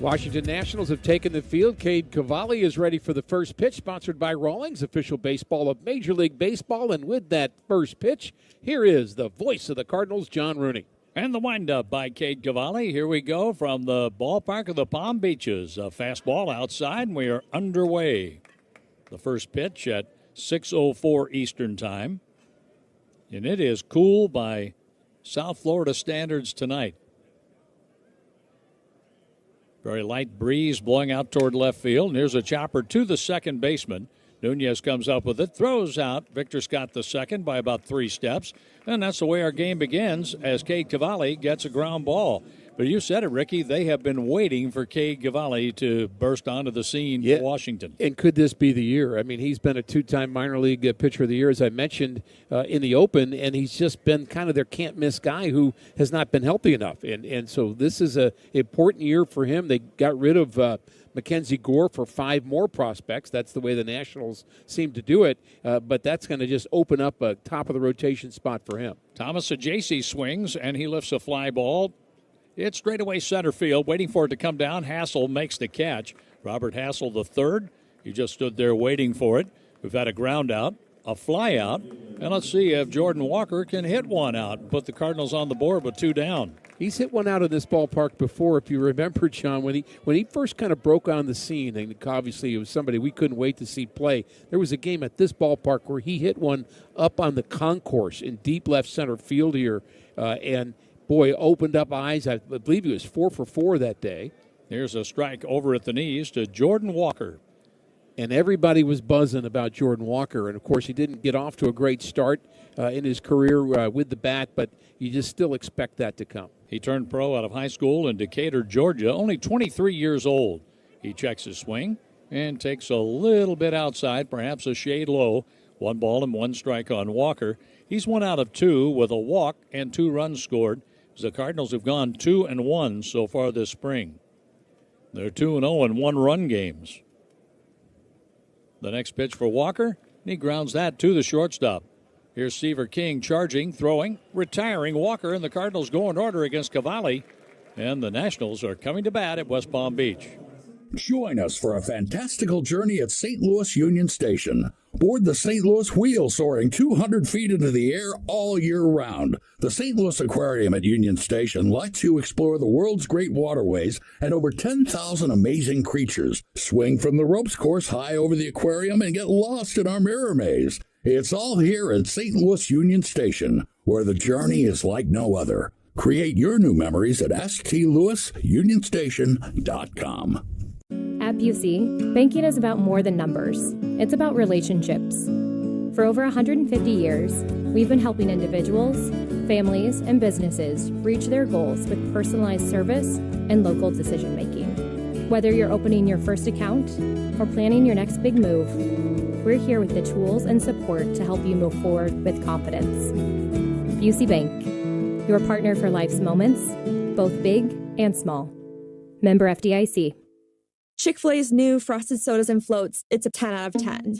Washington Nationals have taken the field. Cade Cavalli is ready for the first pitch, sponsored by Rawlings, official baseball of Major League Baseball. And with that first pitch, here is the voice of the Cardinals, John Rooney. And the windup by Cade Cavalli. Here we go from the ballpark of the Palm Beaches. A fastball outside, and we are underway. The first pitch at 6:04 Eastern Time. And it is cool by South Florida standards tonight. Very light breeze blowing out toward left field. And here's a chopper to the second baseman. Nunez comes up with it, throws out Victor Scott the second by about 3 steps. And that's the way our game begins as Cade Cavalli gets a ground ball. But you said it, Ricky. They have been waiting for Cade Cavalli to burst onto the scene for Washington. And could this be the year? I mean, he's been a 2-time minor league pitcher of the year, as I mentioned, in the open, and he's just been kind of their can't-miss guy who has not been healthy enough. And so this is an important year for him. They got rid of Mackenzie Gore for 5 more prospects. That's the way the Nationals seem to do it. But that's going to just open up a top-of-the-rotation spot for him. Thomas Ajayci swings, and he lifts a fly ball. It's straightaway center field, waiting for it to come down. Hassel makes the catch. Robert Hassel, the third. He just stood there waiting for it. We've had a ground out, a fly out, and let's see if Jordan Walker can hit one out and put the Cardinals on the board with 2 down. He's hit one out in this ballpark before, if you remember, John, when he first kind of broke on the scene, and obviously it was somebody we couldn't wait to see play. There was a game at this ballpark where he hit one up on the concourse in deep left center field here, and boy, opened up eyes. I believe he was 4 for 4 that day. Here's a strike over at the knees to Jordan Walker. And everybody was buzzing about Jordan Walker. And, of course, he didn't get off to a great start in his career with the bat, but you just still expect that to come. He turned pro out of high school in Decatur, Georgia, only 23 years old. He checks his swing and takes a little bit outside, perhaps a shade low. 1 ball and 1 strike on Walker. He's 1 out of 2 with a walk and 2 runs scored. The Cardinals have gone 2-1 so far this spring. They're 2-0 in 1-run games. The next pitch for Walker, and he grounds that to the shortstop. Here's Seaver King charging, throwing, retiring Walker, and the Cardinals go in order against Cavalli. And the Nationals are coming to bat at West Palm Beach. Join us for a fantastical journey at St. Louis Union Station. Board the St. Louis Wheel, soaring 200 feet into the air all year round. The St. Louis Aquarium at Union Station lets you explore the world's great waterways and over 10,000 amazing creatures. Swing from the ropes course high over the aquarium and get lost in our mirror maze. It's all here at St. Louis Union Station, where the journey is like no other. Create your new memories at stlouisunionstation.com. At Busey, banking is about more than numbers. It's about relationships. For over 150 years, we've been helping individuals, families, and businesses reach their goals with personalized service and local decision-making. Whether you're opening your first account or planning your next big move, we're here with the tools and support to help you move forward with confidence. Busey Bank, your partner for life's moments, both big and small. Member FDIC. Chick-fil-A's new frosted sodas and floats, it's a 10 out of 10.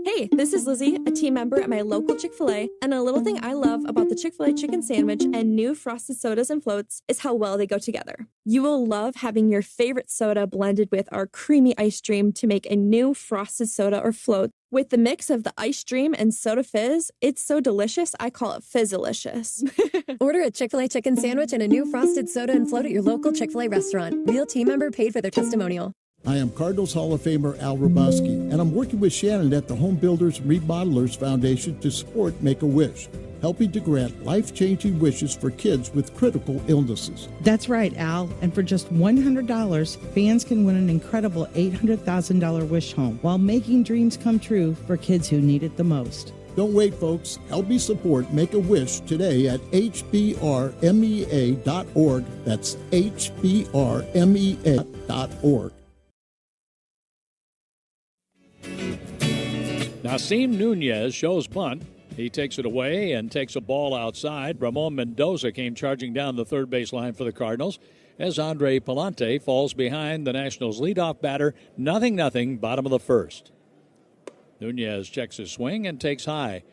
Hey, this is Lizzie, a team member at my local Chick-fil-A, and a little thing I love about the Chick-fil-A chicken sandwich and new frosted sodas and floats is how well they go together. You will love having your favorite soda blended with our creamy ice stream to make a new frosted soda or float. With the mix of the ice stream and soda fizz, it's so delicious, I call it Fizzalicious. Order a Chick-fil-A chicken sandwich and a new frosted soda and float at your local Chick-fil-A restaurant. Real team member paid for their testimonial. I am Cardinals Hall of Famer Al Rabowski, and I'm working with Shannon at the Home Builders and Remodelers Foundation to support Make-A-Wish, helping to grant life-changing wishes for kids with critical illnesses. That's right, Al. And for just $100, fans can win an incredible $800,000 wish home while making dreams come true for kids who need it the most. Don't wait, folks. Help me support Make-A-Wish today at hbrmea.org. That's hbrmea.org. Nasim Nunez shows bunt. He takes it away and takes a ball outside. Ramon Mendoza came charging down the third base line for the Cardinals as Andre Palante falls behind the Nationals' leadoff batter. 0-0, bottom of the first. Nunez checks his swing and takes high.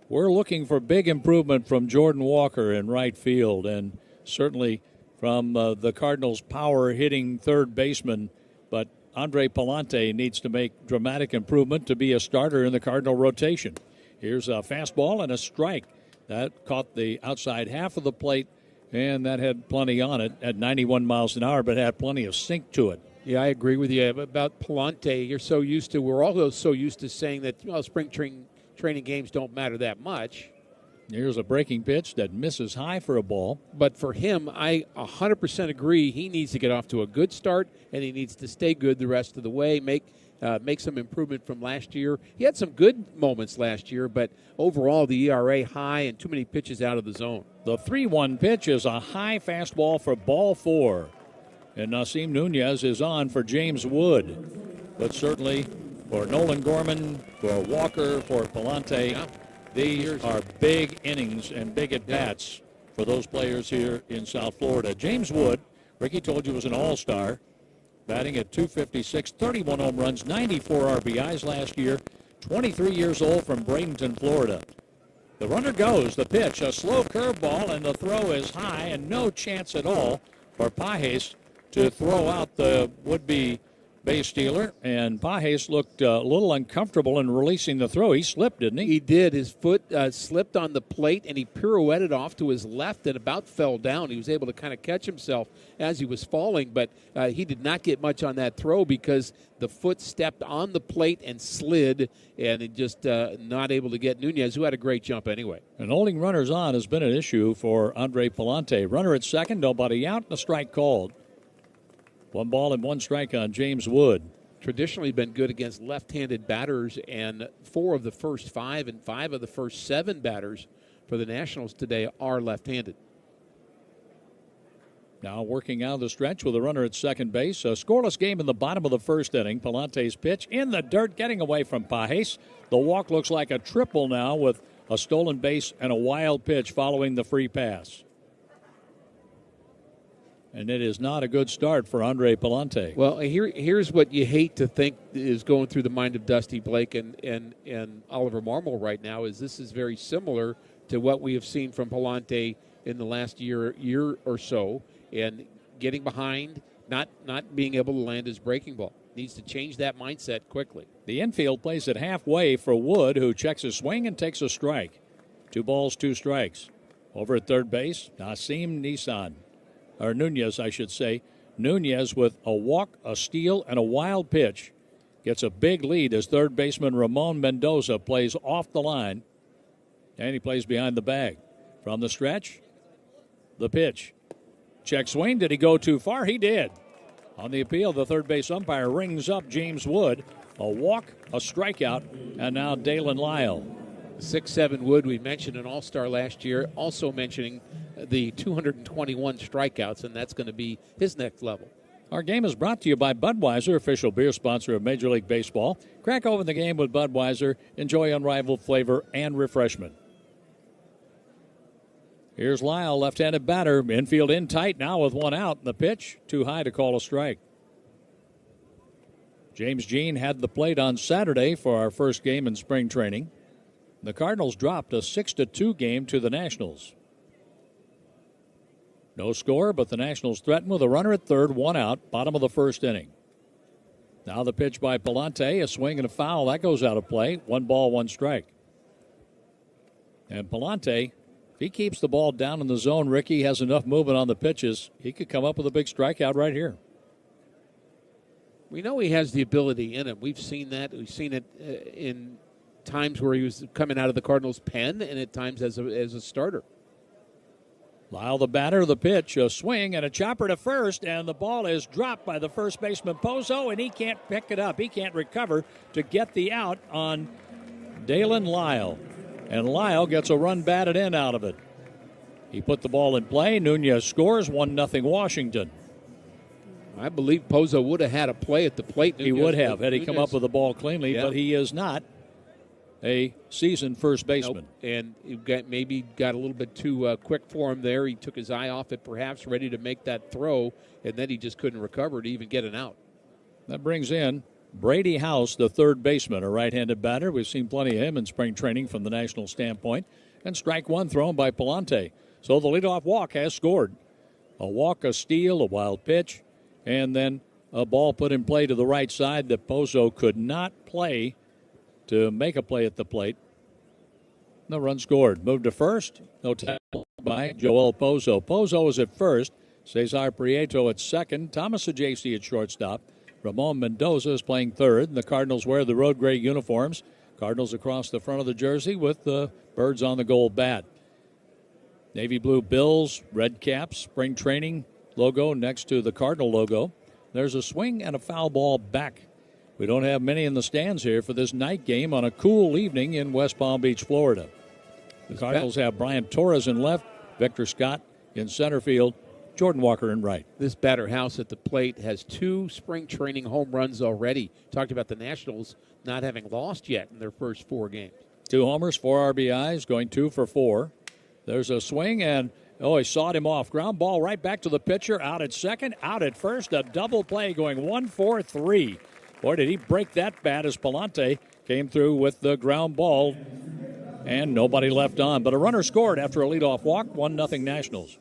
We're looking for big improvement from Jordan Walker in right field, and certainly from the Cardinals' power-hitting third baseman, but Andre Palante needs to make dramatic improvement to be a starter in the Cardinal rotation. Here's a fastball and a strike. That caught the outside half of the plate, and that had plenty on it at 91 miles an hour, but had plenty of sink to it. Yeah, I agree with you about Palante. We're all so used to saying that spring training games don't matter that much. Here's a breaking pitch that misses high for a ball. But for him, I 100% agree. He needs to get off to a good start, and he needs to stay good the rest of the way, make some improvement from last year. He had some good moments last year, but overall the ERA high and too many pitches out of the zone. The 3-1 pitch is a high fastball for ball 4. And Nasim Nunez is on for James Wood. But certainly for Nolan Gorman, for Walker, for Palante, these are big innings and big at-bats for those players here in South Florida. James Wood, Ricky told you, was an all-star, batting at .256, 31 home runs, 94 RBIs last year, 23 years old, from Bradenton, Florida. The runner goes, the pitch, a slow curveball, and the throw is high, and no chance at all for Pages to throw out the would-be base stealer, and Pages looked a little uncomfortable in releasing the throw. He slipped, didn't he? He did. His foot slipped on the plate, and he pirouetted off to his left and about fell down. He was able to kind of catch himself as he was falling, but he did not get much on that throw because the foot stepped on the plate and slid, and it just not able to get Nunez, who had a great jump anyway. And holding runners on has been an issue for Andre Palante. Runner at second, nobody out, and a strike called. 1 ball and 1 strike on James Wood. Traditionally been good against left-handed batters, and 4 of the first 5 and 5 of the first 7 batters for the Nationals today are left-handed. Now working out of the stretch with a runner at second base. A scoreless game in the bottom of the first inning. Palante's pitch in the dirt, getting away from Pages. The walk looks like a triple now with a stolen base and a wild pitch following the free pass. And it is not a good start for Andre Palante. Well, here's what you hate to think is going through the mind of Dusty Blake and Oliver Marmol right now is this is very similar to what we have seen from Palante in the last year or so, and getting behind, not being able to land his breaking ball. Needs to change that mindset quickly. The infield plays it halfway for Wood, who checks his swing and takes a strike. 2 balls, 2 strikes. Over at third base, Nunez, I should say. Nunez with a walk, a steal, and a wild pitch gets a big lead as third baseman Ramon Mendoza plays off the line, and he plays behind the bag. From the stretch, the pitch. Check swing. Did he go too far? He did. On the appeal, the third base umpire rings up James Wood. A walk, a strikeout, and now Dalen Lyle. 6'7" Wood, we mentioned an all-star last year, also mentioning the 221 strikeouts, and that's going to be his next level. Our game is brought to you by Budweiser, official beer sponsor of Major League Baseball. Crack open the game with Budweiser. Enjoy unrivaled flavor and refreshment. Here's Lyle, left-handed batter. Infield in tight now with 1 out. The pitch, too high to call a strike. James Jean had the plate on Saturday for our first game in spring training. The Cardinals dropped a 6-2 game to the Nationals. No score, but the Nationals threaten with a runner at third, 1 out, bottom of the first inning. Now the pitch by Palante, a swing and a foul. That goes out of play. 1 ball, 1 strike. And Palante, if he keeps the ball down in the zone, Ricky has enough movement on the pitches. He could come up with a big strikeout right here. We know he has the ability in him. We've seen that. We've seen it in times where he was coming out of the Cardinals' pen and at times as a starter. Lyle the batter, the pitch, a swing and a chopper to first, and the ball is dropped by the first baseman Pozo, and he can't pick it up. He can't recover to get the out on Dalen Lyle. And Lyle gets a run batted in out of it. He put the ball in play. Nunez scores 1-0 Washington. I believe Pozo would have had a play at the plate. He would have had he come up with the ball cleanly, but he is not a seasoned first baseman. Nope. And he got a little bit too quick for him there. He took his eye off it, perhaps ready to make that throw, and then he just couldn't recover to even get an out. That brings in Brady House, the third baseman, a right-handed batter. We've seen plenty of him in spring training from the national standpoint. And strike 1 thrown by Palante. So the leadoff walk has scored. A walk, a steal, a wild pitch, and then a ball put in play to the right side that Pozo could not play to make a play at the plate. No run scored. Moved to first. No tackle by Joel Pozo. Pozo is at first. Cesar Prieto at second. Thomas Ajacey at shortstop. Ramon Mendoza is playing third. The Cardinals wear the road gray uniforms. Cardinals across the front of the jersey with the birds on the gold bat. Navy blue Bills, red caps, spring training logo next to the Cardinal logo. There's a swing and a foul ball back. We don't have many in the stands here for this night game on a cool evening in West Palm Beach, Florida. The Cardinals have Brian Torres in left, Victor Scott in center field, Jordan Walker in right. This batter house at the plate has 2 spring training home runs already. Talked about the Nationals not having lost yet in their first 4 games. 2 homers, 4 RBIs, going 2 for 4. There's a swing, and he sawed him off. Ground ball right back to the pitcher, out at second, out at first. A double play going 1-4-3. Boy, did he break that bat as Palante came through with the ground ball, and nobody left on. But a runner scored after a leadoff walk, 1-0 Nationals.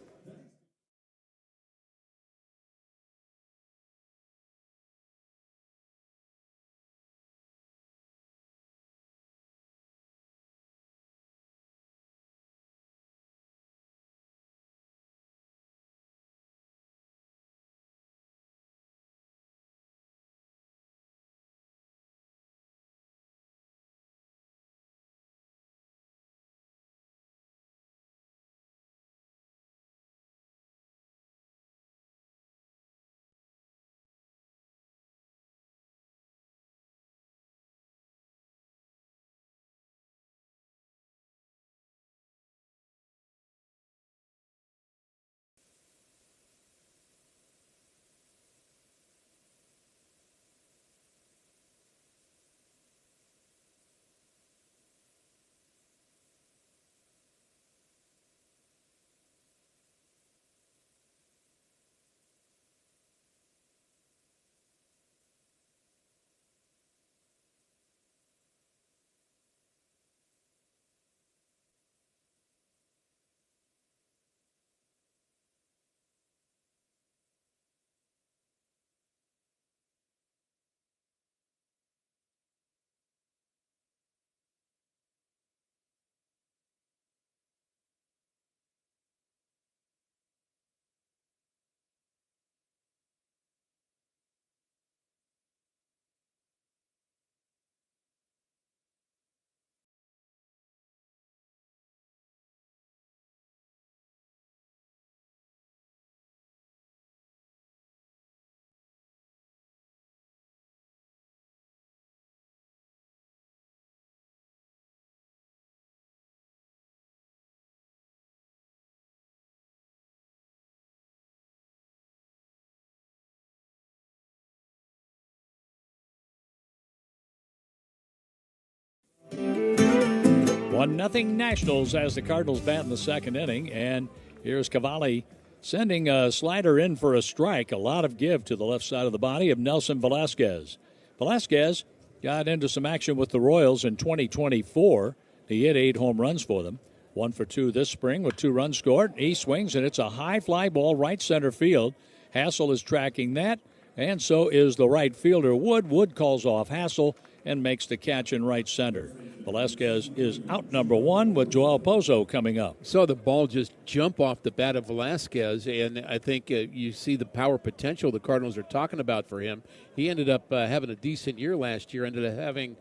Nothing Nationals as the Cardinals bat in the second inning. And here's Cavalli sending a slider in for a strike. A lot of give to the left side of the body of Nelson Velasquez. Velasquez got into some action with the Royals in 2024. He hit 8 home runs for them. 1 for 2 this spring with 2 runs scored. He swings, and it's a high fly ball right center field. Hassel is tracking that, and so is the right fielder Wood. Wood calls off Hassel and makes the catch in right center. Velasquez is out number 1 with Joel Pozo coming up. Saw the ball just jump off the bat of Velasquez, and I think you see the power potential the Cardinals are talking about for him. He ended up having a decent year last year, ended up having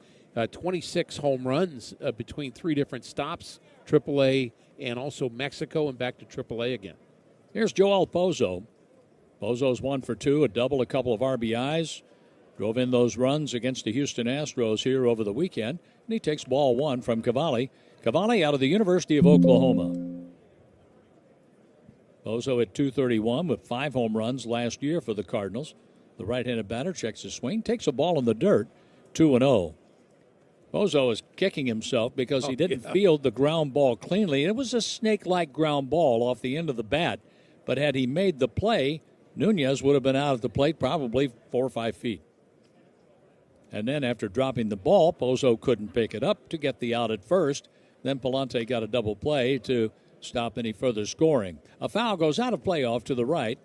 26 home runs between 3 different stops, AAA and also Mexico, and back to AAA again. Here's Joel Pozo. Pozo's 1 for 2, a double, a couple of RBIs. Drove in those runs against the Houston Astros here over the weekend. And he takes ball 1 from Cavalli. Cavalli out of the University of Oklahoma. Pozo at .231 with 5 home runs last year for the Cardinals. The right-handed batter checks his swing, takes a ball in the dirt, 2-0. Pozo is kicking himself because he didn't field the ground ball cleanly. It was a snake-like ground ball off the end of the bat. But had he made the play, Nunez would have been out at the plate probably 4 or 5 feet. And then after dropping the ball, Pozo couldn't pick it up to get the out at first. Then Palante got a double play to stop any further scoring. A foul goes out of play off to the right.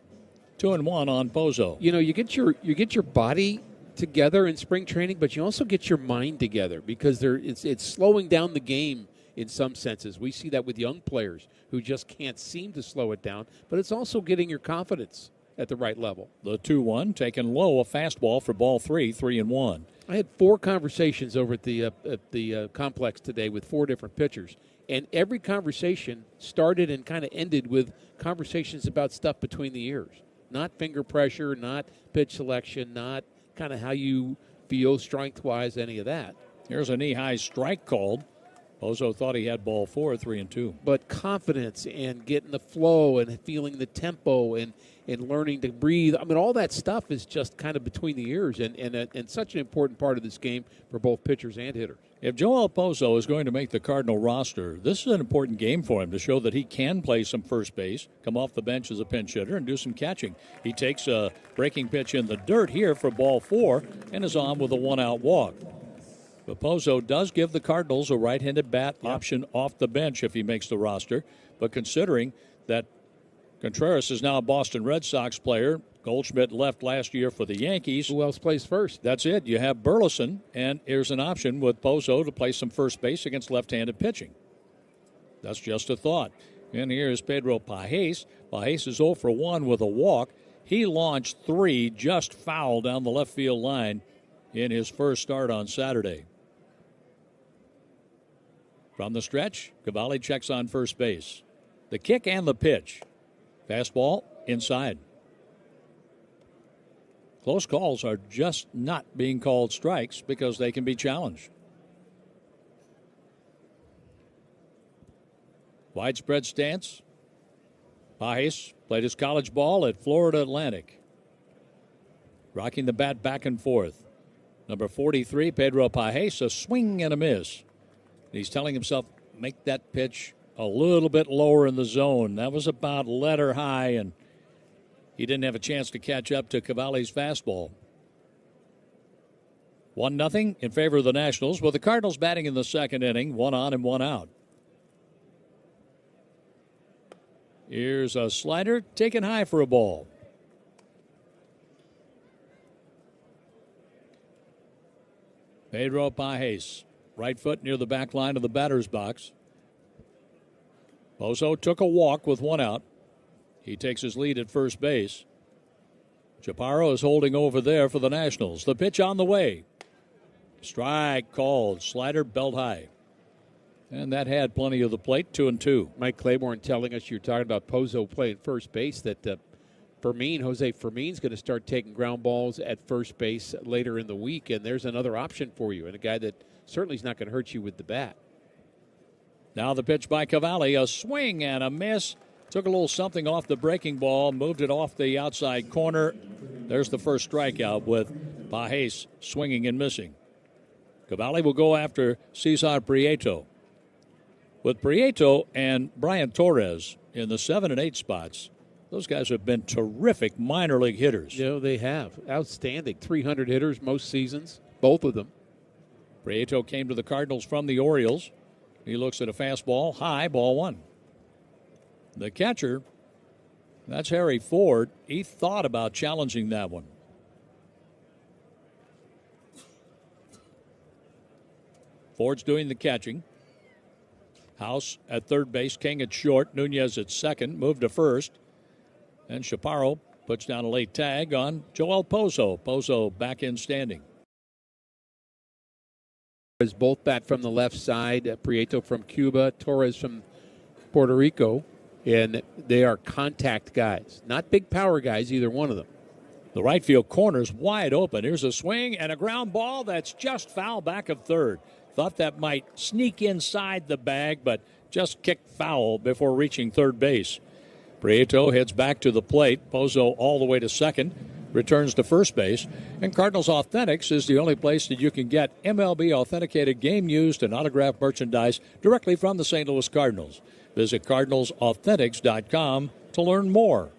2-1 on Pozo. You know, you get your body together in spring training, but you also get your mind together because it's slowing down the game in some senses. We see that with young players who just can't seem to slow it down, but it's also getting your confidence at the right level. The 2-1 taken low, a fastball for ball 3-1. I had 4 conversations over at the complex today with 4 different pitchers, and every conversation started and kind of ended with conversations about stuff between the ears. Not finger pressure, not pitch selection, not kind of how you feel strength-wise, any of that. Here's a knee-high strike called. Pozo thought he had ball 4, 3-2. But confidence and getting the flow and feeling the tempo and learning to breathe, I mean, all that stuff is just kind of between the ears and such an important part of this game for both pitchers and hitters. If Joel Pozo is going to make the Cardinal roster, this is an important game for him to show that he can play some first base, come off the bench as a pinch hitter, and do some catching. He takes a breaking pitch in the dirt here for ball 4 and is on with a 1-out walk. But Pozo does give the Cardinals a right-handed bat option off the bench if he makes the roster. But considering that Contreras is now a Boston Red Sox player, Goldschmidt left last year for the Yankees. Who else plays first? That's it. You have Burleson, and here's an option with Pozo to play some first base against left-handed pitching. That's just a thought. And here's Pedro Pajes. Pajes is 0 for 1 with a walk. He launched 3 just foul down the left field line in his first start on Saturday. From the stretch, Cavalli checks on first base. The kick and the pitch. Fastball inside. Close calls are just not being called strikes because they can be challenged. Widespread stance. Pajes played his college ball at Florida Atlantic. Rocking the bat back and forth. Number 43, Pedro Pajes, a swing and a miss. He's telling himself, make that pitch a little bit lower in the zone. That was about letter high, and he didn't have a chance to catch up to Cavalli's fastball. 1-0 in favor of the Nationals, with the Cardinals batting in the second inning, 1 on and 1 out. Here's a slider taken high for a ball. Pedro Pajes, right foot near the back line of the batter's box. Pozo took a walk with 1 out. He takes his lead at first base. Chaparro is holding over there for the Nationals. The pitch on the way. Strike called. Slider belt high. And that had plenty of the plate, 2-2. Mike Claiborne telling us, you're talking about Pozo playing first base, that Jose Fermin's going to start taking ground balls at first base later in the week, and there's another option for you, and a guy that certainly is not going to hurt you with the bat. Now the pitch by Cavalli, a swing and a miss. Took a little something off the breaking ball, moved it off the outside corner. There's the first strikeout with Pajes swinging and missing. Cavalli will go after Cesar Prieto. With Prieto and Brian Torres in the 7 and 8 spots, those guys have been terrific minor league hitters. You know, they have. Outstanding. 300 hitters most seasons, both of them. Prieto came to the Cardinals from the Orioles. He looks at a fastball, high, ball 1. The catcher, that's Harry Ford. He thought about challenging that one. Ford's doing the catching. House at third base, King at short, Nunez at second, moved to first. And Chaparro puts down a late tag on Joel Pozo. Pozo back in standing. Both bat from the left side, Prieto from Cuba, Torres from Puerto Rico, and they are contact guys, not big power guys, either one of them. The right field corner's wide open. Here's a swing and a ground ball that's just foul back of third. Thought that might sneak inside the bag, but just kicked foul before reaching third base. Prieto heads back to the plate. Pozo all the way to second. Returns to first base. And Cardinals Authentics is the only place that you can get MLB authenticated game used and autographed merchandise directly from the St. Louis Cardinals. Visit CardinalsAuthentics.com to learn more.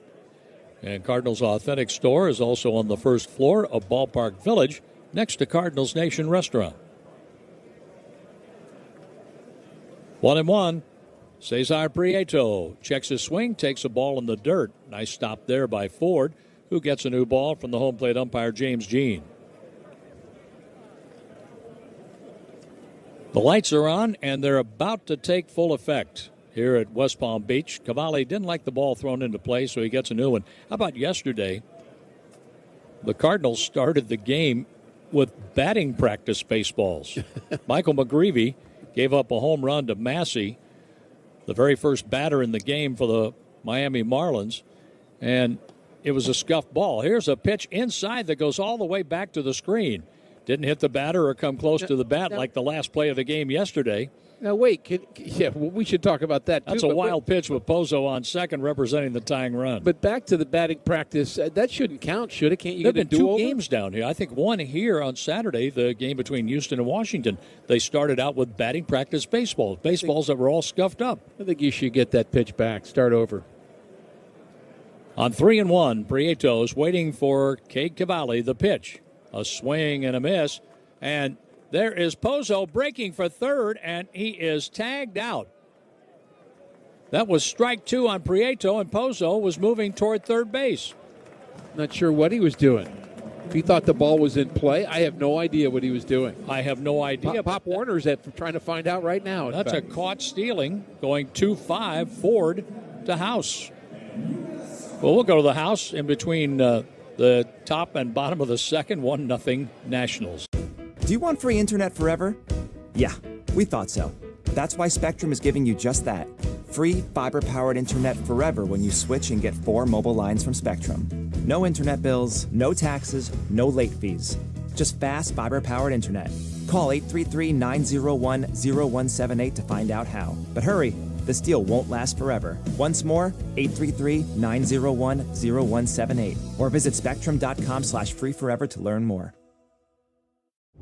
And Cardinals Authentic Store is also on the first floor of Ballpark Village next to Cardinals Nation Restaurant. 1-1. Cesar Prieto checks his swing, takes a ball in the dirt. Nice stop there by Ford, who gets a new ball from the home plate umpire, James Jean. The lights are on, and they're about to take full effect here at West Palm Beach. Cavalli didn't like the ball thrown into play, so he gets a new one. How about yesterday? The Cardinals started the game with batting practice baseballs. Michael McGreevy gave up a home run to Massey, the very first batter in the game for the Miami Marlins, and it was a scuffed ball. Here's a pitch inside that goes all the way back to the screen. Didn't hit the batter or come close to the bat like the last play of the game yesterday. Now, wait. We should talk about that, too. That's a wild pitch with Pozo on second representing the tying run. But back to the batting practice, that shouldn't count, should it? Can't you There get have a been two do-over? games down here. I think one here on Saturday, the game between Houston and Washington. They started out with batting practice baseballs that were all scuffed up. I think you should get that pitch back. Start over. On 3-1, Prieto is waiting for Cade Cavalli, the pitch. A swing and a miss, and there is Pozo breaking for third, and he is tagged out. That was strike two on Prieto, and Pozo was moving toward third base. Not sure what he was doing. If he thought the ball was in play, I have no idea what he was doing. I have no idea. Pop Warner's trying to find out right now. That's a caught stealing, going 2-5, Ford to House. Well, we'll go to the house in between the top and bottom of the second, 1-0 Nationals. Do you want free internet forever? Yeah, we thought so. That's why Spectrum is giving you just that. Free fiber-powered internet forever when you switch and get 4 mobile lines from Spectrum. No internet bills, no taxes, no late fees. Just fast fiber-powered internet. Call 833-901-0178 to find out how. But hurry, this deal won't last forever. Once more, 833-901-0178. Or visit spectrum.com/free forever to learn more.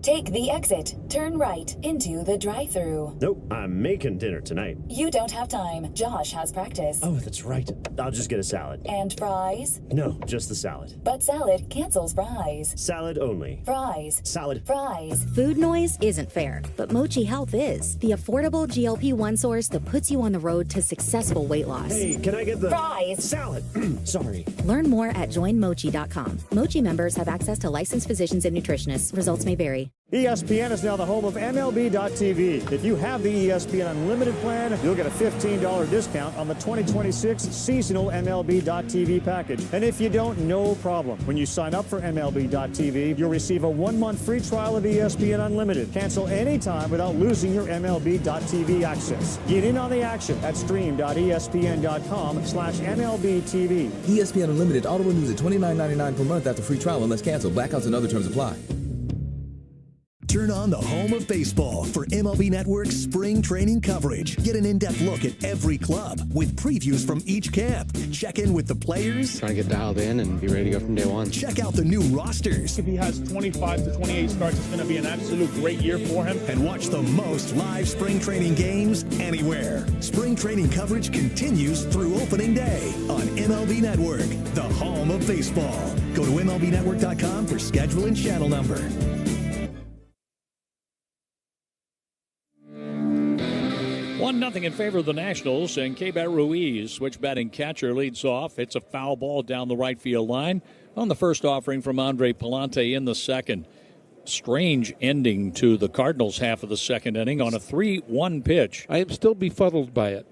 Take the exit. Turn right into the drive-thru. Nope, I'm making dinner tonight. You don't have time. Josh has practice. Oh, that's right. I'll just get a salad. And fries? No, just the salad. But salad cancels fries. Salad only. Fries. Salad. Fries. Food noise isn't fair, but Mochi Health is. The affordable GLP-1 source that puts you on the road to successful weight loss. Hey, can I get the fries? Salad. Sorry. Learn more at joinmochi.com. Mochi members have access to licensed physicians and nutritionists. Results may vary. ESPN is now the home of MLB.tv. If you have the ESPN Unlimited plan, you'll get a $15 discount on the 2026 seasonal MLB.tv package. And if you don't, no problem. When you sign up for MLB.tv, you'll receive a 1-month free trial of ESPN Unlimited. Cancel anytime without losing your MLB.tv access. Get in on the action at stream.espn.com/MLBTV. ESPN Unlimited auto renews at $29.99 per month after free trial unless canceled. Blackouts and other terms apply. Turn on the home of baseball for MLB Network's spring training coverage. Get an in-depth look at every club with previews from each camp. Check in with the players. Trying to get dialed in and be ready to go from day one. Check out the new rosters. If he has 25 to 28 starts, it's going to be an absolute great year for him. And watch the most live spring training games anywhere. Spring training coverage continues through opening day on MLB Network, the home of baseball. Go to MLBnetwork.com for schedule and channel number. 1-0 in favor of the Nationals, and Keibert Ruiz, switch batting catcher, leads off. It's a foul ball down the right field line on the first offering from Andre Palante in the second. Strange ending to the Cardinals' half of the second inning on a 3-1 pitch. I am still befuddled by it.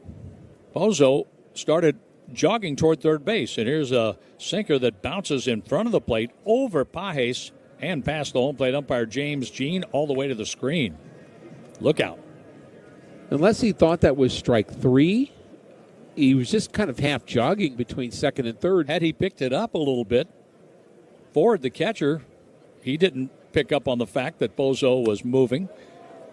Pozo started jogging toward third base, and here's a sinker that bounces in front of the plate over Pages and past the home plate umpire James Jean all the way to the screen. Look out. Unless he thought that was strike 3, he was just kind of half jogging between second and third. Had he picked it up a little bit, Ford, the catcher, he didn't pick up on the fact that Pozo was moving.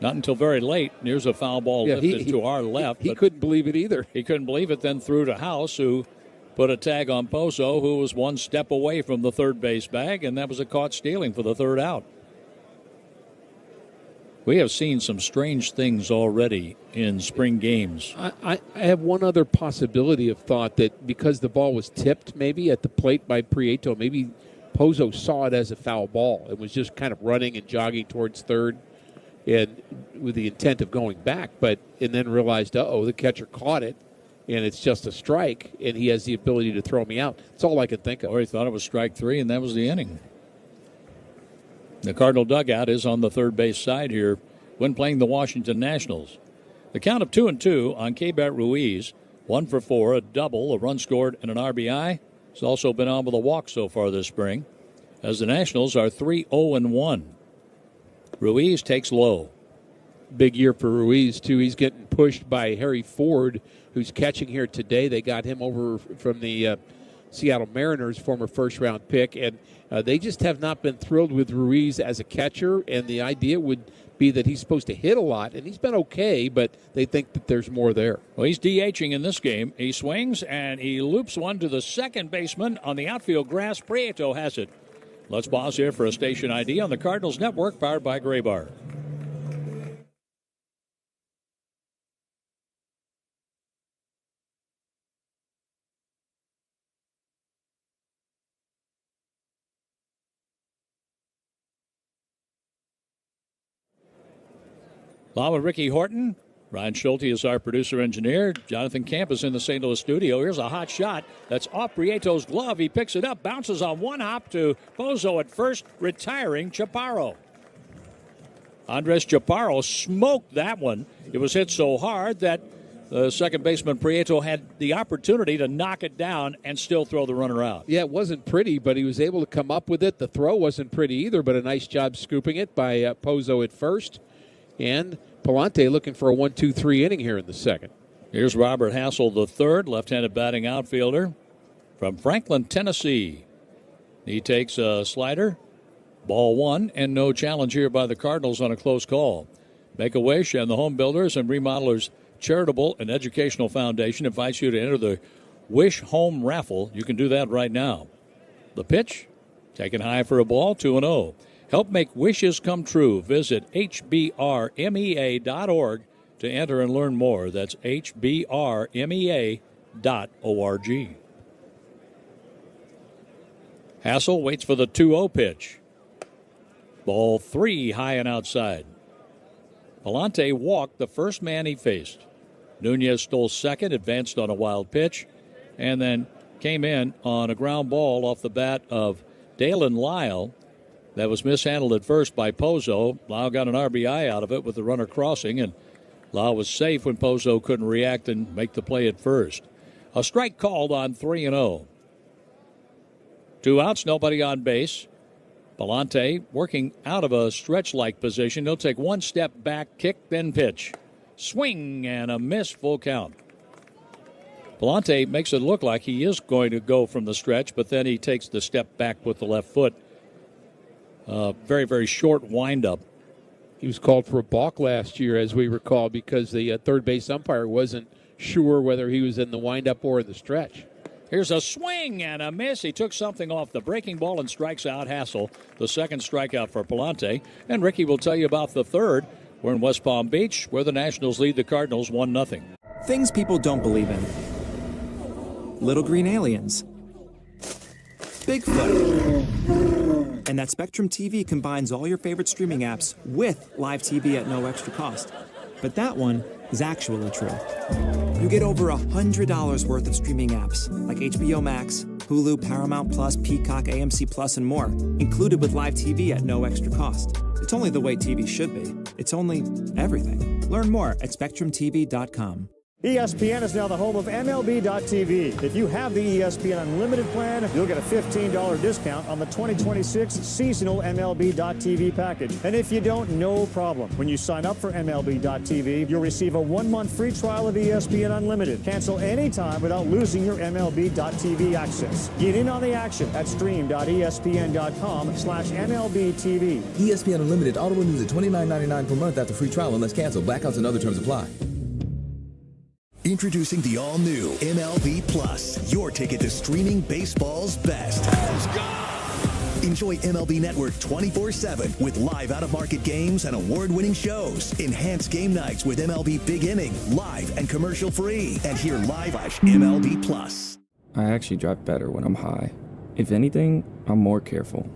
Not until very late. Here's a foul ball lifted to our left. He couldn't believe it either. He couldn't believe it, then threw to House, who put a tag on Pozo, who was one step away from the third base bag, and that was a caught stealing for the third out. We have seen some strange things already in spring games. I have one other possibility of thought, that because the ball was tipped maybe at the plate by Prieto, maybe Pozo saw it as a foul ball. It was just kind of running and jogging towards third. and with the intent of going back, and then realized, the catcher caught it, and it's just a strike, and he has the ability to throw me out. That's all I can think of. Or he thought it was strike 3, and that was the inning. The Cardinal dugout is on the third base side here when playing the Washington Nationals. The count of 2-2 on Keibert Ruiz, 1 for 4, a double, a run scored, and an RBI. He's also been on with a walk so far this spring, as the Nationals are 3-0-1. Ruiz takes low. Big year for Ruiz, too. He's getting pushed by Harry Ford, who's catching here today. They got him over from the Seattle Mariners, former first-round pick, and they just have not been thrilled with Ruiz as a catcher, and the idea would be that he's supposed to hit a lot, and he's been okay, but they think that there's more there. Well, he's DHing in this game. He swings, and he loops one to the second baseman on the outfield grass. Prieto has it. Let's pause here for a station ID on the Cardinals Network, powered by Graybar. Along with Ricky Horton, Ryan Schulte is our producer-engineer. Jonathan Camp is in the St. Louis studio. Here's a hot shot. That's off Prieto's glove. He picks it up, bounces on one hop to Pozo at first, retiring Chaparro. Andres Chaparro smoked that one. It was hit so hard that the second baseman Prieto had the opportunity to knock it down and still throw the runner out. Yeah, it wasn't pretty, but he was able to come up with it. The throw wasn't pretty either, but a nice job scooping it by Pozo at first. And Palante looking for a 1-2-3 inning here in the second. Here's Robert Hassel, the third, left-handed batting outfielder from Franklin, Tennessee. He takes a slider, ball one, and no challenge here by the Cardinals on a close call. Make-A-Wish and the Home Builders and Remodelers Charitable and Educational Foundation invites you to enter the Wish Home Raffle. You can do that right now. The pitch, taken high for a ball, 2-0. Help make wishes come true. Visit hbrmea.org to enter and learn more. That's hbrmea.org. Hassel waits for the 2-0 pitch. Ball 3 high and outside. Palante walked the first man he faced. Nunez stole second, advanced on a wild pitch, and then came in on a ground ball off the bat of Dalen Lyle. That was mishandled at first by Pozo. Lyle got an RBI out of it with the runner crossing, and Lyle was safe when Pozo couldn't react and make the play at first. A strike called on 3-0. 2 outs, nobody on base. Palante working out of a stretch-like position. He'll take one step back, kick, then pitch. Swing and a miss, full count. Palante makes it look like he is going to go from the stretch, but then he takes the step back with the left foot. Very, very short windup. He was called for a balk last year, as we recall, because the third base umpire wasn't sure whether he was in the windup or in the stretch. Here's a swing and a miss. He took something off the breaking ball and strikes out Hassel. The second strikeout for Palante. And Ricky will tell you about the third. We're in West Palm Beach, where the Nationals lead the Cardinals 1-0. Things people don't believe in. Little green aliens. Bigfoot. And that Spectrum TV combines all your favorite streaming apps with live TV at no extra cost. But that one is actually true. You get over $100 worth of streaming apps like HBO Max, Hulu, Paramount Plus, Peacock, AMC Plus, and more, included with live TV at no extra cost. It's only the way TV should be. It's only everything. Learn more at SpectrumTV.com. ESPN is now the home of MLB.tv. If you have the ESPN Unlimited plan, you'll get a $15 discount on the 2026 seasonal MLB.tv package. And if you don't, no problem. When you sign up for MLB.tv, you'll receive a 1-month free trial of ESPN Unlimited. Cancel anytime without losing your MLB.tv access. Get in on the action at stream.espn.com/MLB.tv. ESPN Unlimited auto renews at $29.99 per month after free trial unless canceled. Blackouts and other terms apply. Introducing the all-new MLB Plus, your ticket to streaming baseball's best. Let's go! Enjoy MLB Network 24/7 with live out-of-market games and award-winning shows. Enhance game nights with MLB Big Inning, live and commercial-free. And hear live MLB Plus. I actually drive better when I'm high. If anything, I'm more careful.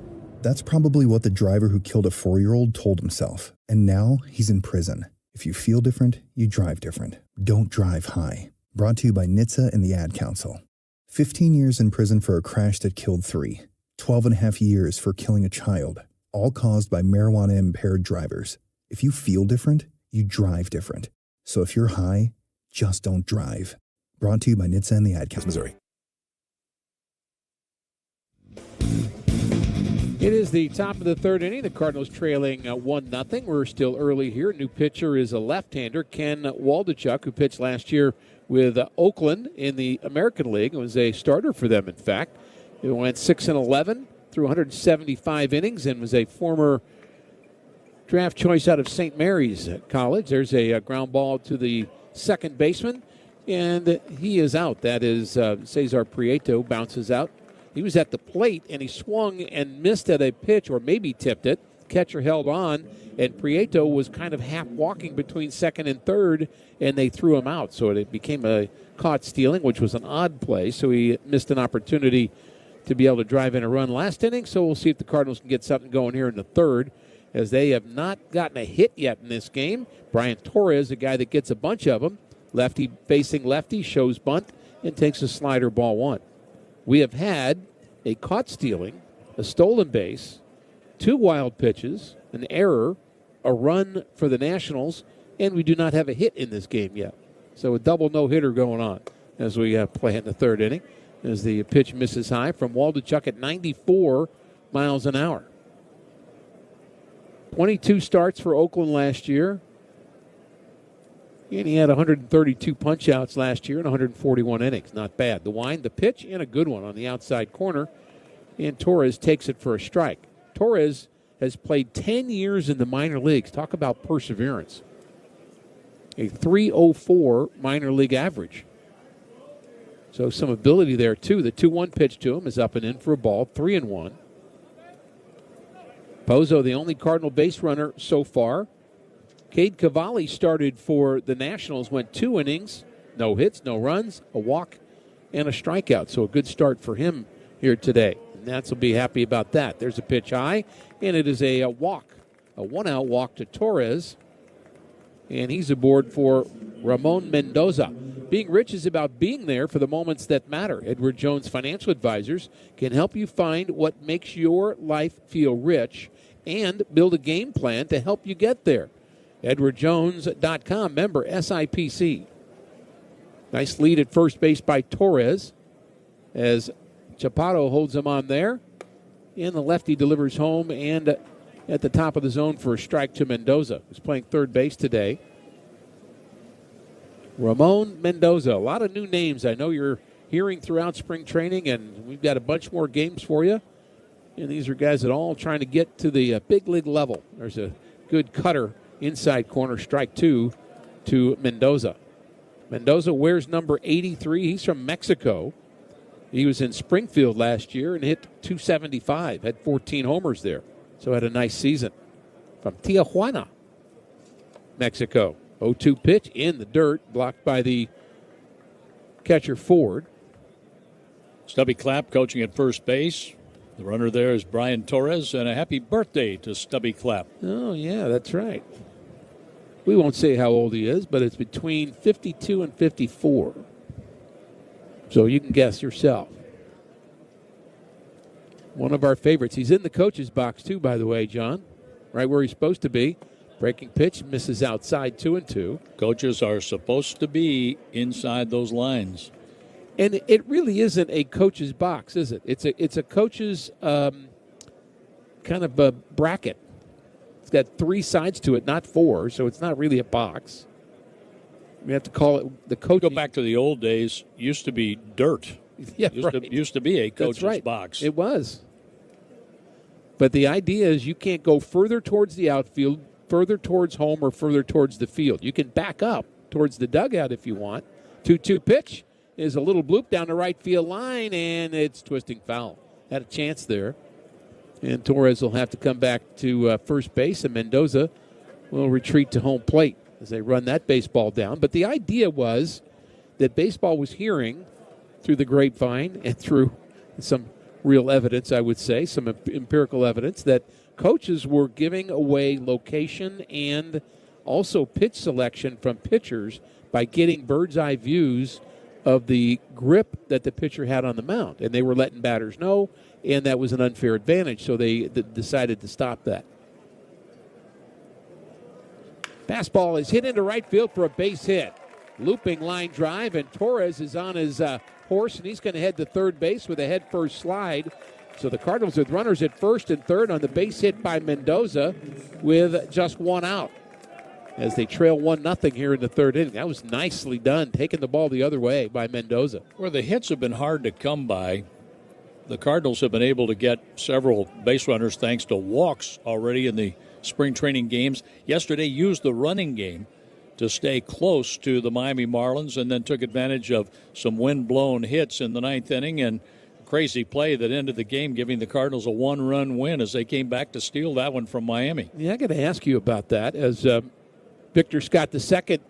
That's probably what the driver who killed a 4-year-old told himself, and now he's in prison. If you feel different, you drive different. Don't drive high. Brought to you by NHTSA and the Ad Council. 15 years in prison for a crash that killed 3. 12 and a half years for killing a child, all caused by marijuana-impaired drivers. If you feel different, you drive different. So if you're high, just don't drive. Brought to you by NHTSA and the Ad Council, Missouri. It is the top of the third inning. The Cardinals trailing 1-0. We're still early here. New pitcher is a left-hander, Ken Waldichuk, who pitched last year with Oakland in the American League. It was a starter for them, in fact. He went 6-11 through 175 innings and was a former draft choice out of St. Mary's College. There's a ground ball to the second baseman, and he is out. That is Cesar Prieto bounces out. He was at the plate, and he swung and missed at a pitch, or maybe tipped it. Catcher held on, and Prieto was kind of half walking between second and third, and they threw him out. So it became a caught stealing, which was an odd play. So he missed an opportunity to be able to drive in a run last inning. So we'll see if the Cardinals can get something going here in the third, as they have not gotten a hit yet in this game. Brian Torres, a guy that gets a bunch of them, lefty facing lefty, shows bunt, and takes a slider, ball one. We have had a caught stealing, a stolen base, 2 wild pitches, an error, a run for the Nationals, and we do not have a hit in this game yet. So a double no-hitter going on as we play in the third inning, as the pitch misses high from Waldichuk at 94 miles an hour. 22 starts for Oakland last year. And he had 132 punch-outs last year in 141 innings. Not bad. The wind, the pitch, and a good one on the outside corner. And Torres takes it for a strike. Torres has played 10 years in the minor leagues. Talk about perseverance. A 3.04 minor league average. So some ability there, too. The 2-1 pitch to him is up and in for a ball, 3-1. Pozo, the only Cardinal base runner so far. Cade Cavalli started for the Nationals, went 2 innings, no hits, no runs, a walk, and a strikeout. So a good start for him here today. And Nats will be happy about that. There's a pitch high, and it is a walk, a 1-out walk to Torres. And he's aboard for Ramon Mendoza. Being rich is about being there for the moments that matter. Edward Jones Financial Advisors can help you find what makes your life feel rich and build a game plan to help you get there. EdwardJones.com, member SIPC. Nice lead at first base by Torres as Chaparro holds him on there. And the lefty delivers home and at the top of the zone for a strike to Mendoza, who's playing third base today. Ramon Mendoza. A lot of new names I know you're hearing throughout spring training, and we've got a bunch more games for you. And these are guys that are all trying to get to the big league level. There's a good cutter inside corner, strike 2 to Mendoza. Mendoza wears number 83. He's from Mexico. He was in Springfield last year and hit .275, had 14 homers there. So had a nice season. From Tijuana, Mexico. 0-2 pitch in the dirt, blocked by the catcher Ford. Stubby Clapp coaching at first base. The runner there is Brian Torres, and a happy birthday to Stubby Clapp. Oh, yeah, that's right. We won't say how old he is, but it's between 52 and 54. So you can guess yourself. One of our favorites. He's in the coach's box, too, by the way, John. Right where he's supposed to be. Breaking pitch, misses outside, 2-2. Coaches are supposed to be inside those lines. And it really isn't a coach's box, is it? It's a coach's kind of a bracket. It's got 3 sides to it, not 4, so it's not really a box. We have to call it the coach. Go back to the old days. Used to be dirt. Yeah, used to be a coach's box. It was. But the idea is you can't go further towards the outfield, further towards home, or further towards the field. You can back up towards the dugout if you want. 2-2 pitch is a little bloop down the right field line, and it's twisting foul. Had a chance there. And Torres will have to come back to first base, and Mendoza will retreat to home plate as they run that baseball down. But the idea was that baseball was hearing through the grapevine and through some real evidence, I would say, some empirical evidence that coaches were giving away location and also pitch selection from pitchers by getting bird's eye views of the grip that the pitcher had on the mound. And they were letting batters know, and that was an unfair advantage, so they decided to stop that. Fastball is hit into right field for a base hit. Looping line drive, and Torres is on his horse, and he's going to head to third base with a head-first slide. So the Cardinals with runners at first and third on the base hit by Mendoza with just one out as they trail 1-0 here in the third inning. That was nicely done, taking the ball the other way by Mendoza. Where the hits have been hard to come by, the Cardinals have been able to get several base runners thanks to walks already in the spring training games. Yesterday used the running game to stay close to the Miami Marlins and then took advantage of some wind-blown hits in the ninth inning and crazy play that ended the game, giving the Cardinals a one-run win as they came back to steal that one from Miami. Yeah, I got to ask you about that as Victor Scott II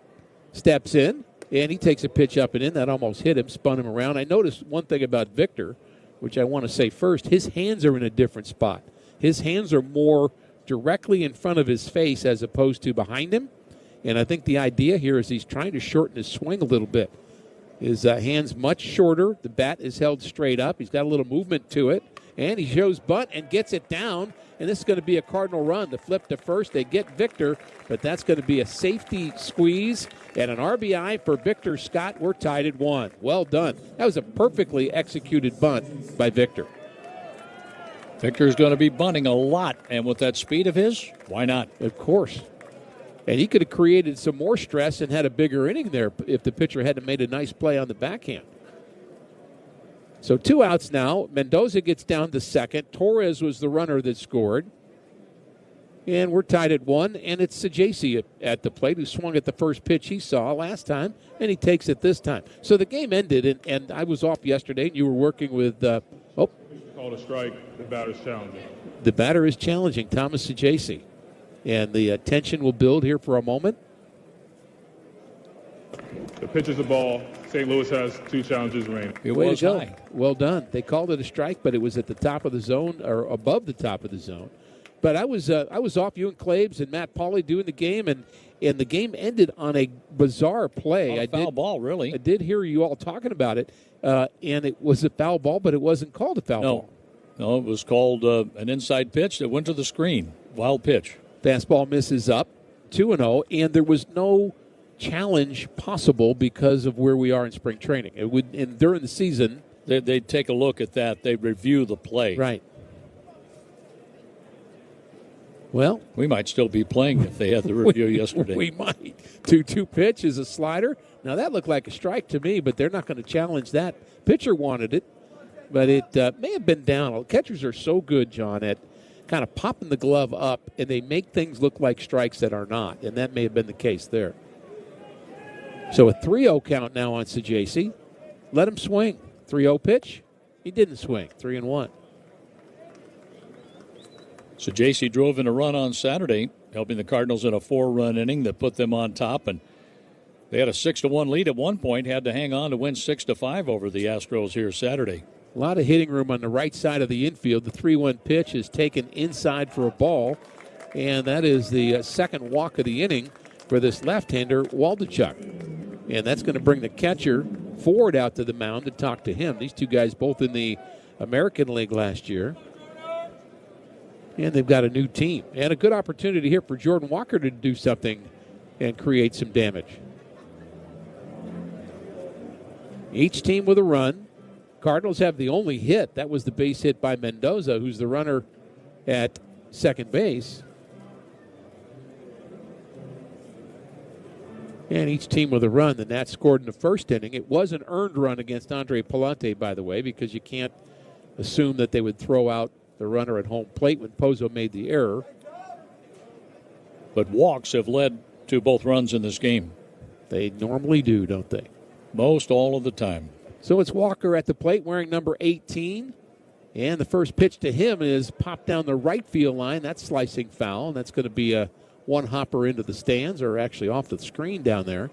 steps in, and he takes a pitch up and in. That almost hit him, spun him around. I noticed one thing about Victor, which I want to say first. His hands are in a different spot. His hands are more directly in front of his face as opposed to behind him. And I think the idea here is he's trying to shorten his swing a little bit. His hands much shorter. The bat is held straight up. He's got a little movement to it. And he shows bunt and gets it down. And this is going to be a Cardinal run. The flip to first. They get Victor, but that's going to be a safety squeeze and an RBI for Victor Scott. We're tied at 1. Well done. That was a perfectly executed bunt by Victor. Victor's going to be bunting a lot. And with that speed of his, why not? Of course. And he could have created some more stress and had a bigger inning there if the pitcher hadn't made a nice play on the backhand. So 2 outs now. Mendoza gets down to second. Torres was the runner that scored. And we're tied at 1. And it's Sajaci at the plate, who swung at the first pitch he saw last time, and he takes it this time. So the game ended, and I was off yesterday, and you were working with Called a strike. The batter's challenging. The batter is challenging, Thomas Sajaci. And the tension will build here for a moment. The pitch is a ball. St. Louis has 2 challenges remaining. It was high. Well done. They called it a strike, but it was at the top of the zone or above the top of the zone. But I was off, you and Claves and Matt Pauley doing the game, and the game ended on a bizarre play. Foul ball, really. I did hear you all talking about it, and it was a foul ball, but it wasn't called a foul ball. No, it was called an inside pitch that went to the screen. Wild pitch. Fastball misses up, 2-0, and there was no challenge possible because of where we are in spring training. It would, and during the season, they'd take a look at that. They'd review the play. Right. Well, we might still be playing if they had the review yesterday. We might. 2-2 pitch is a slider. Now that looked like a strike to me, but they're not going to challenge that. Pitcher wanted it, but it may have been down. Catchers are so good, John, at kind of popping the glove up, and they make things look like strikes that are not, and that may have been the case there. So a 3-0 count now on Sajaci. Let him swing. 3-0 pitch. He didn't swing. 3-1. Sajaci drove in a run on Saturday, helping the Cardinals in a 4-run inning that put them on top, and they had a 6-1 lead at one point, had to hang on to win 6-5 over the Astros here Saturday. A lot of hitting room on the right side of the infield. The 3-1 pitch is taken inside for a ball, and that is the second walk of the inning for this left-hander, Waldichuk. And that's going to bring the catcher forward out to the mound to talk to him. These two guys both in the American League last year. And they've got a new team. And a good opportunity here for Jordan Walker to do something and create some damage. Each team with a run. Cardinals have the only hit. That was the base hit by Mendoza, who's the runner at second base. And each team with a run. The Nats scored in the first inning. It was an earned run against Andre Palante, by the way, because you can't assume that they would throw out the runner at home plate when Pozo made the error. But walks have led to both runs in this game. They normally do, don't they? Most all of the time. So it's Walker at the plate wearing number 18. And the first pitch to him is popped down the right field line. That's slicing foul, and that's going to be a one-hopper into the stands, or actually off the screen down there.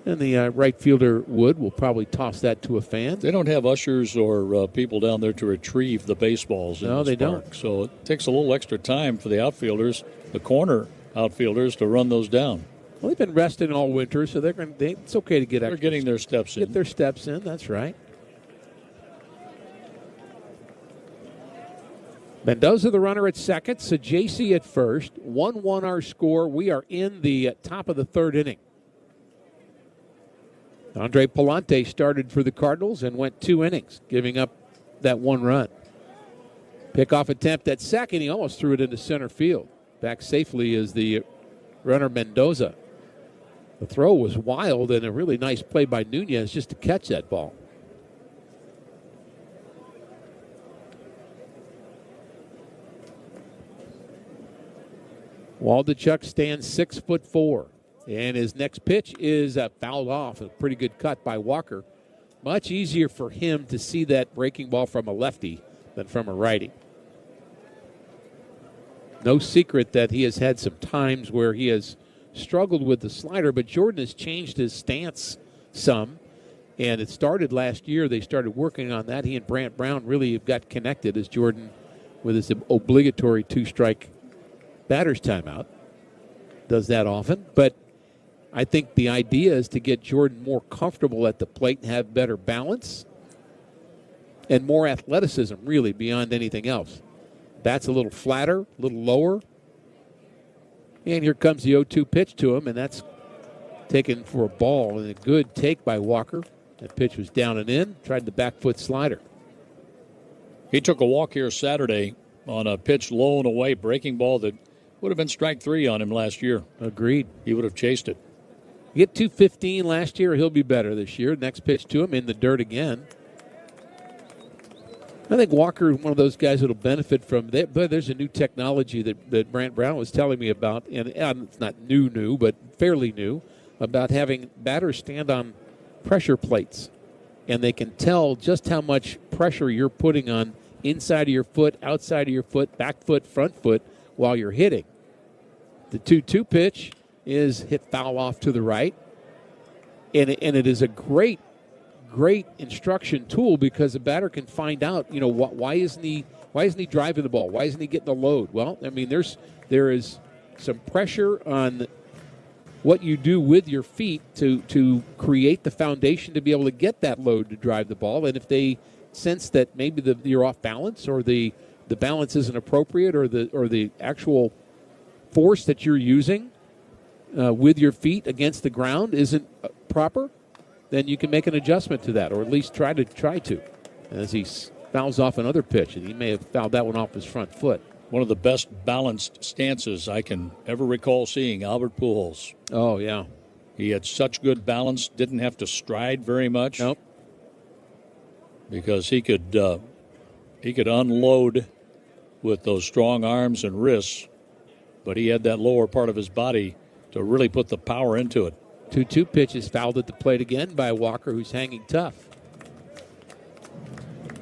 And the right fielder, Wood, will probably toss that to a fan. They don't have ushers or people down there to retrieve the baseballs in No, this they park. don't. So it takes a little extra time for the outfielders, the corner outfielders, to run those down. Well, they've been resting all winter, so it's okay to get They're getting their steps in. Get their steps in, that's right. Mendoza, the runner at second. Sajasi at first. 1-1 our score. We are in the top of the third inning. Andre Palante started for the Cardinals and went 2 innings, giving up that 1 run. Pickoff attempt at second. He almost threw it into center field. Back safely is the runner Mendoza. The throw was wild and a really nice play by Nunez just to catch that ball. Waldachuk stands 6'4", and his next pitch is fouled off. A pretty good cut by Walker. Much easier for him to see that breaking ball from a lefty than from a righty. No secret that he has had some times where he has struggled with the slider, but Jordan has changed his stance some, and it started last year. They started working on that. He and Brant Brown really got connected as Jordan, with his obligatory 2-strike batter's timeout, does that often. But I think the idea is to get Jordan more comfortable at the plate and have better balance and more athleticism, really, beyond anything else. Bat's a little flatter, a little lower. And here comes the 0-2 pitch to him, and that's taken for a ball. And a good take by Walker. That pitch was down and in. Tried the back foot slider. He took a walk here Saturday on a pitch low and away, breaking ball that would have been strike 3 on him last year. Agreed. He would have chased it. He hit 215 last year. He'll be better this year. Next pitch to him in the dirt again. I think Walker is one of those guys that will benefit from that. But there's a new technology that Brant Brown was telling me about, and it's not new, but fairly new, about having batters stand on pressure plates. And they can tell just how much pressure you're putting on inside of your foot, outside of your foot, back foot, front foot while you're hitting. The 2-2 pitch is hit foul off to the right. And it is a great instruction tool because the batter can find out, why isn't he driving the ball? Why isn't he getting the load? Well, I mean, there is some pressure on what you do with your feet to create the foundation to be able to get that load to drive the ball. And if they sense that maybe you're off balance or the balance isn't appropriate or the actual force that you're using with your feet against the ground isn't proper, then you can make an adjustment to that, or at least try to. As he fouls off another pitch, and he may have fouled that one off his front foot. One of the best balanced stances I can ever recall seeing, Albert Pujols. Oh, yeah. He had such good balance, didn't have to stride very much. Nope. Because he could unload with those strong arms and wrists, but he had that lower part of his body to really put the power into it. 2-2 pitch is fouled at the plate again by Walker, who's hanging tough.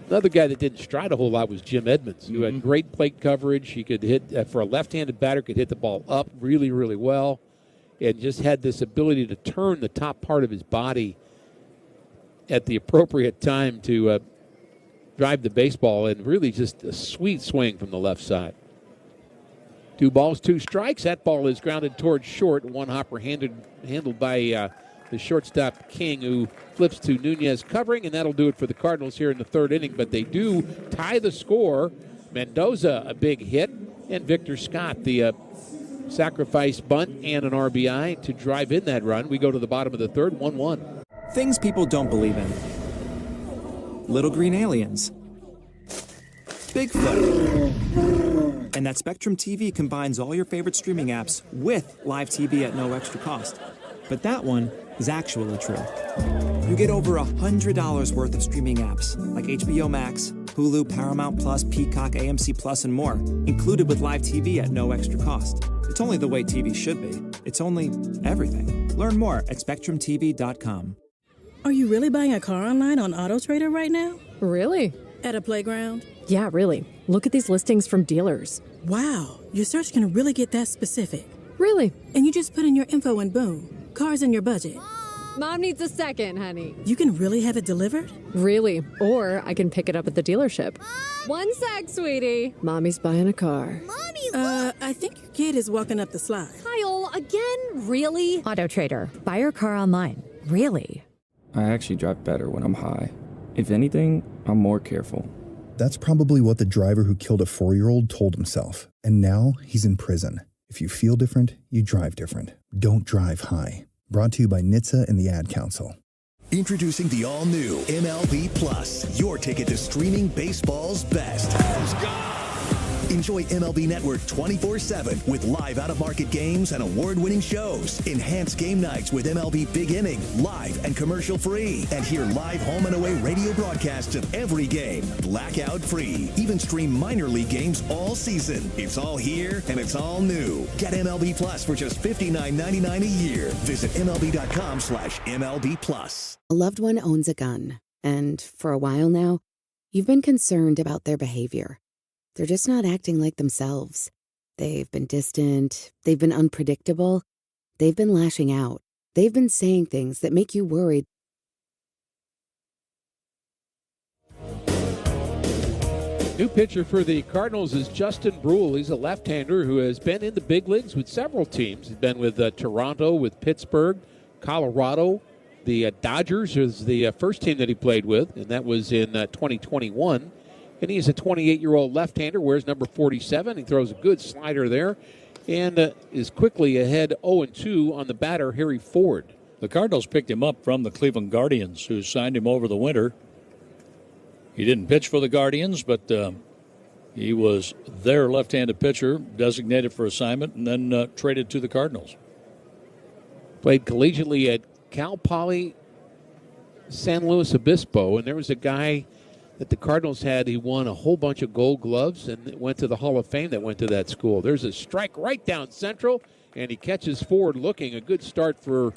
Another guy that didn't stride a whole lot was Jim Edmonds, who had great plate coverage. He could hit, for a left-handed batter, could hit the ball up really, really well, and just had this ability to turn the top part of his body at the appropriate time to drive the baseball, and really just a sweet swing from the left side. 2 balls, 2 strikes. That ball is grounded towards short. One hopper handled by the shortstop King, who flips to Nunez covering, and that'll do it for the Cardinals here in the third inning. But they do tie the score. Mendoza, a big hit, and Victor Scott, the sacrifice bunt and an RBI to drive in that run. We go to the bottom of the third, 1-1. Things people don't believe in. Little green aliens. Bigfoot. And that Spectrum TV combines all your favorite streaming apps with live TV at no extra cost. But that one is actually true. You get over $100 worth of streaming apps like HBO Max, Hulu, Paramount Plus, Peacock, AMC Plus, and more, included with live TV at no extra cost. It's only the way TV should be. It's only everything. Learn more at SpectrumTV.com. Are you really buying a car online on AutoTrader right now? Really? At a playground? Yeah, really. Look at these listings from dealers. Wow, your search can really get that specific. Really? And you just put in your info and boom, car's in your budget. Mom needs a second, honey. You can really have it delivered? Really? Or I can pick it up at the dealership. One sec, sweetie. Mommy's buying a car. I think your kid is walking up the slide. Kyle, again? Really? Auto Trader. Buy your car online. Really? I actually drive better when I'm high. If anything, I'm more careful. That's probably what the driver who killed a 4-year-old told himself. And now he's in prison. If you feel different, you drive different. Don't drive high. Brought to you by NHTSA and the Ad Council. Introducing the all-new MLB Plus, your ticket to streaming baseball's best. Enjoy MLB Network 24/7 with live out-of-market games and award-winning shows. Enhance game nights with MLB Big Inning, live and commercial-free. And hear live home and away radio broadcasts of every game, blackout-free. Even stream minor league games all season. It's all here and it's all new. Get MLB Plus for just $59.99 a year. Visit MLB.com/MLB Plus. A loved one owns a gun, and for a while now, you've been concerned about their behavior. They're just not acting like themselves. They've been distant. They've been unpredictable. They've been lashing out. They've been saying things that make you worried. New pitcher for the Cardinals is Justin Brule. He's a left-hander who has been in the big leagues with several teams. He's been with Toronto, with Pittsburgh, Colorado. The Dodgers is the first team that he played with, and that was in 2021. And he's a 28-year-old left-hander, wears number 47. He throws a good slider there and is quickly ahead 0-2 on the batter, Harry Ford. The Cardinals picked him up from the Cleveland Guardians, who signed him over the winter. He didn't pitch for the Guardians, but he was their left-handed pitcher, designated for assignment, and then traded to the Cardinals. Played collegiately at Cal Poly San Luis Obispo, and there was a guy that the Cardinals had. He won a whole bunch of gold gloves and went to the Hall of Fame that went to that school. There's a strike right down central, and he catches forward looking. A good start for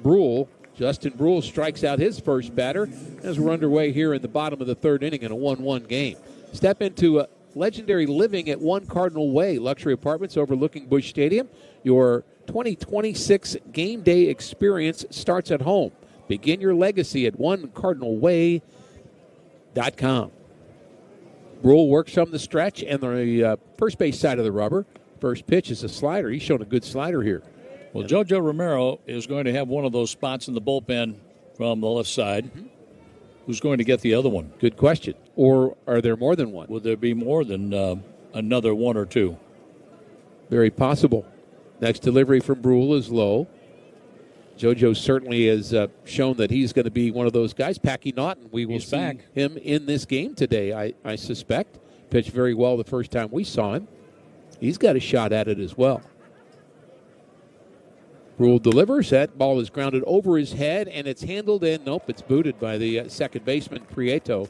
Brule. Justin Brule strikes out his first batter as we're underway here in the bottom of the third inning in a 1-1 game. Step into legendary living at One Cardinal Way, luxury apartments overlooking Busch Stadium. Your 2026 game day experience starts at home. Begin your legacy at onecardinalway.com. Brule works from the stretch and the first base side of the rubber. First pitch is a slider. He's shown a good slider here. Well, JoJo Romero is going to have one of those spots in the bullpen from the left side. Mm-hmm. Who's going to get the other one? Good question. Or are there more than one? Would there be more than another one or two? Very possible. Next delivery from Brule is low. JoJo certainly has shown that he's going to be one of those guys. Packy Naughton, we will see him in this game today, I suspect. Pitched very well the first time we saw him. He's got a shot at it as well. Brule delivers. That ball is grounded over his head, and it's handled in. Nope, it's booted by the second baseman, Prieto.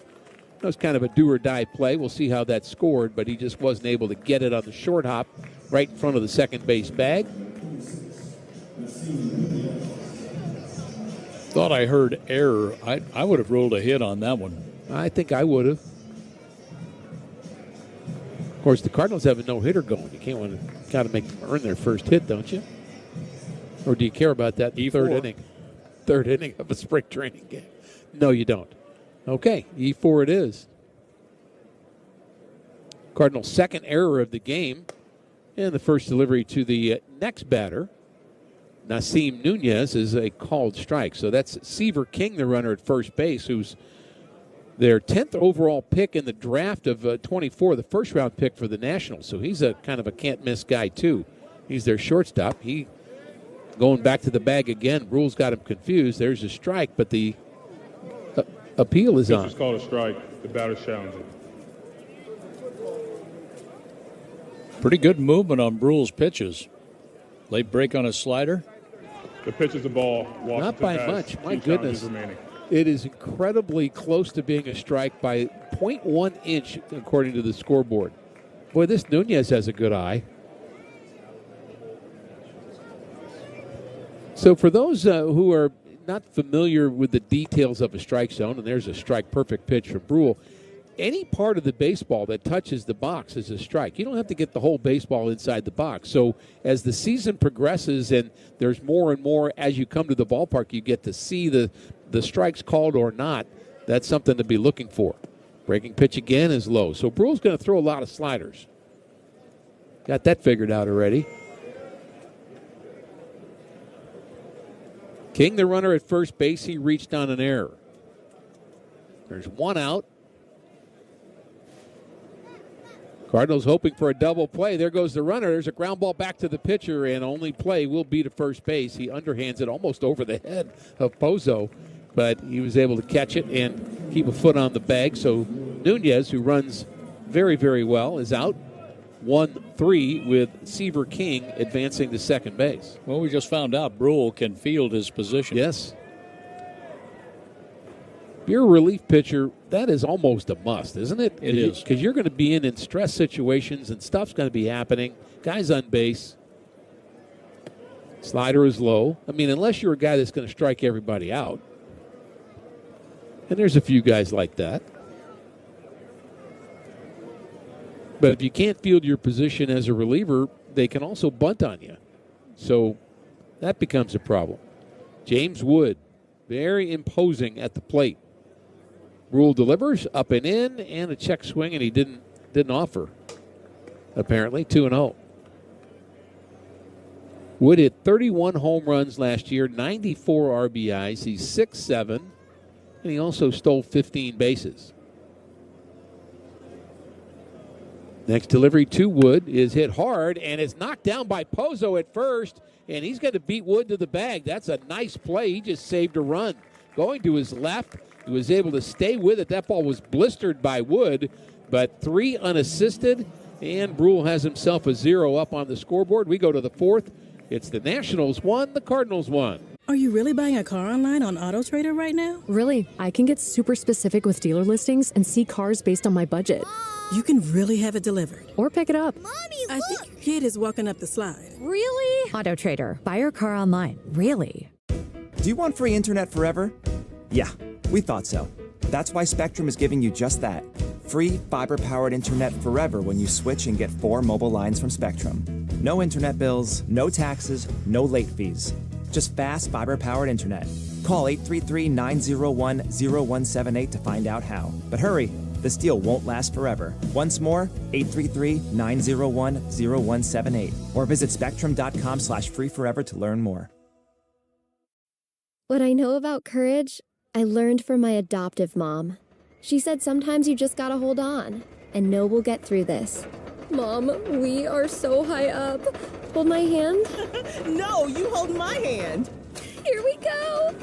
That was kind of a do-or-die play. We'll see how that scored, but he just wasn't able to get it on the short hop right in front of the second base bag. Thought I heard error. I would have ruled a hit on that one. I think I would have. Of course, the Cardinals have a no-hitter going. You got to make them earn their first hit, don't you? Or do you care about that third inning? Third inning of a spring training game. No, you don't. Okay, E4 it is. Cardinals' second error of the game. And the first delivery to the next batter. Nasim Nunez is a called strike. So that's Seaver King, the runner at first base, who's their 10th overall pick in the draft of 24, the first-round pick for the Nationals. So he's a kind of a can't-miss guy, too. He's their shortstop. He going back to the bag again. Brule's got him confused. There's a strike, but the appeal is on. It's called a strike. The batter's challenging. Pretty good movement on Brule's pitches. Late break on a slider. The pitch is the ball. Washington not by much. My goodness. It is incredibly close to being a strike by 0.1 inch, according to the scoreboard. Boy, this Nunez has a good eye. So for those who are not familiar with the details of a strike zone, and there's a strike perfect pitch from Brule, any part of the baseball that touches the box is a strike. You don't have to get the whole baseball inside the box. So as the season progresses and there's more and more as you come to the ballpark, you get to see the strikes called or not. That's something to be looking for. Breaking pitch again is low. So Brule's going to throw a lot of sliders. Got that figured out already. King, the runner at first base, he reached on an error. There's one out. Cardinals hoping for a double play. There goes the runner. There's a ground ball back to the pitcher, and only play will be to first base. He underhands it almost over the head of Pozo, but he was able to catch it and keep a foot on the bag. So Nunez, who runs very, very well, is out. 1-3 with Seaver King advancing to second base. Well, we just found out Brule can field his position. Yes. If you're a relief pitcher, that is almost a must, isn't it? It is. Because you're going to be in stress situations and stuff's going to be happening. Guys on base. Slider is low. I mean, unless you're a guy that's going to strike everybody out. And there's a few guys like that. But if you can't field your position as a reliever, they can also bunt on you. So that becomes a problem. James Wood, very imposing at the plate. Rule delivers up and in, and a check swing, and he didn't offer. Apparently, 2-0. Wood hit 31 home runs last year, 94 RBIs. He's 6'7", and he also stole 15 bases. Next delivery to Wood is hit hard, and it's knocked down by Pozo at first, and he's going to beat Wood to the bag. That's a nice play. He just saved a run. Going to his left, he was able to stay with it. That ball was blistered by Wood, but 3 unassisted, and Brule has himself a 0 up on the scoreboard. We go to the 4th. It's the Nationals 1, the Cardinals 1. Are you really buying a car online on AutoTrader right now? Really, I can get super specific with dealer listings and see cars based on my budget. You can really have it delivered. Or pick it up. Mommy, I think your kid is walking up the slide. Really? AutoTrader. Buy your car online. Really? Do you want free internet forever? Yeah, we thought so. That's why Spectrum is giving you just that. Free fiber-powered internet forever when you switch and get 4 mobile lines from Spectrum. No internet bills, no taxes, no late fees. Just fast fiber-powered internet. Call 833-901-0178 to find out how. But hurry, this deal won't last forever. Once more, 833-901-0178. Or visit spectrum.com/freeforever to learn more. What I know about courage, I learned from my adoptive mom. She said sometimes you just gotta hold on and know we'll get through this. Mom, we are so high up. Hold my hand. No, you hold my hand. Here we go.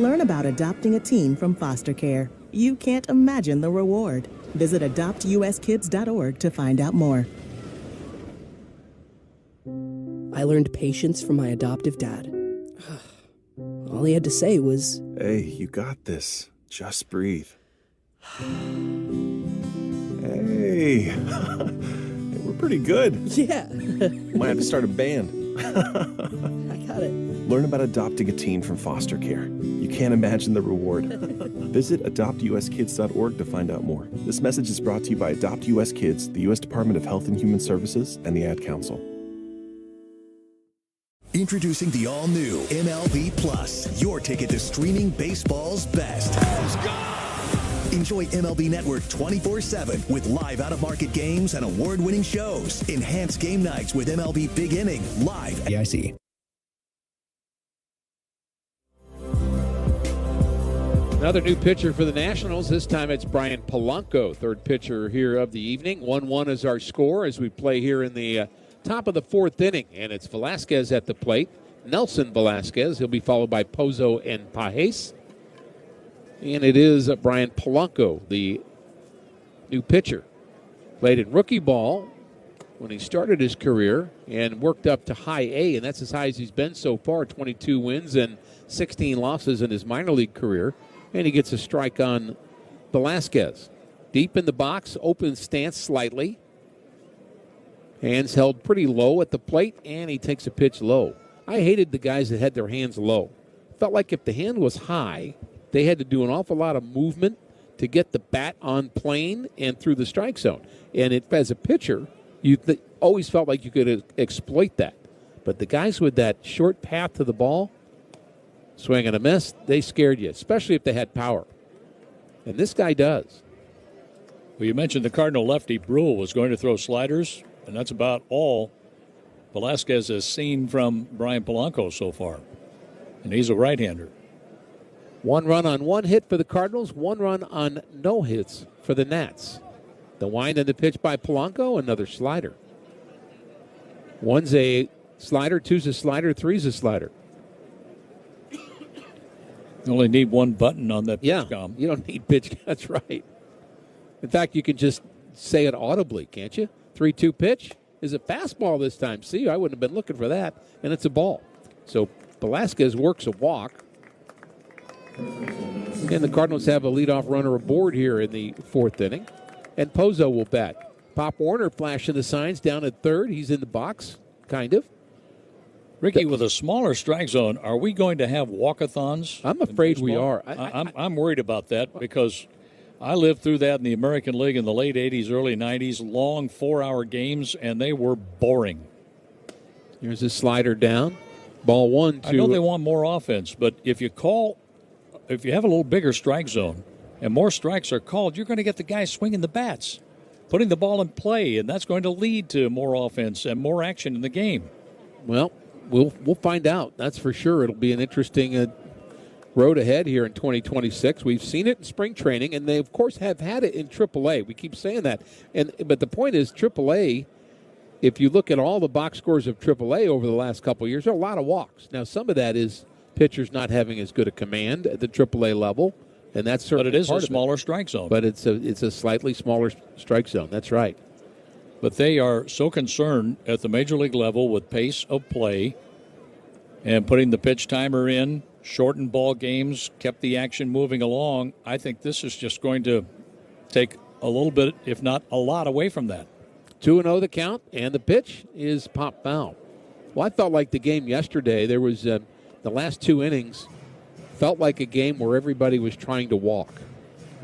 Learn about adopting a teen from foster care. You can't imagine the reward. Visit adoptuskids.org to find out more. I learned patience from my adoptive dad. All he had to say was, "Hey, you got this. Just breathe." Hey, we're pretty good. Yeah. Might have to start a band. I got it. Learn about adopting a teen from foster care. You can't imagine the reward. Visit adoptuskids.org to find out more. This message is brought to you by Adopt US Kids, the U.S. Department of Health and Human Services, and the Ad Council. Introducing the all-new MLB Plus, your ticket to streaming baseball's best. Let's go! Enjoy MLB Network 24/7 with live out-of-market games and award-winning shows. Enhanced game nights with MLB Big Inning, live at EIC. Another new pitcher for the Nationals. This time it's Brian Polanco, third pitcher here of the evening. 1-1 is our score as we play here in the top of the 4th inning. And it's Velasquez at the plate. Nelson Velasquez. He'll be followed by Pozo and Pajes. And it is Brian Polanco, the new pitcher. Played in rookie ball when he started his career and worked up to high A, and that's as high as he's been so far, 22 wins and 16 losses in his minor league career. And he gets a strike on Velasquez. Deep in the box, open stance slightly. Hands held pretty low at the plate, and he takes a pitch low. I hated the guys that had their hands low. Felt like if the hand was high, they had to do an awful lot of movement to get the bat on plane and through the strike zone. And as a pitcher, you always felt like you could exploit that. But the guys with that short path to the ball, swing and a miss, they scared you, especially if they had power. And this guy does. Well, you mentioned the Cardinal lefty Brule was going to throw sliders, and that's about all Velasquez has seen from Brian Polanco so far. And he's a right-hander. 1 run on 1 hit for the Cardinals, 1 run on no hits for the Nats. The wind and the pitch by Polanco, another slider. 1's a slider, 2's a slider, 3's a slider. You only need 1 button on that pitch com. You don't need pitch. That's right. In fact, you can just say it audibly, can't you? 3-2 pitch is a fastball this time. See, I wouldn't have been looking for that, and it's a ball. So Velasquez works a walk. And the Cardinals have a leadoff runner aboard here in the 4th inning. And Pozo will bat. Pop Warner flashing the signs down at third. He's in the box, kind of. Ricky, with a smaller strike zone, are we going to have walkathons? I'm afraid we are. I'm worried about that because I lived through that in the American League in the late 80s, early 90s, long 4-hour games, and they were boring. Here's a slider down. Ball 1, 2. I know they want more offense, but if you have a little bigger strike zone and more strikes are called, you're going to get the guys swinging the bats, putting the ball in play, and that's going to lead to more offense and more action in the game. Well, we'll find out. That's for sure. It'll be an interesting road ahead here in 2026. We've seen it in spring training, and they, of course, have had it in AAA. We keep saying that. But the point is, AAA, if you look at all the box scores of AAA over the last couple of years, there are a lot of walks. Now, some of that is pitchers not having as good a command at the AAA level, and that's certainly But it is part a smaller strike zone. But it's a slightly smaller strike zone. That's right. But they are so concerned at the major league level with pace of play and putting the pitch timer in, shortened ball games, kept the action moving along. I think this is just going to take a little bit, if not a lot, away from that. 2-0 the count, and the pitch is pop foul. Well, I felt like the game yesterday, there was the last 2 innings felt like a game where everybody was trying to walk.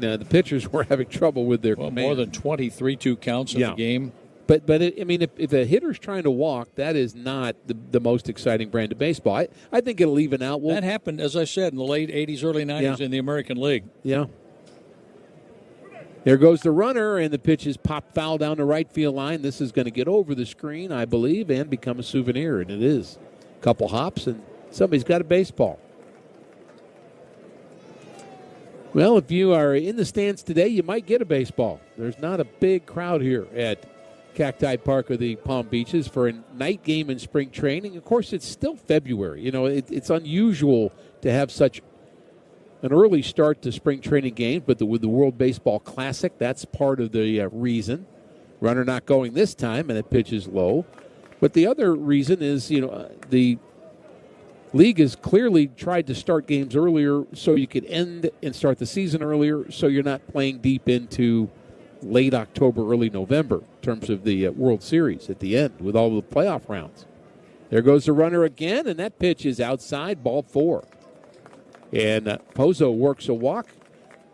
Now, the pitchers were having trouble with their command. More than 20 3-2 counts in the game. But if a hitter's trying to walk, that is not the most exciting brand of baseball. I think it'll even out. That happened, as I said, in the late 80s, early 90s in the American League. Yeah. There goes the runner, and the pitch is popped foul down the right field line. This is going to get over the screen, I believe, and become a souvenir, and it is. A couple hops, and somebody's got a baseball. Well, if you are in the stands today, you might get a baseball. There's not a big crowd here at Cacti Park of the Palm Beaches for a night game in spring training. Of course, it's still February. You know, it's unusual to have such an early start to spring training games, but with the World Baseball Classic, that's part of the reason. Runner not going this time, and the pitch is low. But the other reason is, the league has clearly tried to start games earlier so you could end and start the season earlier so you're not playing deep into late October, early November in terms of the World Series at the end with all the playoff rounds. There goes the runner again, and that pitch is outside, ball 4. And Pozo works a walk.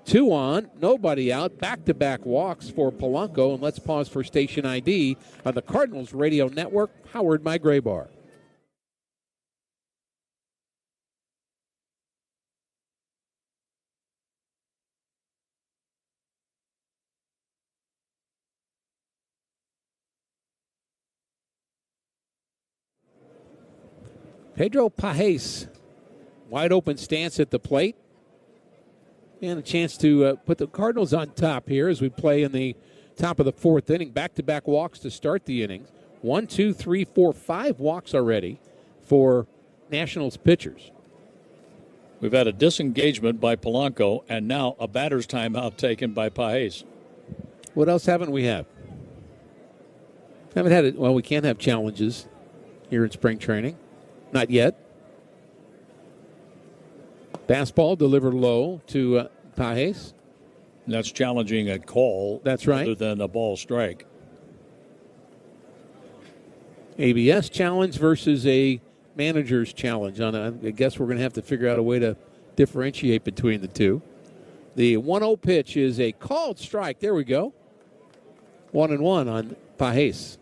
2 on, nobody out, back-to-back walks for Polanco. And let's pause for station ID on the Cardinals Radio Network, powered by Gray Bar. Pedro Pajes, wide open stance at the plate. And a chance to put the Cardinals on top here as we play in the top of the 4th inning. Back-to-back walks to start the innings. 1, 2, 3, 4, 5 walks already for Nationals pitchers. We've had a disengagement by Polanco and now a batter's timeout taken by Pajes. What else haven't we had? Haven't had it. Well, we can't have challenges here in spring training. Not yet. Fastball delivered low to Pajes. That's challenging a call. That's right. Rather than a ball strike. ABS challenge versus a manager's challenge. I guess we're going to have to figure out a way to differentiate between the two. The 1-0 pitch is a called strike. There we go. 1-1 on Pajes.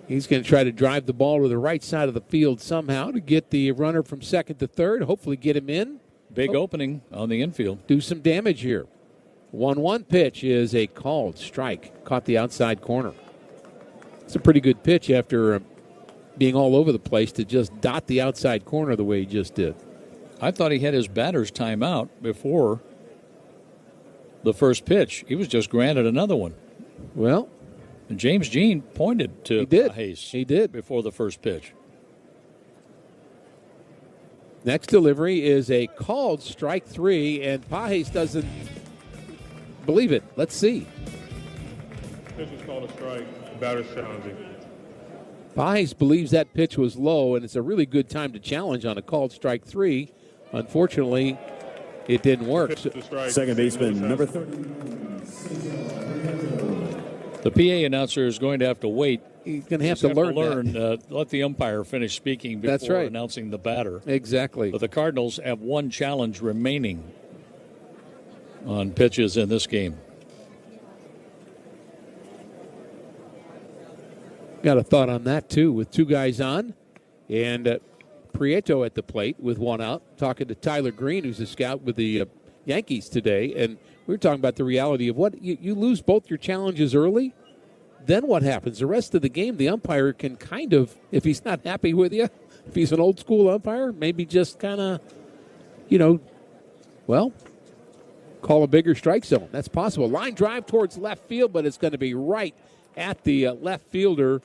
He's going to try to drive the ball to the right side of the field somehow to get the runner from second to third, hopefully get him in. Big opening on the infield. Do some damage here. 1-1 pitch is a called strike. Caught the outside corner. It's a pretty good pitch after being all over the place to just dot the outside corner the way he just did. I thought he had his batter's timeout before the first pitch. He was just granted another one. Well, and James Jean pointed to Pajes. He did. Before the first pitch. Next delivery is a called strike 3, and Pajes doesn't believe it. Let's see. Pitch is called a strike. Batter's challenging. Pajes believes that pitch was low, and it's a really good time to challenge on a called strike 3. Unfortunately, it didn't work. Second baseman, number 30. The PA announcer is going to have to wait. He's going to have to learn let the umpire finish speaking before announcing the batter. Exactly. But the Cardinals have one challenge remaining on pitches in this game. Got a thought on that, too, with two guys on. And Prieto at the plate with one out. Talking to Tyler Green, who's a scout with the Yankees today. And we were talking about the reality of what you lose both your challenges early. Then what happens? The rest of the game, the umpire can kind of, if he's not happy with you, if he's an old school umpire, maybe just kind of, call a bigger strike zone. That's possible. Line drive towards left field, but it's going to be right at the left fielder,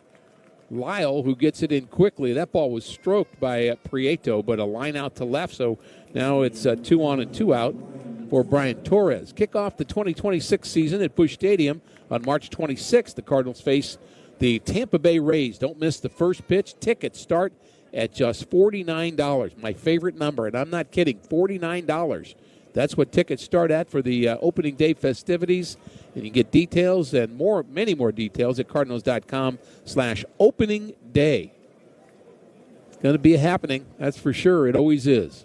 Lyle, who gets it in quickly. That ball was stroked by Prieto, but a line out to left, so now it's 2 on and 2 out for Brian Torres. Kick off the 2026 season at Busch Stadium on March 26th. The Cardinals face the Tampa Bay Rays. Don't miss the first pitch. Tickets start at just $49. My favorite number, and I'm not kidding, $49. That's what tickets start at for the opening day festivities. And you get details and many more details at cardinals.com/opening day. It's going to be a happening, that's for sure. It always is.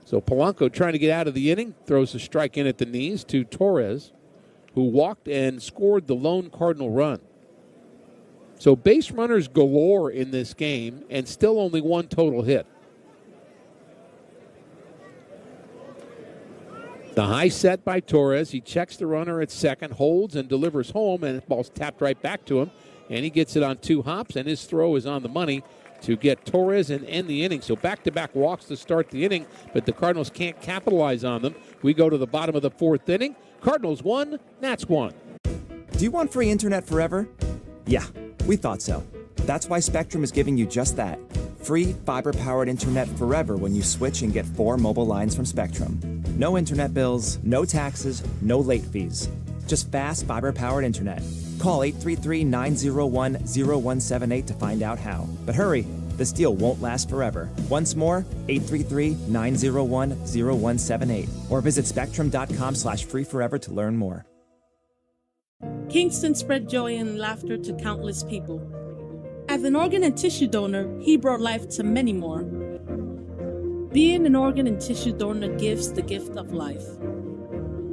So Polanco trying to get out of the inning, throws a strike in at the knees to Torres, who walked and scored the lone Cardinal run. So base runners galore in this game and still only one total hit. The high set by Torres. He checks the runner at second, holds and delivers home, and the ball's tapped right back to him. And he gets it on 2 hops, and his throw is on the money to get Torres and end the inning. So back-to-back walks to start the inning, but the Cardinals can't capitalize on them. We go to the bottom of the 4th inning. Cardinals 1, Nats 1. Do you want free internet forever? Yeah, we thought so. That's why Spectrum is giving you just that. Free fiber-powered internet forever when you switch and get 4 mobile lines from Spectrum. No internet bills, no taxes, no late fees. Just fast fiber-powered internet. Call 833-901-0178 to find out how. But hurry, this deal won't last forever. Once more, 833-901-0178. Or visit spectrum.com/freeforever to learn more. Kingston spread joy and laughter to countless people. As an organ and tissue donor, he brought life to many more. Being an organ and tissue donor gives the gift of life,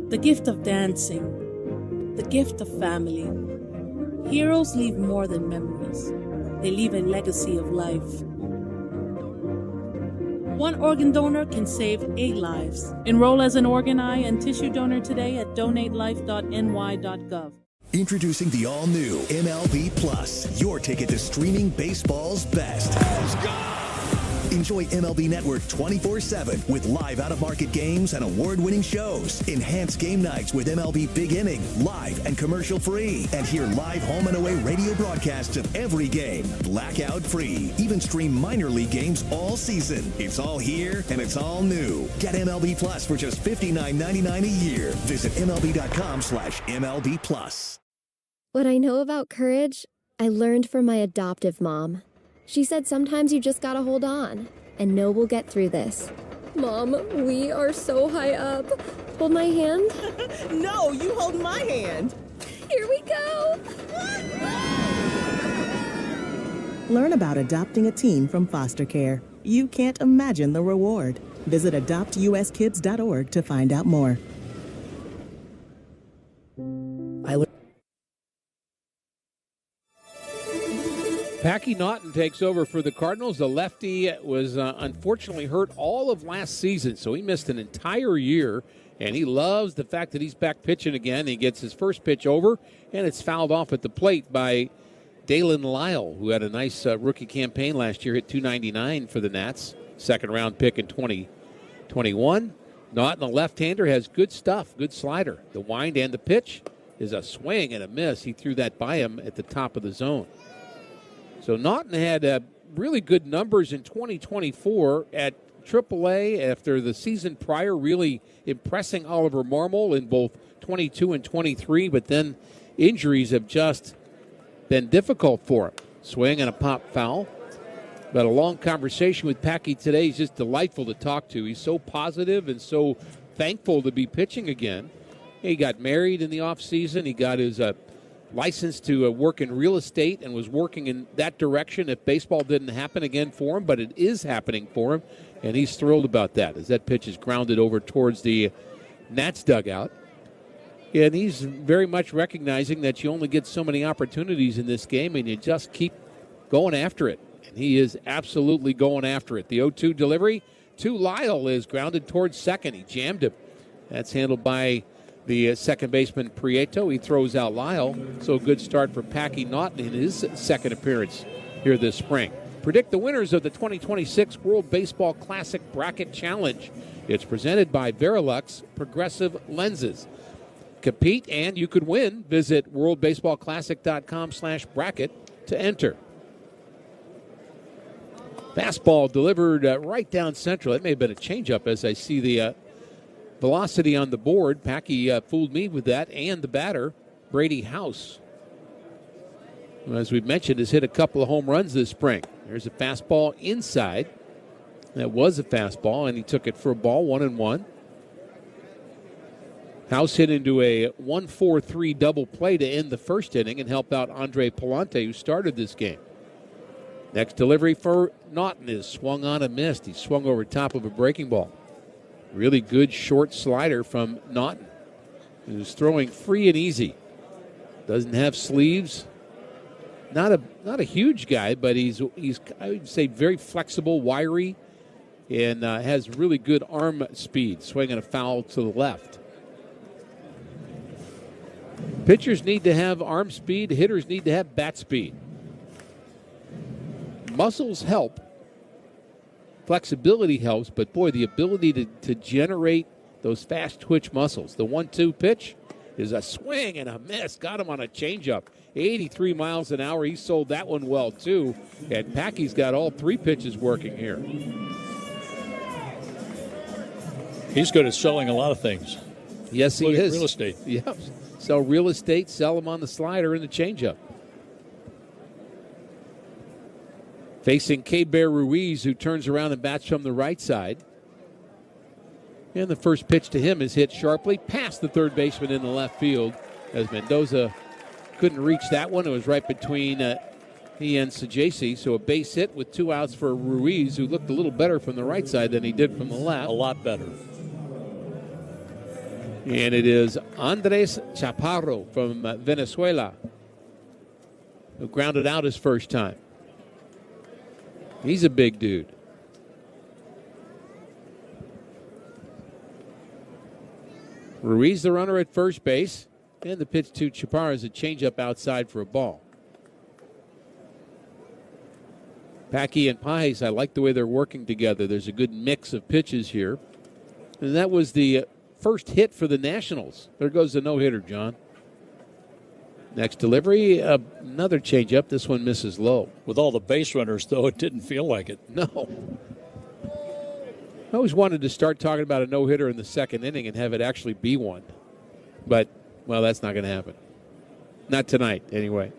the gift of dancing, the gift of family. Heroes leave more than memories. They leave a legacy of life. One organ donor can save 8 lives. Enroll as an organ, eye, and tissue donor today at donatelife.ny.gov. Introducing the all-new MLB Plus, your ticket to streaming baseball's best. Let's go! Enjoy MLB Network 24/7 with live out-of-market games and award-winning shows. Enhance game nights with MLB Big Inning, live and commercial-free. And hear live home and away radio broadcasts of every game, blackout-free. Even stream minor league games all season. It's all here and it's all new. Get MLB Plus for just $59.99 a year. Visit MLB.com/MLB Plus. What I know about courage, I learned from my adoptive mom. She said sometimes you just gotta hold on and know we'll get through this. Mom, we are so high up. Hold my hand. No, you hold my hand. Here we go. Learn about adopting a teen from foster care. You can't imagine the reward. Visit adoptuskids.org to find out more. Packy Naughton takes over for the Cardinals. The lefty was unfortunately hurt all of last season, so he missed an entire year, and he loves the fact that he's back pitching again. He gets his first pitch over, and it's fouled off at the plate by Dalen Lyle, who had a nice rookie campaign last year, hit .299 for the Nats, second-round pick in 2021. Naughton, the left-hander, has good stuff, good slider. The wind and the pitch is a swing and a miss. He threw that by him at the top of the zone. So Naughton had really good numbers in 2024 at AAA after the season prior, really impressing Oliver Marmol in both 22 and 23, but then injuries have just been difficult for him. Swing and a pop foul. But a long conversation with Packy today. He's just delightful to talk to. He's so positive and so thankful to be pitching again. He got married in the offseason. He got his license to work in real estate and was working in that direction if baseball didn't happen again for him, but it is happening for him, and he's thrilled about that as that pitch is grounded over towards the Nats dugout. And he's very much recognizing that you only get so many opportunities in this game, and you just keep going after it. And he is absolutely going after it. The 0-2 delivery to Lyle is grounded towards second. He jammed him. That's handled by the second baseman Prieto. He throws out Lyle. So a good start for Packy Naughton in his second appearance here this spring. Predict the winners of the 2026 World Baseball Classic Bracket Challenge. It's presented by Verilux Progressive Lenses. Compete and you could win. Visit worldbaseballclassic.com/bracket to enter. Fastball delivered right down central. It may have been a changeup as I see the velocity on the board. Packy fooled me with that, and the batter, Brady House, who, as we've mentioned, has hit a couple of home runs this spring. There's a fastball inside. That was a fastball, and he took it for a ball, 1-1. House hit into a 1-4-3 double play to end the first inning and help out Andre Palante, who started this game. Next delivery for Naughton is swung on and missed. He swung over top of a breaking ball. Really good short slider from Naughton, who's throwing free and easy. Doesn't have sleeves. Not a huge guy, but he's I would say very flexible, wiry, and has really good arm speed. Swinging a foul to the left. Pitchers need to have arm speed. Hitters need to have bat speed. Muscles help. Flexibility helps, but boy, the ability to generate those fast twitch muscles. The 1-2 pitch is a swing and a miss. Got him on a changeup. 83 miles an hour. He sold that one well, too. And Packy's got all three pitches working here. He's good at selling a lot of things. Yes, he is. Real estate. Yep. Sell real estate, sell them on the slider and the changeup. Facing K-Bear Ruiz, who turns around and bats from the right side. And the first pitch to him is hit sharply past the third baseman in the left field as Mendoza couldn't reach that one. It was right between he and Sajasi. So a base hit with 2 outs for Ruiz, who looked a little better from the right side than he did from the left. A lot better. And it is Andres Chaparro from Venezuela who grounded out his first time. He's a big dude. Ruiz, the runner at first base. And the pitch to Chaparro is a changeup outside for a ball. Packy and Pajes, I like the way they're working together. There's a good mix of pitches here. And that was the first hit for the Nationals. There goes the no-hitter, John. Next delivery, another changeup. This one misses low. With all the base runners, though, it didn't feel like it. No. I always wanted to start talking about a no-hitter in the second inning and have it actually be one. But, well, that's not going to happen. Not tonight, anyway.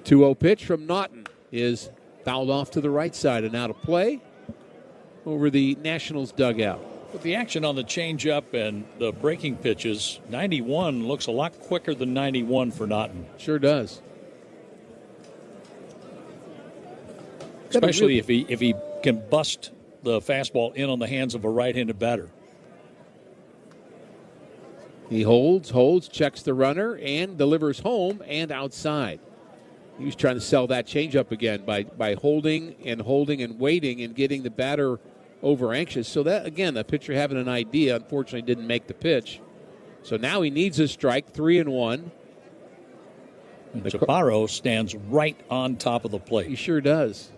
2-0 pitch from Naughton is fouled off to the right side and out of play over the Nationals dugout. With the action on the changeup and the breaking pitches, 91 looks a lot quicker than 91 for Naughton. Sure does. Especially if he can bust the fastball in on the hands of a right-handed batter. He holds, checks the runner, and delivers home and outside. He was trying to sell that changeup again by holding and waiting and getting the batter over anxious. So that, again, the pitcher having an idea, unfortunately didn't make the pitch. So now he needs a strike, 3-1. And Chaparro stands right on top of the plate. He sure does.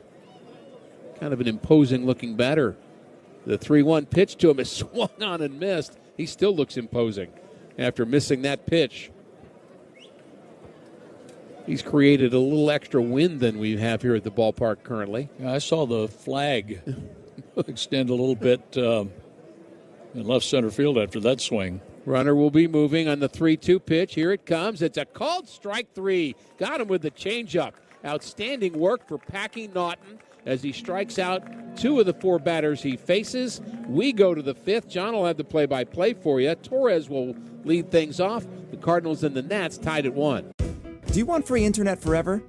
Kind of an imposing-looking batter. The 3-1 pitch to him is swung on and missed. He still looks imposing after missing that pitch. He's created a little extra wind than we have here at the ballpark currently. Yeah, I saw the flag extend a little bit in left center field after that swing. Runner will be moving on the 3-2 pitch. Here it comes. It's a called strike 3. Got him with the changeup. Outstanding work for Packy Naughton as he strikes out 2 of the 4 batters he faces. We go to the 5th. John will have the play-by-play for you. Torres will lead things off. The Cardinals and the Nats tied at 1. Do you want free internet forever?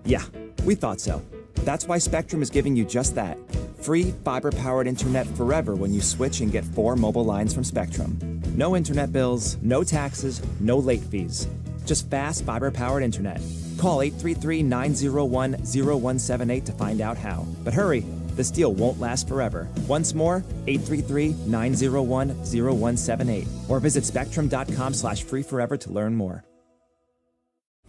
Yeah, we thought so. That's why Spectrum is giving you just that. Free fiber-powered internet forever when you switch and get 4 mobile lines from Spectrum. No internet bills, no taxes, no late fees. Just fast fiber-powered internet. Call 833-901-0178 to find out how. But hurry, this deal won't last forever. Once more, 833-901-0178. Or visit spectrum.com/free forever to learn more.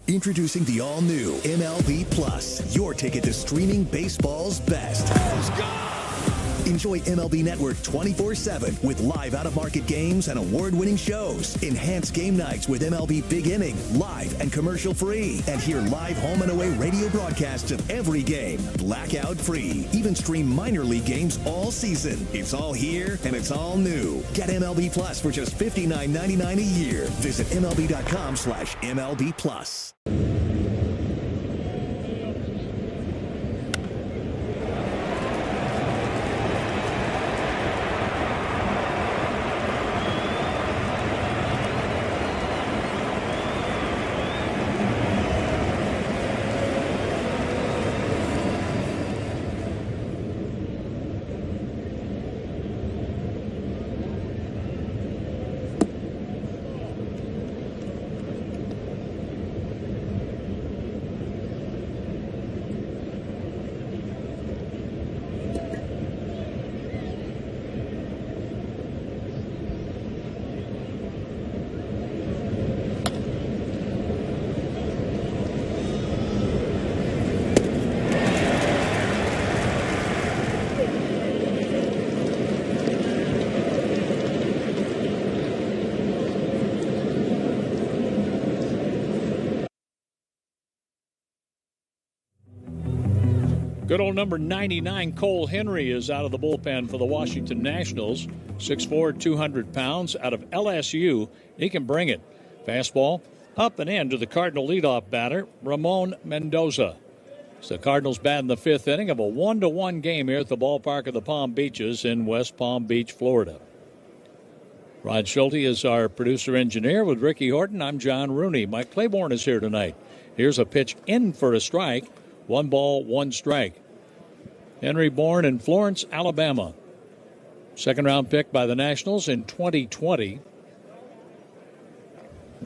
Introducing the all-new MLB Plus, your ticket to streaming baseball's best. Let's go! Enjoy MLB Network 24/7 with live out-of-market games and award-winning shows. Enhance game nights with MLB Big Inning, live and commercial-free. And hear live home and away radio broadcasts of every game, blackout-free. Even stream minor league games all season. It's all here and it's all new. Get MLB Plus for just $59.99 a year. Visit MLB.com/MLB Plus. Good old number 99, Cole Henry, is out of the bullpen for the Washington Nationals. 6'4", 200 pounds, out of LSU. He can bring it. Fastball up and in to the Cardinal leadoff batter, Ramon Mendoza. It's the Cardinals bat in the 5th inning of a 1-1 game here at the ballpark of the Palm Beaches in West Palm Beach, Florida. Rod Schulte is our producer-engineer with Ricky Horton. I'm John Rooney. Mike Claiborne is here tonight. Here's a pitch in for a strike. 1 ball, 1 strike. Henry born in Florence, Alabama. Second-round pick by the Nationals in 2020.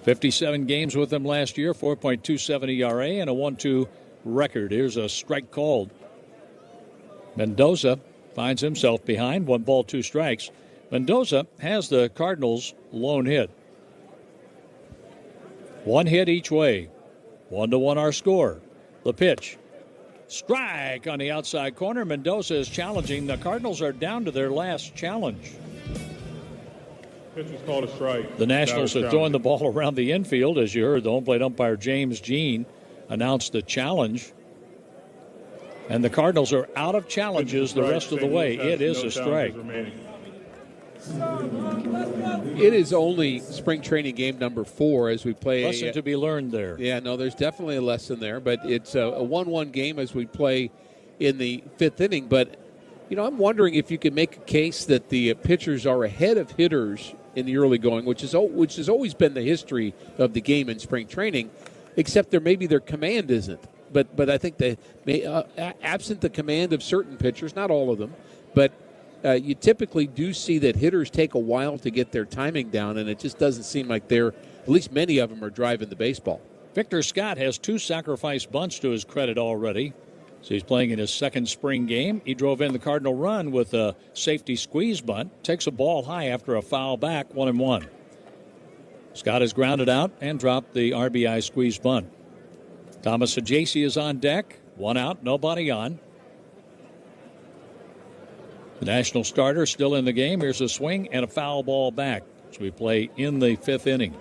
57 games with them last year, 4.27 ERA, and a 1-2 record. Here's a strike called. Mendoza finds himself behind. 1 ball, 2 strikes. Mendoza has the Cardinals' lone hit. 1 hit each way. 1-1 our score. The pitch. Strike on the outside corner. Mendoza is challenging. The Cardinals are down to their last challenge. Pitch was called a strike. The Nationals are throwing the ball around the infield. As you heard, the home plate umpire James Jean announced the challenge. And the Cardinals are out of challenges the rest of the way. It is a strike. It is only spring training game number 4 as we play. Lesson to be learned there. Yeah, no, there's definitely a lesson there, but it's a 1-1 game as we play in the 5th inning. But, you know, I'm wondering if you can make a case that the pitchers are ahead of hitters in the early going, which has always been the history of the game in spring training, except maybe their command isn't. but I think they may, absent the command of certain pitchers, not all of them, but you typically do see that hitters take a while to get their timing down, and it just doesn't seem like at least many of them are driving the baseball. Victor Scott has 2 sacrifice bunts to his credit already. So he's playing in his second spring game. He drove in the Cardinal run with a safety squeeze bunt. Takes a ball high after a foul back, 1-1. Scott is grounded out and dropped the RBI squeeze bunt. Thomas Ajacey is on deck. 1 out, nobody on. The National starter still in the game. Here's a swing and a foul ball back. So we play in the 5th inning.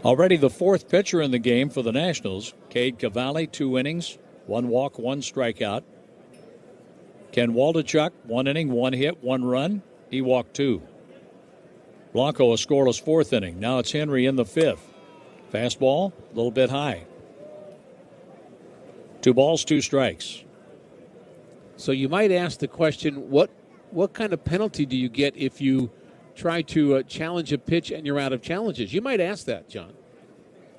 Already the 4th pitcher in the game for the Nationals. Cade Cavalli, 2 innings, 1 walk, 1 strikeout. Ken Waldichuk, 1 inning, 1 hit, 1 run. He walked 2. Blanco, a scoreless 4th inning. Now it's Henry in the 5th. Fastball, a little bit high. 2 balls, 2 strikes. So you might ask the question, what kind of penalty do you get if you try to challenge a pitch and you're out of challenges? You might ask that, John.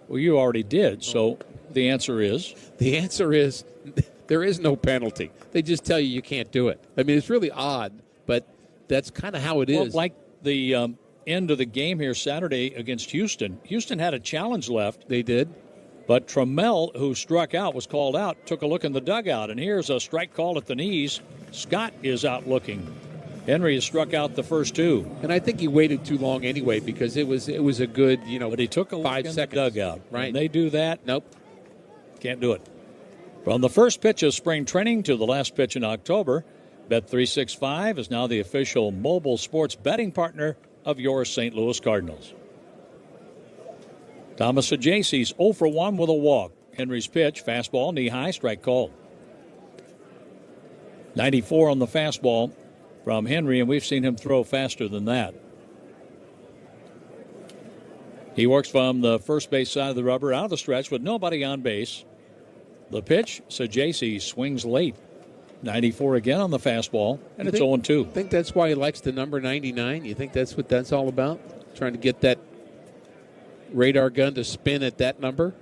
Well, you already did, so the answer is? The answer is there is no penalty. They just tell you can't do it. I mean, it's really odd, but that's kind of how it is. Like the end of the game here Saturday against Houston. Houston had a challenge left. They did. But Trammell, who struck out, was called out, took a look in the dugout, and here's a strike called at the knees. Scott is out looking. Henry has struck out the first 2. And I think he waited too long anyway because it was a good, But he took a look 5 in seconds. the dugout. Right. When they do that, nope. Can't do it. From the first pitch of spring training to the last pitch in October, Bet365 is now the official mobile sports betting partner of your St. Louis Cardinals. Thomas Ajacey's 0 for 1 with a walk. Henry's pitch, fastball, knee high, strike called. 94 on the fastball from Henry, and we've seen him throw faster than that. He works from the first base side of the rubber out of the stretch with nobody on base. The pitch, Ajacey swings late. 94 again on the fastball, and it's 0-2. I think that's why he likes the number 99. You think that's what that's all about? Trying to get that radar gun to spin at that number?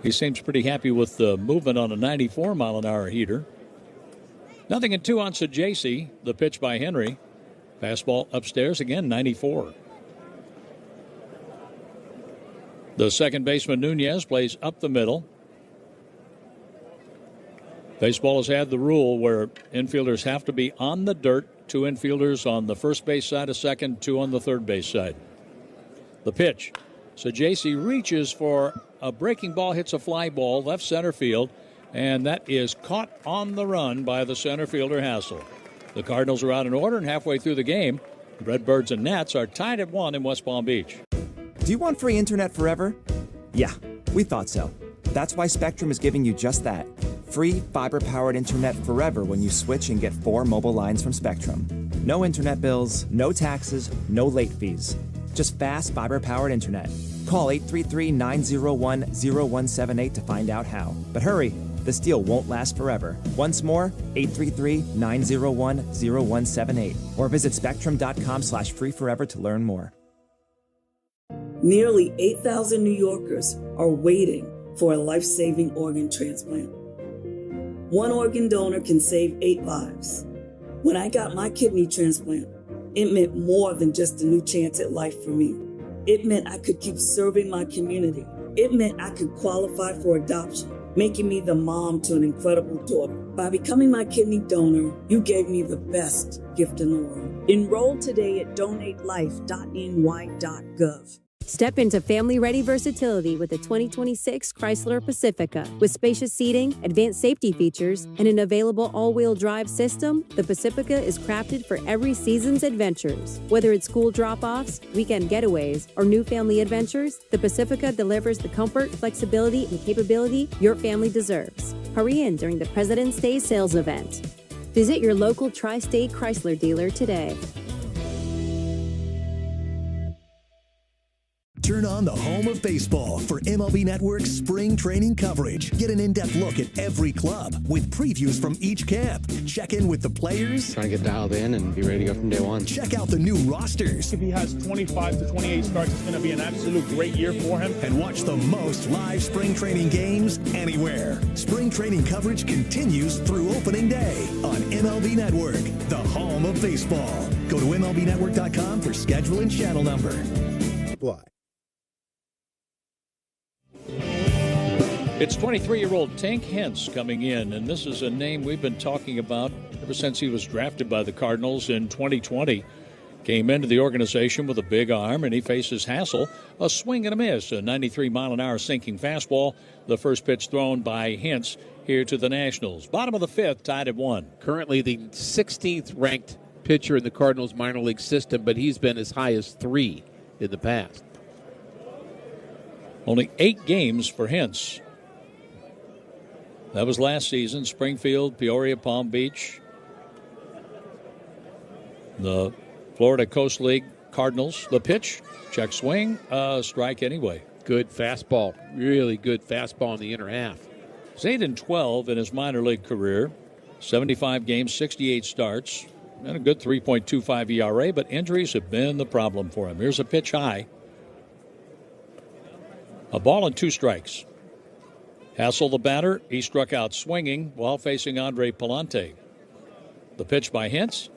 He seems pretty happy with the movement on a 94-mile-an-hour heater. 0-2 on Ajacey. The pitch by Henry. Fastball upstairs again, 94. The second baseman, Nunez, plays up the middle. Baseball has had the rule where infielders have to be on the dirt. 2 infielders on the first base side of second, 2 on the third base side. The pitch. Ajacey reaches for a breaking ball, hits a fly ball, left center field, and that is caught on the run by the center fielder, Hassel. The Cardinals are out in order, and halfway through the game, Redbirds and Nats are tied at 1 in West Palm Beach. Do you want free internet forever? Yeah, we thought so. That's why Spectrum is giving you just that. Free fiber-powered internet forever when you switch and get 4 mobile lines from Spectrum. No internet bills, no taxes, no late fees. Just fast fiber-powered internet. Call 833-901-0178 to find out how. But hurry, this deal won't last forever. Once more, 833-901-0178. Or visit spectrum.com/freeforever to learn more. Nearly 8,000 New Yorkers are waiting for a life-saving organ transplant. One organ donor can save 8 lives. When I got my kidney transplant, it meant more than just a new chance at life for me. It meant I could keep serving my community. It meant I could qualify for adoption, making me the mom to an incredible daughter. By becoming my kidney donor, you gave me the best gift in the world. Enroll today at donatelife.ny.gov. Step into family-ready versatility with the 2026 Chrysler Pacifica. With spacious seating, advanced safety features, and an available all-wheel drive system, the Pacifica is crafted for every season's adventures. Whether it's school drop-offs, weekend getaways, or new family adventures, the Pacifica delivers the comfort, flexibility, and capability your family deserves. Hurry in during the President's Day sales event. Visit your local Tri-State Chrysler dealer today. Turn on the home of baseball for MLB Network's spring training coverage. Get an in-depth look at every club with previews from each camp. Check in with the players. Trying to get dialed in and be ready to go from day one. Check out the new rosters. If he has 25 to 28 starts, it's going to be an absolute great year for him. And watch the most live spring training games anywhere. Spring training coverage continues through opening day on MLB Network, the home of baseball. Go to MLBNetwork.com for schedule and channel number. Apply. It's 23-year-old Tank Hence coming in, and this is a name we've been talking about ever since he was drafted by the Cardinals in 2020. Came into the organization with a big arm, and he faces Hassel. A swing and a miss, a 93-mile-an-hour sinking fastball. The first pitch thrown by Hence here to the Nationals. Bottom of the fifth, tied at 1. Currently the 16th ranked pitcher in the Cardinals minor league system, but he's been as high as 3 in the past. Only 8 games for Hence. That was last season. Springfield, Peoria, Palm Beach. The Florida Coast League Cardinals. The pitch, check swing, strike anyway. Good fastball. Really good fastball in the inner half. He's 8-12 in his minor league career. 75 games, 68 starts. And a good 3.25 ERA, but injuries have been the problem for him. Here's a pitch high. A ball and 2 strikes. Hassel, the batter, he struck out swinging while facing Andre Palante. The pitch by Hence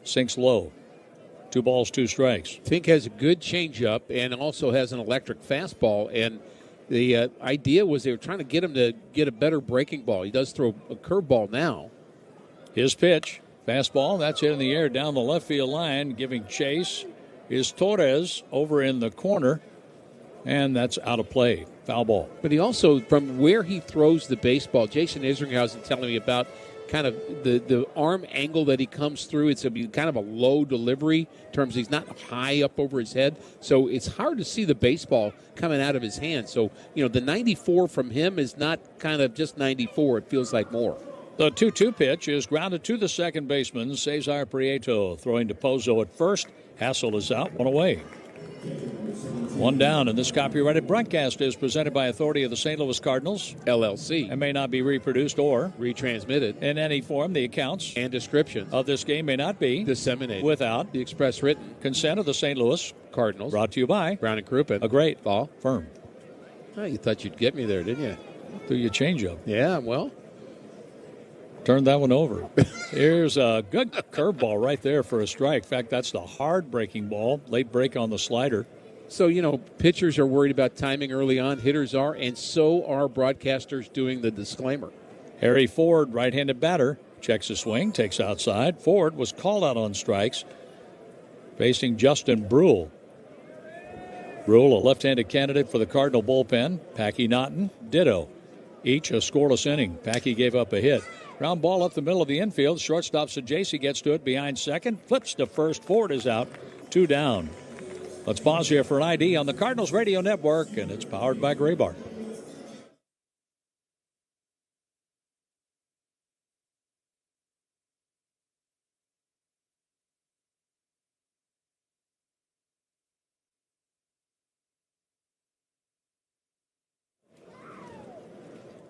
sinks low. 2 balls, 2 strikes. Tink has a good changeup and also has an electric fastball. And the idea was they were trying to get him to get a better breaking ball. He does throw a curveball now. His pitch, fastball, that's hit in the air down the left field line. Giving chase is Torres over in the corner. And that's out of play. Foul ball. But he also, from where he throws the baseball, Jason Isringhausen telling me about kind of the arm angle that he comes through. It's kind of a low delivery in terms of he's not high up over his head. So it's hard to see the baseball coming out of his hand. So, the 94 from him is not kind of just 94. It feels like more. The 2-2 pitch is grounded to the second baseman, Cesar Prieto, throwing to Pozo at first. Hassel is out, 1 away. 1 down, and this copyrighted broadcast is presented by authority of the St. Louis Cardinals, LLC, and may not be reproduced or retransmitted in any form. The accounts and descriptions of this game may not be disseminated without the express written consent of the St. Louis Cardinals. Brought to you by Brown and Crouppen, a great law firm. Oh, you thought you'd get me there, didn't you? Through your changeup. Yeah, well. Turned that one over. Here's a good curveball right there for a strike. In fact, that's the hard breaking ball. Late break on the slider. So, pitchers are worried about timing early on. Hitters are, and so are broadcasters doing the disclaimer. Harry Ford, right-handed batter, checks a swing, takes outside. Ford was called out on strikes, facing Justin Brule. Brule, a left-handed candidate for the Cardinal bullpen. Packy Naughton, ditto. Each a scoreless inning. Packy gave up a hit. Ground ball up the middle of the infield. Shortstop Sajaci gets to it behind second. Flips to first. Ford is out. 2 down. Let's pause here for an ID on the Cardinals Radio Network, and it's powered by Graybar.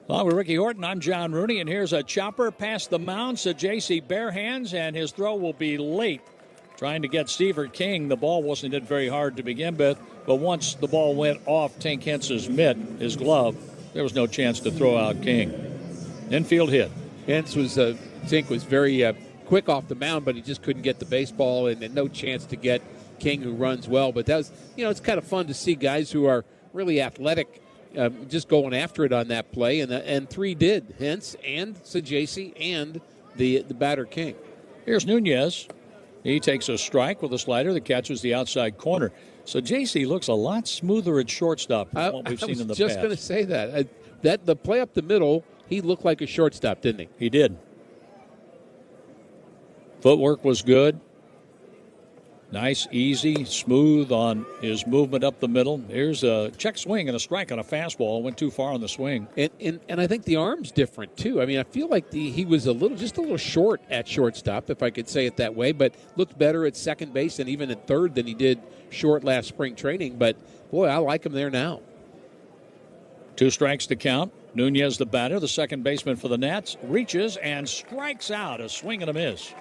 Well, we're Ricky Horton. I'm John Rooney, and here's a chopper past the mound. Sajaci bare hands, and his throw will be late. Trying to get Steve King. The ball wasn't hit very hard to begin with, but once the ball went off Tank Hence's mitt, his glove, there was no chance to throw out King. Infield hit. Hence Tink was very quick off the mound, but he just couldn't get the baseball, and no chance to get King, who runs well. But that was, it's kind of fun to see guys who are really athletic just going after it on that play, and 3 did. Hence and Sajaci and the batter King. Here's Nunez. He takes a strike with a slider that catches the outside corner. So J.C. looks a lot smoother at shortstop than what we've seen in the past. I was just going to say that. The play up the middle, he looked like a shortstop, didn't he? He did. Footwork was good. Nice, easy, smooth on his movement up the middle. Here's a check swing and a strike on a fastball. Went too far on the swing. And I think the arm's different, too. I mean, I feel like he was just a little short at shortstop, if I could say it that way, but looked better at second base and even at third than he did short last spring training. But, boy, I like him there now. 2 strikes to count. Nunez, the batter, the second baseman for the Nats, reaches and strikes out. A swing and a miss.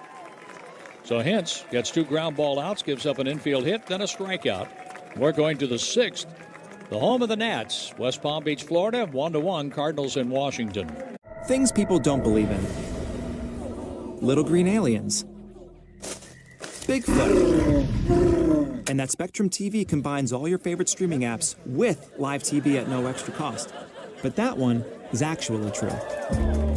So Hintz gets 2 ground ball outs, gives up an infield hit, then a strikeout. We're going to the 6th. The home of the Nats, West Palm Beach, Florida, 1-1, Cardinals in Washington. Things people don't believe in. Little green aliens. Bigfoot. And that Spectrum TV combines all your favorite streaming apps with live TV at no extra cost. But that one is actually true.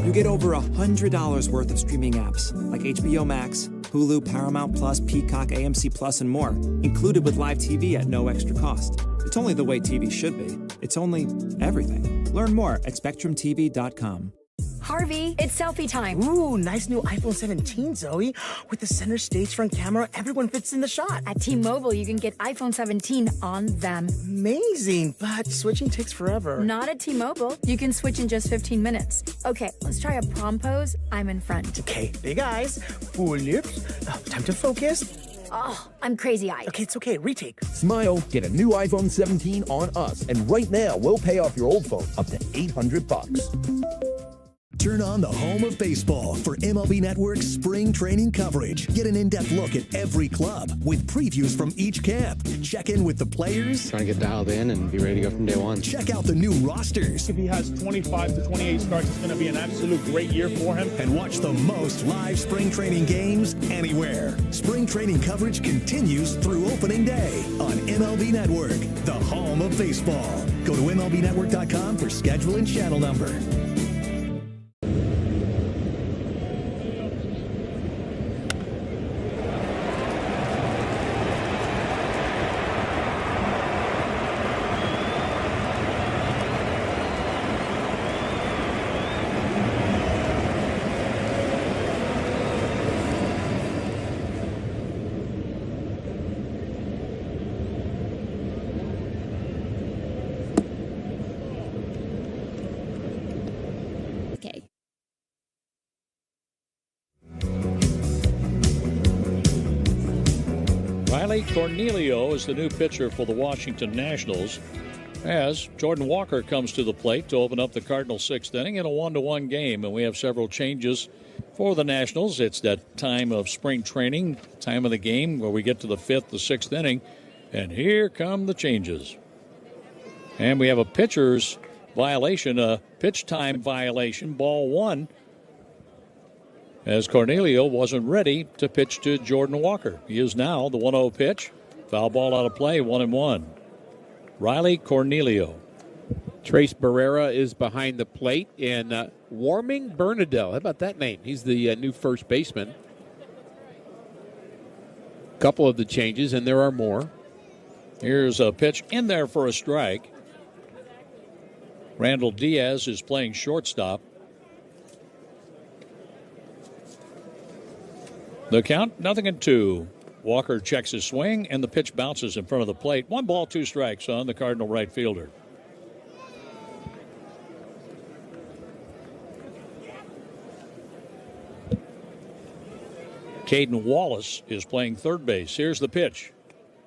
You get over $100 worth of streaming apps like HBO Max, Hulu, Paramount Plus, Peacock, AMC Plus, and more, included with live TV at no extra cost. It's only the way TV should be. It's only everything. Learn more at SpectrumTV.com. Harvey, it's selfie time. Ooh, nice new iPhone 17, Zoe. With the center stage front camera, everyone fits in the shot. At T-Mobile, you can get iPhone 17 on them. Amazing, but switching takes forever. Not at T-Mobile. You can switch in just 15 minutes. Okay, let's try a prom pose. I'm in front. Okay, big eyes, full lips. Time to focus. Oh, I'm crazy-eyed. Okay, it's okay. Retake. Smile, get a new iPhone 17 on us, and right now we'll pay off your old phone up to $800. Turn on the home of baseball for MLB Network's spring training coverage. Get an in-depth look at every club with previews from each camp. Check in with the players. Trying to get dialed in and be ready to go from day one. Check out the new rosters. If he has 25 to 28 starts, it's going to be an absolute great year for him. And watch the most live spring training games anywhere. Spring training coverage continues through opening day on MLB Network, the home of baseball. Go to MLBnetwork.com for schedule and channel number. Riley Cornelio is the new pitcher for the Washington Nationals as Jordan Walker comes to the plate to open up the Cardinals' 6th inning in a 1-1 game. And we have several changes for the Nationals. It's that time of spring training, time of the game where we get to the 5th, the 6th inning. And here come the changes. And we have a pitcher's violation, a pitch time violation, ball 1. As Cornelio wasn't ready to pitch to Jordan Walker. He is now the 1-0 pitch. Foul ball out of play, 1-1. Riley Cornelio. Trace Barrera is behind the plate, and Warming Bernadelle. How about that name? He's the new first baseman. Couple of the changes, and there are more. Here's a pitch in there for a strike. Randall Diaz is playing shortstop. The count, 0-2. Walker checks his swing, and the pitch bounces in front of the plate. 1 ball, 2 strikes on the Cardinal right fielder. Caden Wallace is playing third base. Here's the pitch.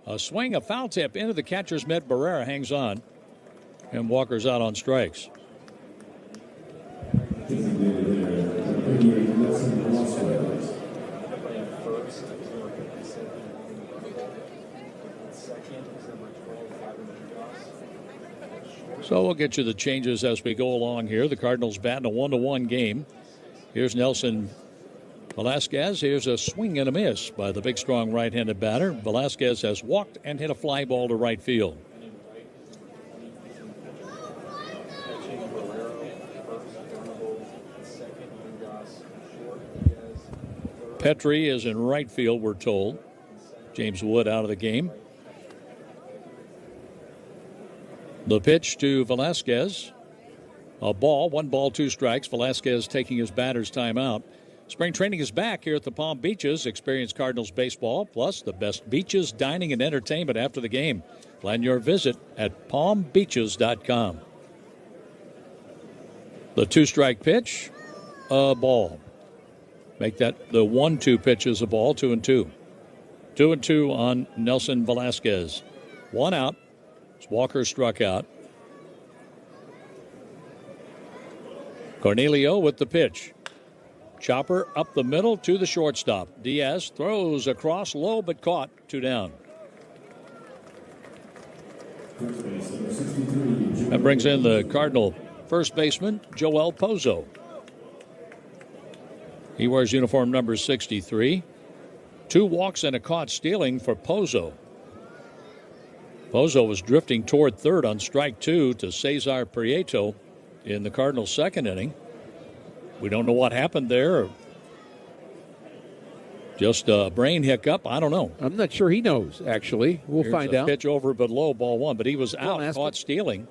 A swing, a foul tip into the catcher's mitt. Barrera hangs on, and Walker's out on strikes. So we'll get you the changes as we go along here. The Cardinals batting a 1-1 game. Here's Nelson Velasquez. Here's a swing and a miss by the big, strong right-handed batter. Velasquez has walked and hit a fly ball to right field. Petrie is in right field, we're told. James Wood out of the game. The pitch to Velasquez. A ball, 1 ball, 2 strikes. Velasquez taking his batter's time out. Spring training is back here at the Palm Beaches. Experience Cardinals baseball, plus the best beaches, dining, and entertainment after the game. Plan your visit at palmbeaches.com. The 2-strike pitch, a ball. Make that the 1-2 pitch is a ball, 2-2. 2-2 on Nelson Velasquez. 1 out. Walker struck out. Cornelio with the pitch. Chopper up the middle to the shortstop. Diaz throws across low but caught. 2 down. That brings in the Cardinal first baseman, Joel Pozo. He wears uniform number 63. 2 walks and a caught stealing for Pozo. Pozo was drifting toward third on strike 2 to Cesar Prieto in the Cardinals' second inning. We don't know what happened there. Just a brain hiccup. I don't know. I'm not sure he knows, actually. We'll find out. Pitch over but low, ball 1. But he was out, caught stealing.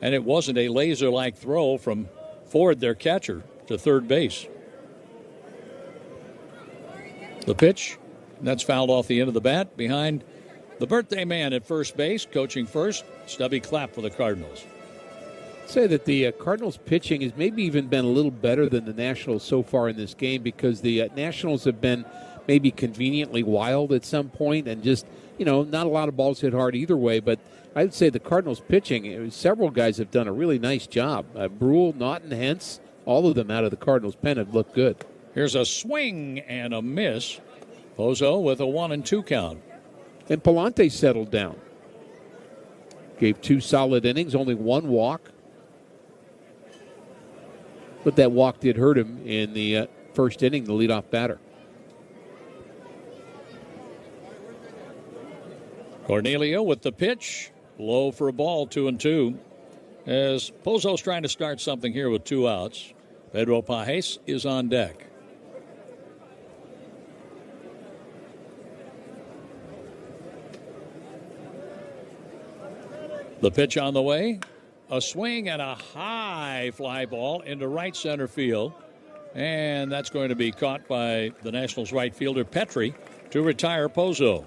And it wasn't a laser-like throw from Ford, their catcher, to third base. The pitch, that's fouled off the end of the bat behind the birthday man at first base, coaching first. Stubby Clapp for the Cardinals. Say that the Cardinals pitching has maybe even been a little better than the Nationals so far in this game, because the Nationals have been maybe conveniently wild at some point and just, not a lot of balls hit hard either way. But I would say the Cardinals pitching, several guys have done a really nice job. Brule, Naughton, Hentz, all of them out of the Cardinals pen have looked good. Here's a swing and a miss. Pozo with a 1-2 count. And Palante settled down. Gave 2 solid innings, only 1 walk. But that walk did hurt him in the first inning, the leadoff batter. Cornelio with the pitch. Low for a ball, 2-2. As Pozo's trying to start something here with 2 outs. Pedro Pajes is on deck. The pitch on the way. A swing and a high fly ball into right center field. And that's going to be caught by the Nationals right fielder Petry to retire Pozo.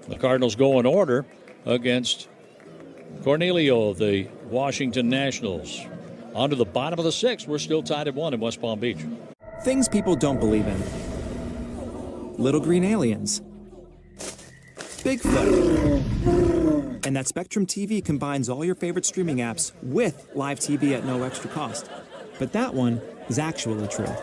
The Cardinals go in order against Cornelio of the Washington Nationals. On to the bottom of the 6th. We're still tied at 1 in West Palm Beach. Things people don't believe in. Little green aliens. Bigfoot. And that Spectrum TV combines all your favorite streaming apps with live TV at no extra cost. But that one is actually true.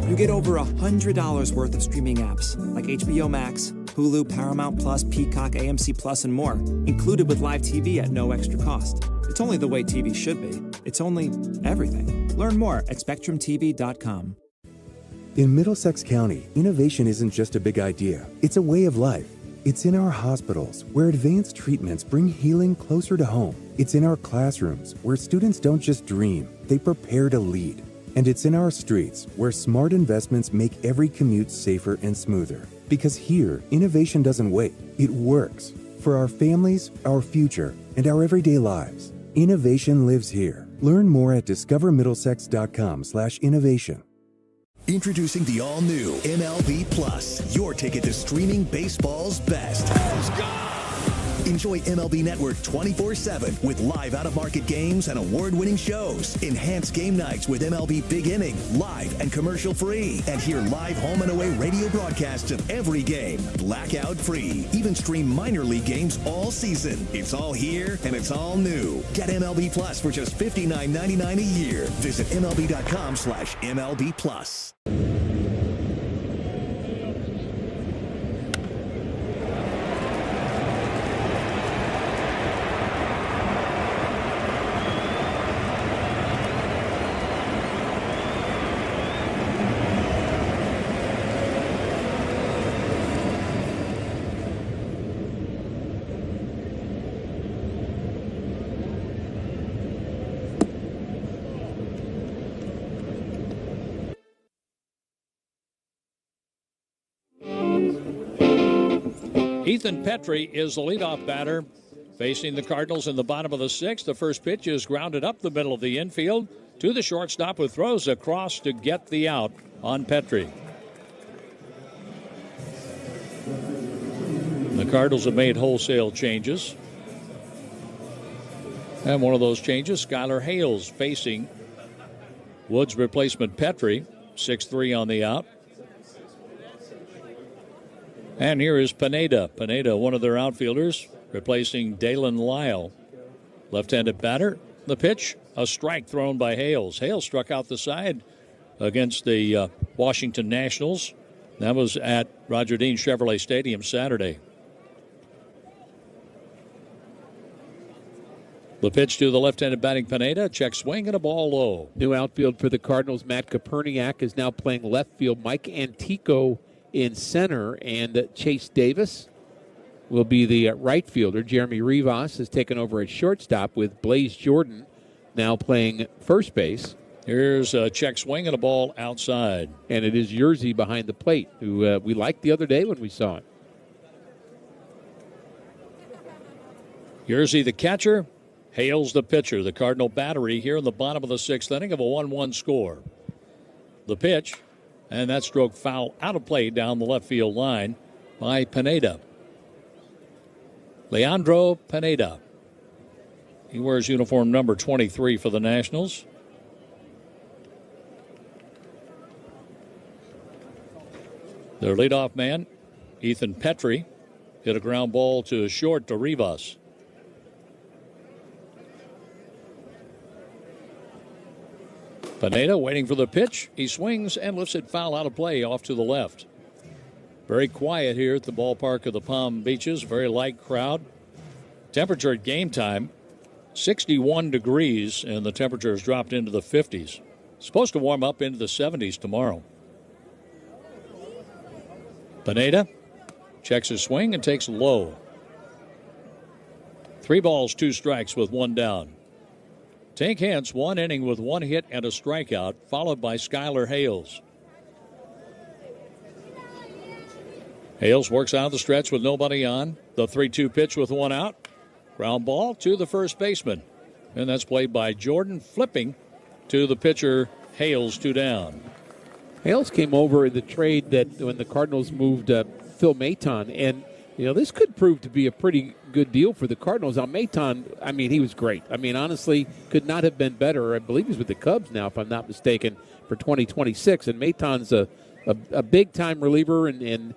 You get over $100 worth of streaming apps like HBO Max, Hulu, Paramount Plus, Peacock, AMC Plus, and more, included with live TV at no extra cost. It's only the way TV should be. It's only everything. Learn more at SpectrumTV.com. In Middlesex County, innovation isn't just a big idea. It's a way of life. It's in our hospitals, where advanced treatments bring healing closer to home. It's in our classrooms, where students don't just dream, they prepare to lead. And it's in our streets, where smart investments make every commute safer and smoother. Because here, innovation doesn't wait, it works. For our families, our future, and our everyday lives. Innovation lives here. Learn more at discovermiddlesex.com/innovation. Introducing the all-new MLB Plus, your ticket to streaming baseball's best. Enjoy MLB Network 24/7 with live out-of-market games and award-winning shows. Enhanced game nights with MLB Big Inning, live and commercial-free. And hear live home and away radio broadcasts of every game, blackout-free. Even stream minor league games all season. It's all here and it's all new. Get MLB Plus for just $59.99 a year. Visit MLB.com/MLB Plus. Ethan Petry is the leadoff batter facing the Cardinals in the bottom of the 6th. The first pitch is grounded up the middle of the infield. to the shortstop, who throws across to get the out on Petrie. The Cardinals have made wholesale changes. And one of those changes, Skylar Hales facing Woods' replacement Petrie, 6-3 on the out. And here is Pineda. Pineda, one of their outfielders, replacing Dalen Lyle. Left-handed batter. The pitch, a strike thrown by Hales. Hales struck out the side against the Washington Nationals. That was at Roger Dean Chevrolet Stadium Saturday. The pitch to the left-handed batting Pineda. Check swing and a ball low. New outfield for the Cardinals. Matt Koperniak is now playing left field. Mike Antico in center. And Chase Davis will be the right fielder. Jeremy Rivas has taken over at shortstop with Blaze Jordan now playing first base. Here's a check swing and a ball outside. And it is Yerzy behind the plate, who we liked the other day when we saw him. Yerzy the catcher. Hales the pitcher. The Cardinal battery here in the bottom of the sixth inning of a 1-1 score. The pitch, and that stroke foul out of play down the left field line by Pineda. Leandro Pineda. He wears uniform number 23 for the Nationals. Their leadoff man, Ethan Petrie, hit a ground ball to short to Rivas. Pineda waiting for the pitch. He swings and lifts it foul out of play off to the left. Very quiet here at the ballpark of the Palm Beaches. Very light crowd. Temperature at game time, 61 degrees, and the temperature has dropped into the 50s. Supposed to warm up into the 70s tomorrow. Pineda checks his swing and takes low. 3 balls, 2 strikes with 1 down. Tank Hance, 1 inning with 1 hit and a strikeout, followed by Skylar Hales. Hales works out of the stretch with nobody on. The 3-2 pitch with 1 out. Ground ball to the first baseman. And that's played by Jordan, flipping to the pitcher, Hales, 2 down. Hales came over in the trade that when the Cardinals moved Phil Maton, and this could prove to be a pretty good deal for the Cardinals. Now, Maton, he was great. Honestly, could not have been better. I believe he's with the Cubs now, if I'm not mistaken, for 2026. And Maton's a big-time reliever and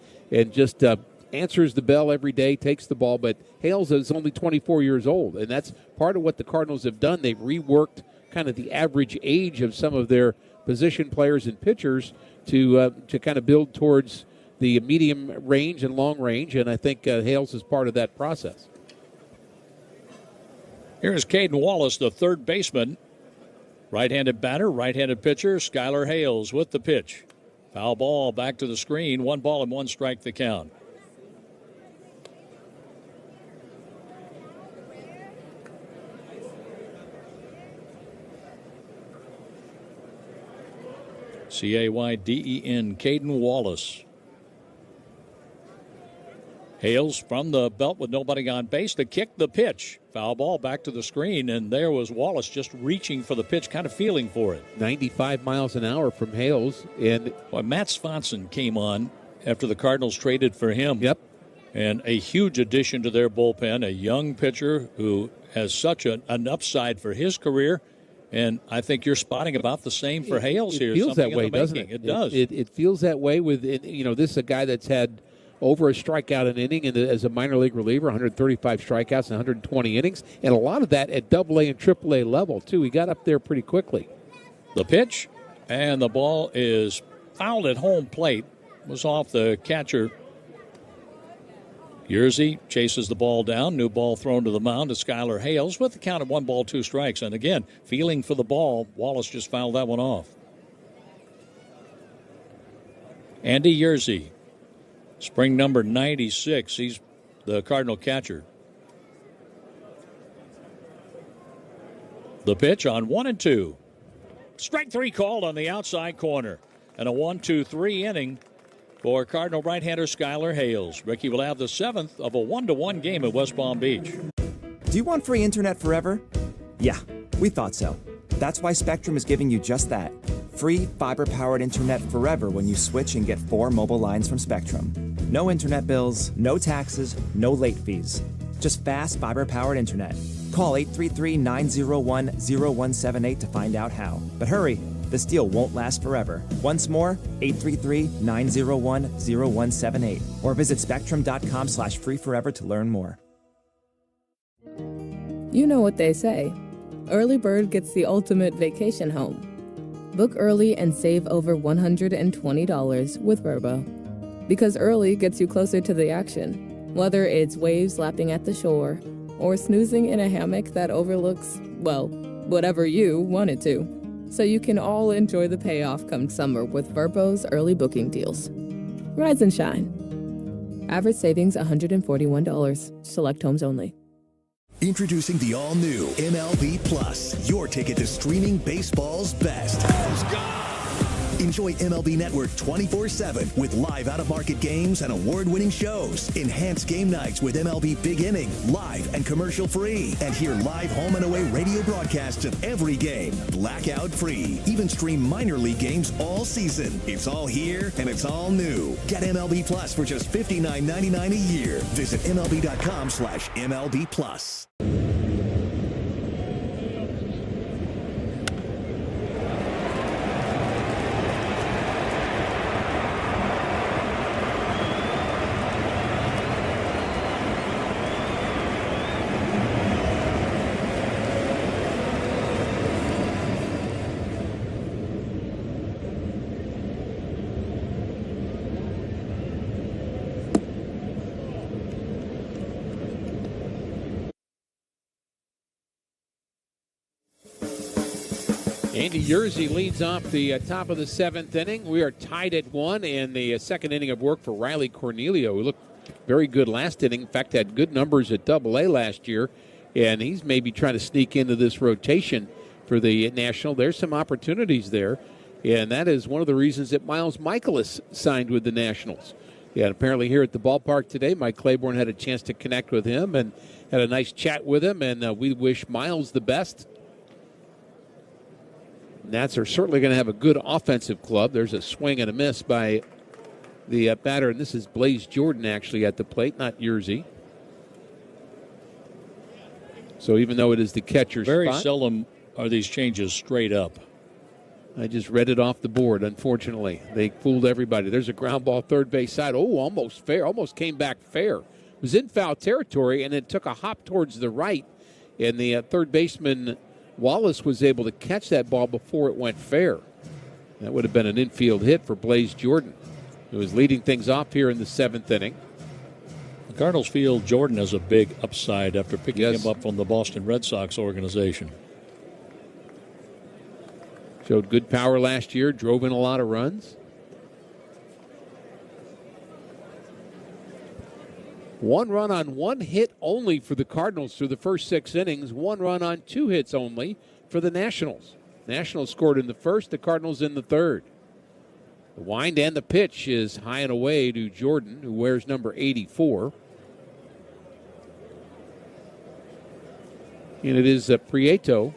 just answers the bell every day, takes the ball. But Hales is only 24 years old, and that's part of what the Cardinals have done. They've reworked kind of the average age of some of their position players and pitchers to kind of build towards the medium range and long range, and I think Hales is part of that process. Here's Caden Wallace, the third baseman. Right-handed batter, right-handed pitcher, Skylar Hales with the pitch. Foul ball back to the screen. 1 ball and 1 strike the count. Cayden, Caden Wallace. Hales from the belt with nobody on base to kick the pitch. Foul ball back to the screen, and there was Wallace just reaching for the pitch, kind of feeling for it. 95 miles an hour from Hales. And Matt Swanson came on after the Cardinals traded for him. Yep. And a huge addition to their bullpen, a young pitcher who has such an upside for his career. And I think you're spotting about the same for Hales here. It feels that way, doesn't it? It does. It feels that way with, this is a guy that's had over a strikeout an inning as a minor league reliever, 135 strikeouts and 120 innings, and a lot of that at AA and AAA level, too. He got up there pretty quickly. The pitch, and the ball is fouled at home plate. Was off the catcher. Yerzy chases the ball down. New ball thrown to the mound to Skylar Hales with the count of 1 ball, 2 strikes. And again, feeling for the ball, Wallace just fouled that one off. Andy Yerzy, spring number 96. He's the Cardinal catcher. The pitch on 1-2. Strike 3 called on the outside corner. And a 1-2-3 inning for Cardinal right-hander Skylar Hales. Ricky will have the 7th of a 1-1 game at West Palm Beach. Do you want free internet forever? Yeah, we thought so. That's why Spectrum is giving you just that. Free fiber-powered internet forever when you switch and get 4 mobile lines from Spectrum. No internet bills, no taxes, no late fees. Just fast fiber-powered internet. Call 833-901-0178 to find out how. But hurry, this deal won't last forever. Once more, 833-901-0178. Or visit spectrum.com/freeforever to learn more. You know what they say. Early bird gets the ultimate vacation home. Book early and save over $120 with Vrbo. Because early gets you closer to the action, whether it's waves lapping at the shore or snoozing in a hammock that overlooks, well, whatever you want it to. So you can all enjoy the payoff come summer with Vrbo's early booking deals. Rise and shine. Average savings $141. Select homes only. Introducing the all-new MLB Plus, your ticket to streaming baseball's best. Enjoy MLB Network 24/7 with live out-of-market games and award-winning shows. Enhance game nights with MLB Big Inning, live and commercial-free. And hear live home and away radio broadcasts of every game, blackout-free. Even stream minor league games all season. It's all here and it's all new. Get MLB Plus for just $59.99 a year. Visit MLB.com/MLB Plus. Andy Yerzy leads off the top of the 7th inning. We are tied at 1, and the second inning of work for Riley Cornelio, who looked very good last inning. In fact, had good numbers at Double-A last year, and he's maybe trying to sneak into this rotation for the National. There's some opportunities there, and that is one of the reasons that Miles Michaelis signed with the Nationals. Yeah, apparently here at the ballpark today, Mike Claiborne had a chance to connect with him and had a nice chat with him, and we wish Miles the best. Nats are certainly going to have a good offensive club. There's a swing and a miss by the batter, and this is Blaze Jordan actually at the plate, not Yerzy. So even though it is the catcher's very spot, seldom are these changes straight up. I just read it off the board, unfortunately. They fooled everybody. There's a ground ball third base side. Oh, almost fair. Almost came back fair. It was in foul territory, and it took a hop towards the right, and the third baseman Wallace was able to catch that ball before it went fair. That would have been an infield hit for Blaze Jordan, who was leading things off here in the 7th inning. The Cardinals feel Jordan has a big upside after picking him up from the Boston Red Sox organization. Showed good power last year, drove in a lot of runs. 1 run on 1 hit only for the Cardinals through the first 6 innings. 1 run on 2 hits only for the Nationals. Nationals scored in the first, the Cardinals in the third. The wind and the pitch is high and away to Jordan, who wears number 84. And it is Prieto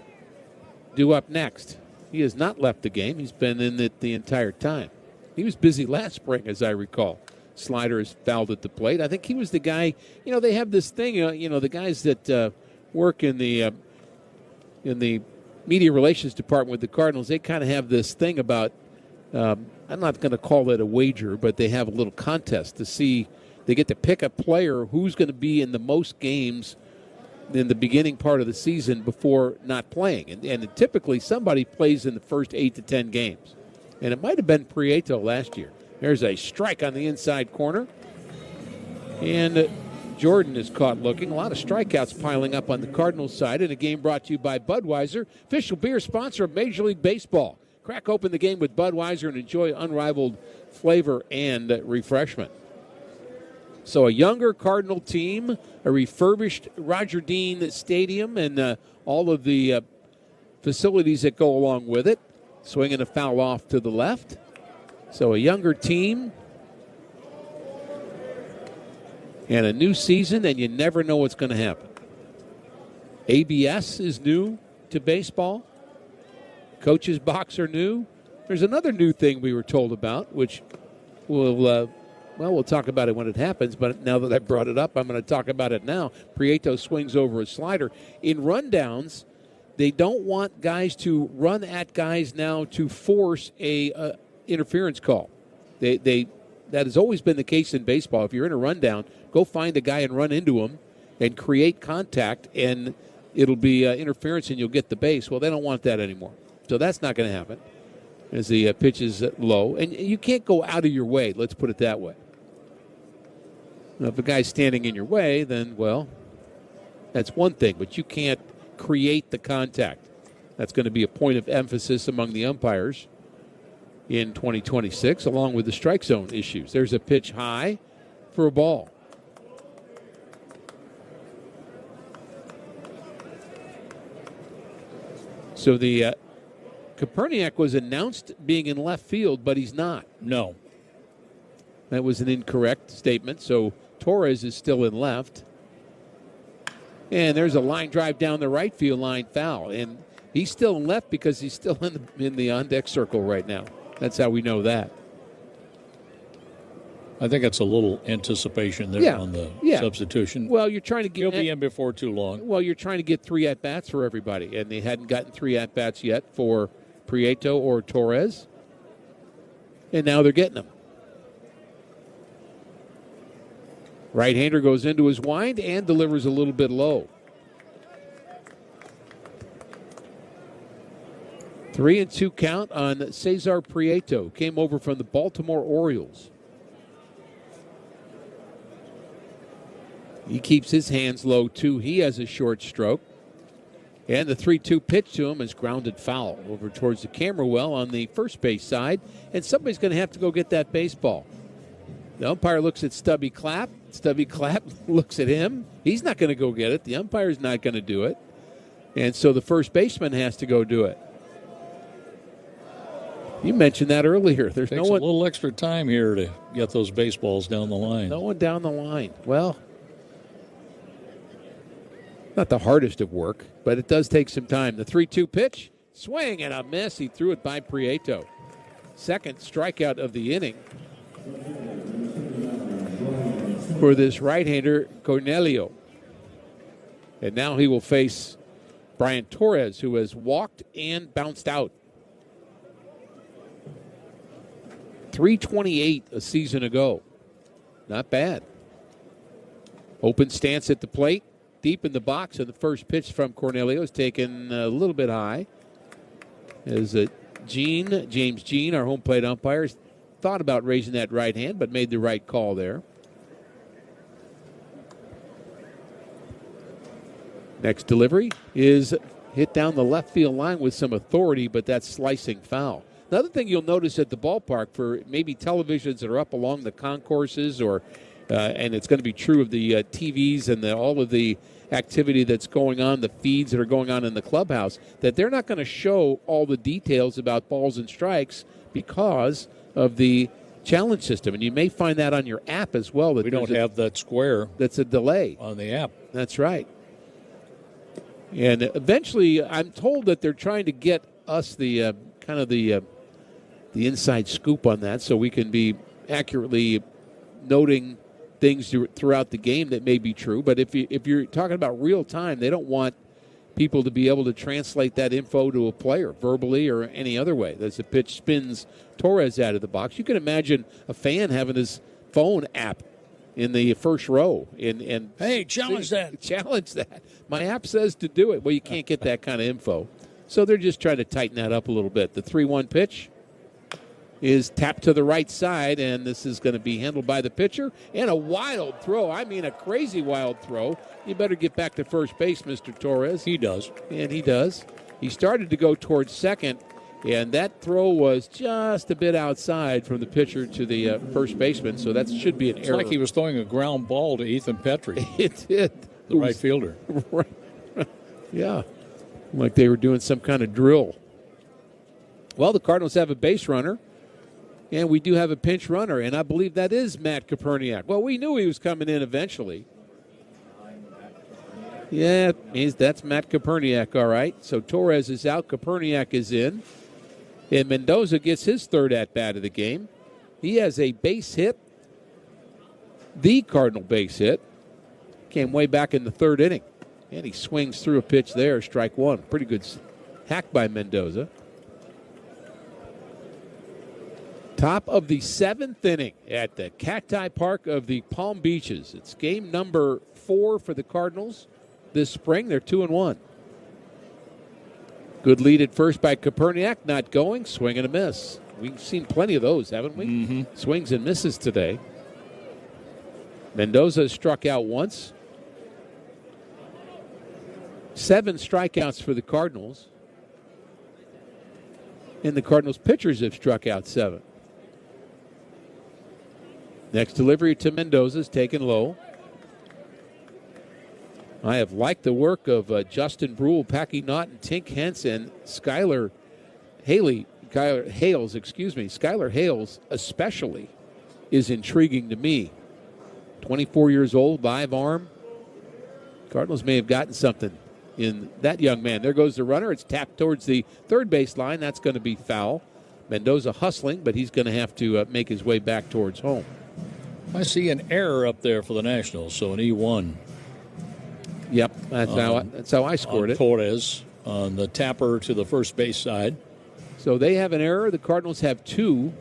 due up next. He has not left the game. He's been in it the entire time. He was busy last spring, as I recall. Slider is fouled at the plate. I think he was the guy, they have this thing, the guys that work in the media relations department with the Cardinals, they kind of have this thing about, I'm not going to call it a wager, but they have a little contest to see, they get to pick a player who's going to be in the most games in the beginning part of the season before not playing. And typically somebody plays in the first 8 to 10 games. And it might have been Prieto last year. There's a strike on the inside corner. And Jordan is caught looking. A lot of strikeouts piling up on the Cardinals side in a game brought to you by Budweiser, official beer sponsor of Major League Baseball. Crack open the game with Budweiser and enjoy unrivaled flavor and refreshment. So a younger Cardinal team, a refurbished Roger Dean Stadium, and all of the facilities that go along with it. Swinging a foul off to the left. So a younger team and a new season, and you never know what's going to happen. ABS is new to baseball. coaches' box are new. There's another new thing we were told about, which we'll talk about it when it happens, but now that I brought it up, I'm going to talk about it now. Prieto swings over a slider. In rundowns, they don't want guys to run at guys now to force a interference call. That has always been the case in baseball. If you're in a rundown, go find a guy and run into him and create contact, and it'll be interference and you'll get the base. Well, they don't want that anymore. So that's not going to happen as the pitch is low. And you can't go out of your way, let's put it that way. Now, if a guy's standing in your way, then, well, that's one thing. But you can't create the contact. That's going to be a point of emphasis among the umpires in 2026, along with the strike zone issues. There's a pitch high for a ball. So the Koperniak was announced being in left field, but he's not. No. That was an incorrect statement, so Torres is still in left. And there's a line drive down the right field line, foul. And he's still in left because he's still in the on-deck circle right now. That's how we know that. I think it's a little anticipation there on the substitution. Well, you're trying to get... He'll be in before too long. Well, you're trying to get 3 at-bats for everybody, and they hadn't gotten 3 at-bats yet for Prieto or Torres. And now they're getting them. Right-hander goes into his wind and delivers a little bit low. 3-2 count on Cesar Prieto. Came over from the Baltimore Orioles. He keeps his hands low, too. He has a short stroke. And the 3-2 pitch to him is grounded foul over towards the camera well on the first base side. And somebody's going to have to go get that baseball. The umpire looks at Stubby Clapp. Stubby Clapp looks at him. He's not going to go get it. The umpire's not going to do it. And so the first baseman has to go do it. You mentioned that earlier. There's Takes no one, a little extra time here to get those baseballs down the line. No one down the line. Well, not the hardest of work, but it does take some time. The 3-2 pitch, swing and a miss. He threw it by Prieto. Second strikeout of the inning for this right-hander, Cornelio. And now he will face Brian Torres, who has walked and bounced out. 328 a season ago. Not bad. Open stance at the plate. Deep in the box, and the first pitch from Cornelio is taken a little bit high. As James Jean, our home plate umpire, thought about raising that right hand, but made the right call there. Next delivery is hit down the left field line with some authority, but that's slicing foul. Another thing you'll notice at the ballpark for maybe televisions that are up along the concourses, or and it's going to be true of the TVs and all of the activity that's going on, the feeds that are going on in the clubhouse, that they're not going to show all the details about balls and strikes because of the challenge system. And you may find that on your app as well. That we don't have that square. That's a delay. On the app. That's right. And eventually, I'm told that they're trying to get us the kind of the inside scoop on that, so we can be accurately noting things throughout the game that may be true. But if you're talking about real time, they don't want people to be able to translate that info to a player verbally or any other way. As the pitch spins Torres out of the box, you can imagine a fan having his phone app in the first row and hey, challenge that. Challenge that. My app says to do it. Well, you can't get that kind of info. So they're just trying to tighten that up a little bit. The 3-1 pitch is tapped to the right side, and this is going to be handled by the pitcher. And a wild throw. I mean, a crazy wild throw. You better get back to first base, Mr. Torres. He does. And he does. He started to go towards second, and that throw was just a bit outside from the pitcher to the first baseman, so that should be an error. It's like he was throwing a ground ball to Ethan Petrie. It did. The right fielder. Right. Yeah. Like they were doing some kind of drill. Well, the Cardinals have a base runner. And we do have a pinch runner, and I believe that is Matt Koperniak. Well, we knew he was coming in eventually. Yeah, that's Matt Koperniak, all right. So Torres is out, Koperniak is in. And Mendoza gets his third at-bat of the game. He has a base hit, the Cardinal base hit. Came way back in the third inning. And he swings through a pitch there, strike one. Pretty good hack by Mendoza. Top of the seventh inning at the Cacti Park of the Palm Beaches. It's game number 4 for the Cardinals this spring. They're 2-1. Good lead at first by Koperniak, not going, swing and a miss. We've seen plenty of those, haven't we? Mm-hmm. Swings and misses today. Mendoza struck out once. 7 strikeouts for the Cardinals. And the Cardinals pitchers have struck out 7. Next delivery to Mendoza is taken low. I have liked the work of Justin Brule, Packy Knott, and Tink Hentz, and Skylar Hales especially is intriguing to me. 24 years old, live arm. Cardinals may have gotten something in that young man. There goes the runner. It's tapped towards the third base line. That's going to be foul. Mendoza hustling, but he's going to have to make his way back towards home. I see an error up there for the Nationals, so an E1. Yep, that's how I scored it. Torres on the tapper to the first base side. So they have an error. The Cardinals have 2.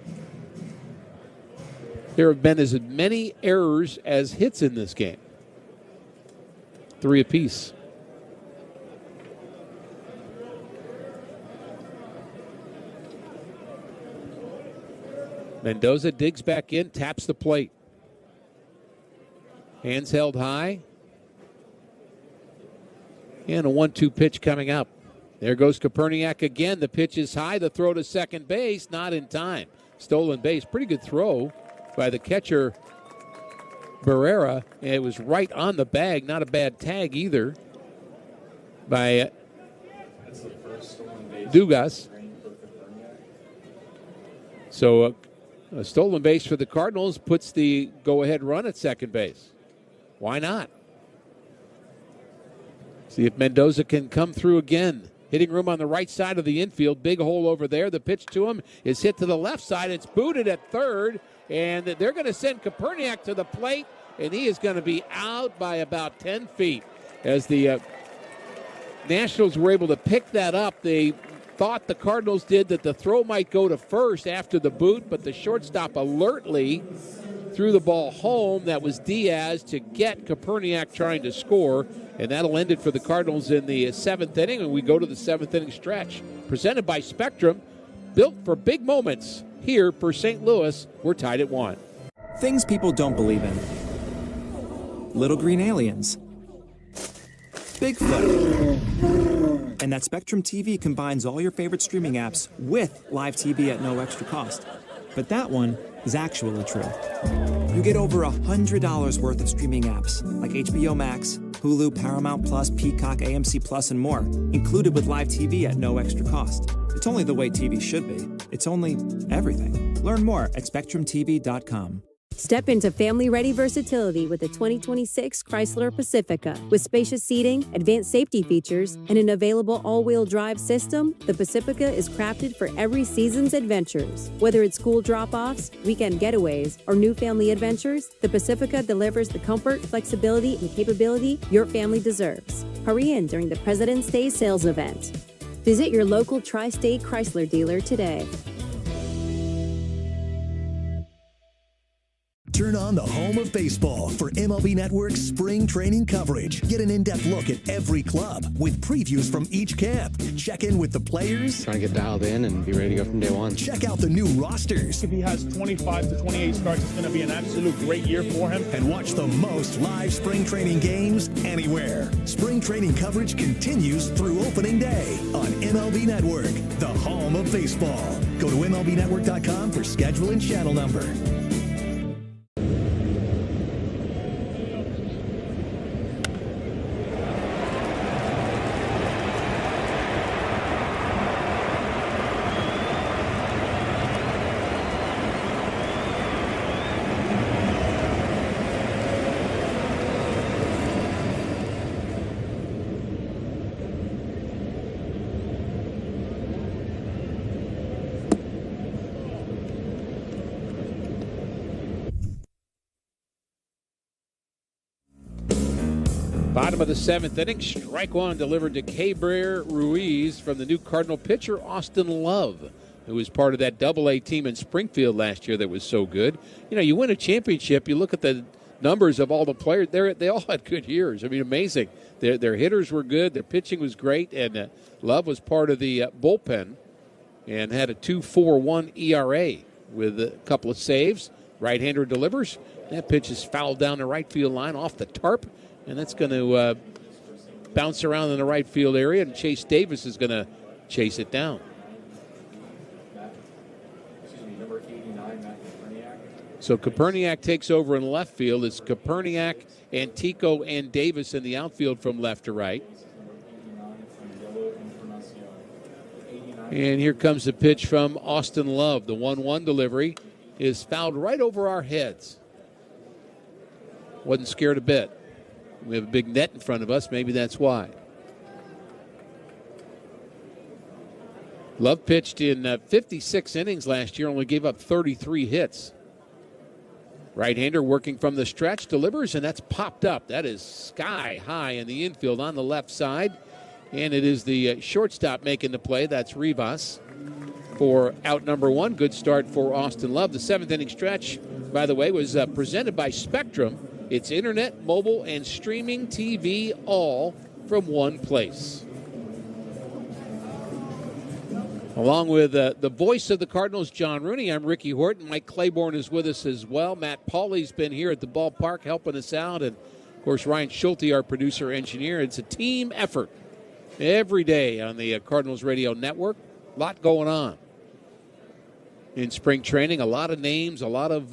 There have been as many errors as hits in this game. 3 apiece. Mendoza digs back in, taps the plate. Hands held high. And a 1-2 pitch coming up. There goes Koperniak again. The pitch is high. The throw to second base, not in time. Stolen base. Pretty good throw by the catcher, Barrera. And it was right on the bag. Not a bad tag either by Dugas. So a stolen base for the Cardinals puts the go-ahead run at second base. Why not? See if Mendoza can come through again. Hitting room on the right side of the infield. Big hole over there. The pitch to him is hit to the left side. It's booted at third. And they're going to send Koperniak to the plate. And he is going to be out by about 10 feet. As the Nationals were able to pick that up, they thought the Cardinals did that the throw might go to first after the boot. But the shortstop alertly threw the ball home. That was Diaz to get Koperniak trying to score. And that'll end it for the Cardinals in the 7th inning. And we go to the 7th inning stretch. Presented by Spectrum. Built for big moments. Here per St. Louis, we're tied at 1. Things people don't believe in. Little green aliens. Bigfoot. And that Spectrum TV combines all your favorite streaming apps with live TV at no extra cost. But that one is actually true. You get over $100 worth of streaming apps like HBO Max, Hulu, Paramount Plus, Peacock, AMC Plus, and more, included with live TV at no extra cost. It's only the way TV should be. It's only everything. Learn more at SpectrumTV.com. Step into family-ready versatility with the 2026 Chrysler Pacifica. With spacious seating, advanced safety features, and an available all-wheel drive system, the Pacifica is crafted for every season's adventures. Whether it's school drop-offs, weekend getaways, or new family adventures, the Pacifica delivers the comfort, flexibility, and capability your family deserves. Hurry in during the President's Day sales event. Visit your local Tri-State Chrysler dealer today. Turn on the home of baseball for MLB Network's spring training coverage. Get an in-depth look at every club with previews from each camp. Check in with the players. Trying to get dialed in and be ready to go from day one. Check out the new rosters. If he has 25 to 28 starts, it's going to be an absolute great year for him. And watch the most live spring training games anywhere. Spring training coverage continues through opening day on MLB Network, the home of baseball. Go to MLBnetwork.com for schedule and channel number. Bottom of the 7th inning, strike one delivered to Cabrera Ruiz from the new Cardinal pitcher, Austin Love, who was part of that Double-A team in Springfield last year that was so good. You know, you win a championship, you look at the numbers of all the players, they all had good years. I mean, amazing. Their hitters were good, their pitching was great, and Love was part of the bullpen and had a 2.41 ERA with a couple of saves. Right-hander delivers. That pitch is fouled down the right field line off the tarp, and that's going to bounce around in the right field area, and Chase Davis is going to chase it down. So Koperniak takes over in left field. It's Koperniak, Antico, and Davis in the outfield from left to right. And here comes the pitch from Austin Love. The 1-1 delivery is fouled right over our heads. Wasn't scared a bit. We have a big net in front of us. Maybe that's why. Love pitched in 56 innings last year, only gave up 33 hits. Right-hander working from the stretch, delivers, and that's popped up. That is sky high in the infield on the left side. And it is the shortstop making the play. That's Rivas for out number one. Good start for Austin Love. The 7th inning stretch, by the way, was presented by Spectrum. It's internet, mobile, and streaming TV all from one place. Along with the voice of the Cardinals, John Rooney, I'm Ricky Horton. Mike Claiborne is with us as well. Matt Pauley's been here at the ballpark helping us out. And, of course, Ryan Schulte, our producer-engineer. It's a team effort every day on the Cardinals Radio Network. A lot going on in spring training. A lot of names, a lot of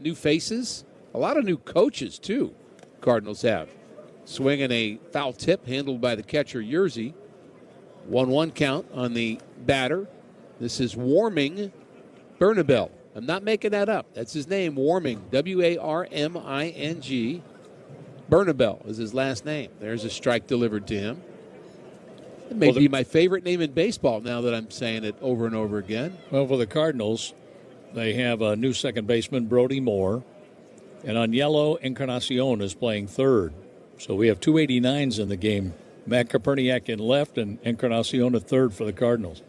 new faces, a lot of new coaches, too, Cardinals have. Swinging a foul tip handled by the catcher, Yerzy. 1-1 count on the batter. This is Warming Bernabel. I'm not making that up. That's his name, Warming, W-A-R-M-I-N-G. Bernabel is his last name. There's a strike delivered to him. It may be my favorite name in baseball now that I'm saying it over and over again. Well, for the Cardinals, they have a new second baseman, Brody Moore. And on yellow, Encarnacion is playing third. So we have 289s in the game. Matt Koperniak in left and Encarnacion at third for the Cardinals.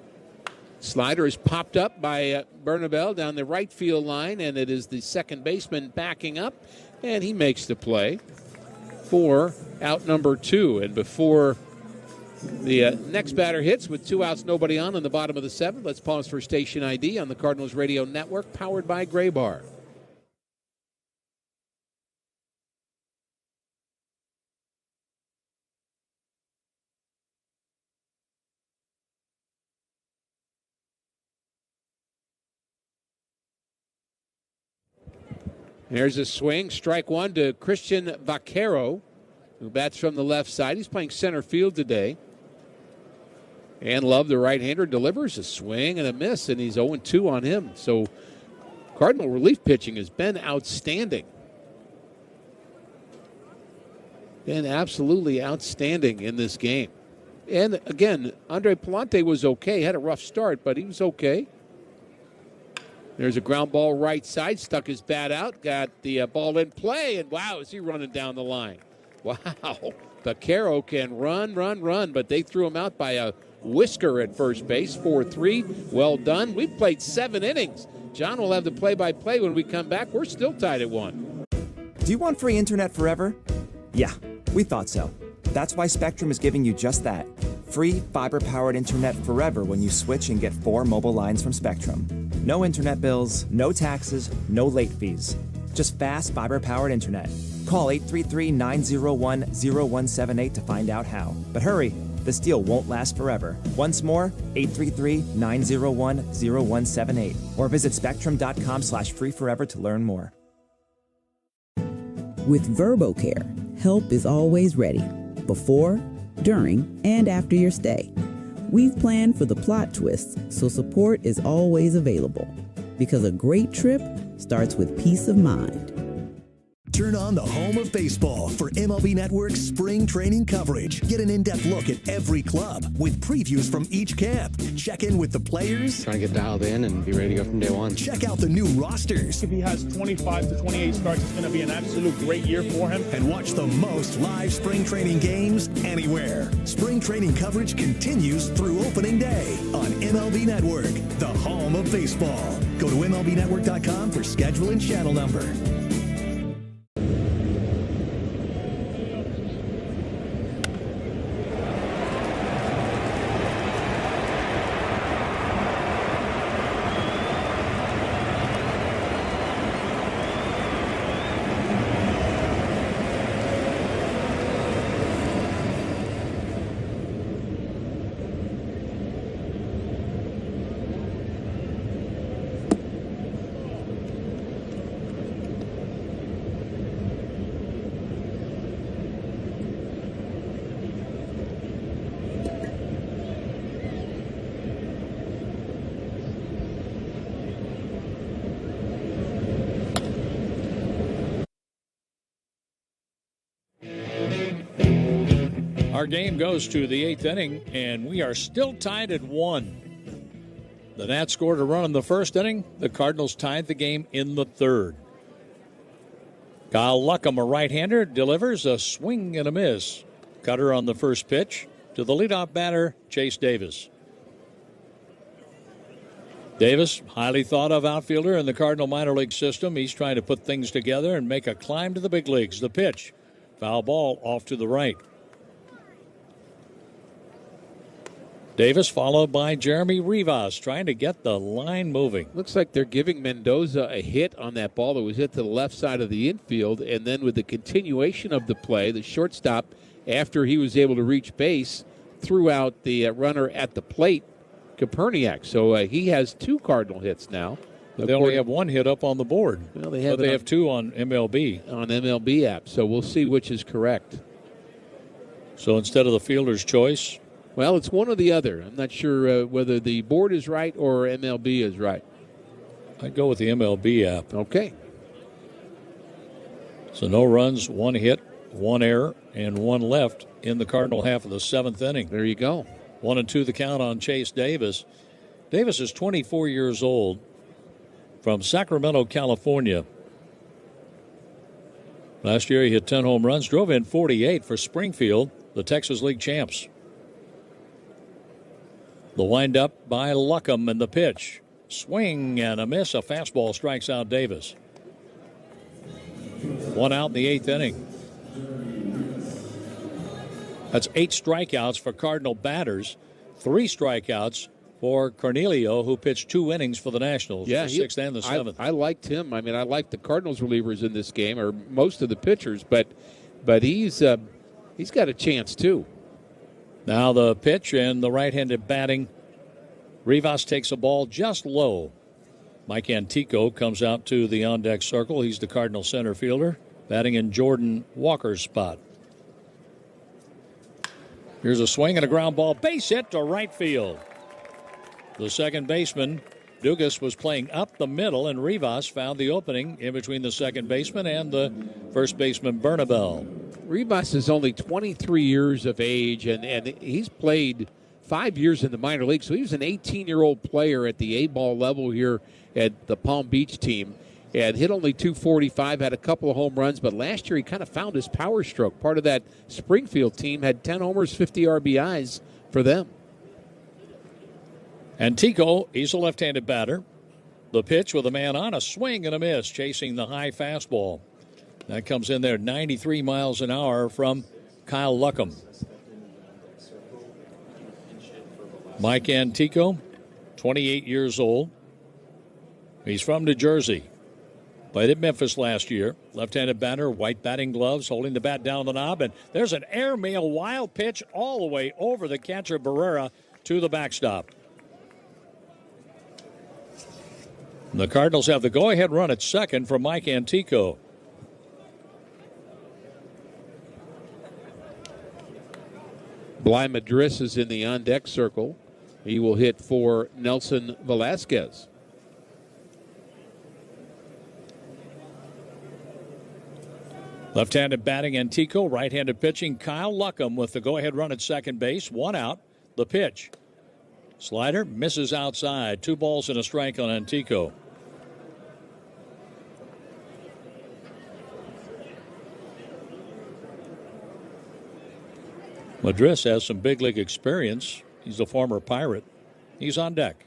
Slider is popped up by Bernabel down the right field line, and it is the second baseman backing up, and he makes the play for out number two. And before the next batter hits with 2 outs, nobody on the bottom of the 7th, let's pause for station ID on the Cardinals Radio Network, powered by Gray Bar. There's a swing, strike one to Christian Vaquero, who bats from the left side. He's playing center field today. And Love, the right-hander, delivers a swing and a miss, and he's 0-2 on him. So Cardinal relief pitching has been outstanding. Been absolutely outstanding in this game. And again, Andre Palante was okay, had a rough start, but he was okay. There's a ground ball right side, stuck his bat out, got the ball in play, and wow, is he running down the line. Wow, Vaquero can run, but they threw him out by a whisker at first base, 4-3. Well done. We've played 7 innings. John will have the play-by-play when we come back. We're still tied at 1. Do you want free internet forever? Yeah, we thought so. That's why Spectrum is giving you just that. Free fiber-powered internet forever when you switch and get 4 mobile lines from Spectrum. No internet bills, no taxes, no late fees. Just fast fiber-powered internet. Call 833-901-0178 to find out how. But hurry, this deal won't last forever. Once more, 833-901-0178. Or visit spectrum.com/freeforever to learn more. With VerboCare, help is always ready. Before, during, and after your stay. We've planned for the plot twists, so support is always available. Because a great trip starts with peace of mind. Turn on the home of baseball for MLB Network's spring training coverage. Get an in-depth look at every club with previews from each camp. Check in with the players. Trying to get dialed in and be ready to go from day one. Check out the new rosters. If he has 25 to 28 starts, it's going to be an absolute great year for him. And watch the most live spring training games anywhere. Spring training coverage continues through opening day on MLB Network, the home of baseball. Go to MLBnetwork.com for schedule and channel number. Our game goes to the 8th inning, and we are still tied at 1. The Nats scored a run in the first inning. The Cardinals tied the game in the 3rd. Kyle Luckham, a right-hander, delivers a swing and a miss. Cutter on the first pitch to the leadoff batter, Chase Davis. Davis, highly thought of outfielder in the Cardinal minor league system. He's trying to put things together and make a climb to the big leagues. The pitch, foul ball off to the right. Davis followed by Jeremy Rivas, trying to get the line moving. Looks like they're giving Mendoza a hit on that ball that was hit to the left side of the infield, and then with the continuation of the play, the shortstop, after he was able to reach base, threw out the runner at the plate, Koperniak. So he has 2 Cardinal hits now. But they only have 1 hit up on the board. Well, they have 2 on MLB. On MLB app, so we'll see which is correct. So instead of the fielder's choice? Well, it's one or the other. I'm not sure whether the board is right or MLB is right. I'd go with the MLB app. Okay. So no runs, 1 hit, 1 error, and 1 left in the Cardinal half of the 7th inning. There you go. 1-2 the count on Chase Davis. Davis is 24 years old, from Sacramento, California. Last year he hit 10 home runs, drove in 48 for Springfield, the Texas League champs. The windup by Luckham and the pitch. Swing and a miss. A fastball strikes out Davis. 1 out in the 8th inning. That's 8 strikeouts for Cardinal batters. 3 strikeouts for Cornelio, who pitched 2 innings for the Nationals, the 6th and the 7th. I liked him. I mean, I liked the Cardinals relievers in this game, or most of the pitchers, but he's got a chance too. Now the pitch and the right-handed batting. Rivas takes a ball just low. Mike Antico comes out to the on-deck circle. He's the Cardinal center fielder, batting in Jordan Walker's spot. Here's a swing and a ground ball. Base hit to right field. The second baseman, Dugas, was playing up the middle, and Rivas found the opening in between the second baseman and the first baseman, Bernabel. Rivas is only 23 years of age, and he's played 5 years in the minor league, so he was an 18-year-old player at the A-ball level here at the Palm Beach team, and hit only .245, had a couple of home runs, but last year he kind of found his power stroke. Part of that Springfield team had 10 homers, 50 RBIs for them. Antico, he's a left-handed batter. The pitch with a man on, a swing and a miss, chasing the high fastball. That comes in there 93 miles an hour from Kyle Luckham. Mike Antico, 28 years old. He's from New Jersey. Played at Memphis last year. Left-handed batter, white batting gloves, holding the bat down the knob. And there's an airmail wild pitch all the way over the catcher Barrera to the backstop. The Cardinals have the go-ahead run at second for Mike Antico. Bly Madris is in the on-deck circle. He will hit for Nelson Velasquez. Left-handed batting, Antico. Right-handed pitching, Kyle Luckham with the go-ahead run at second base. 1 out. The pitch. Slider misses outside. 2 balls and a strike on Antico. Madris has some big league experience. He's a former Pirate. He's on deck.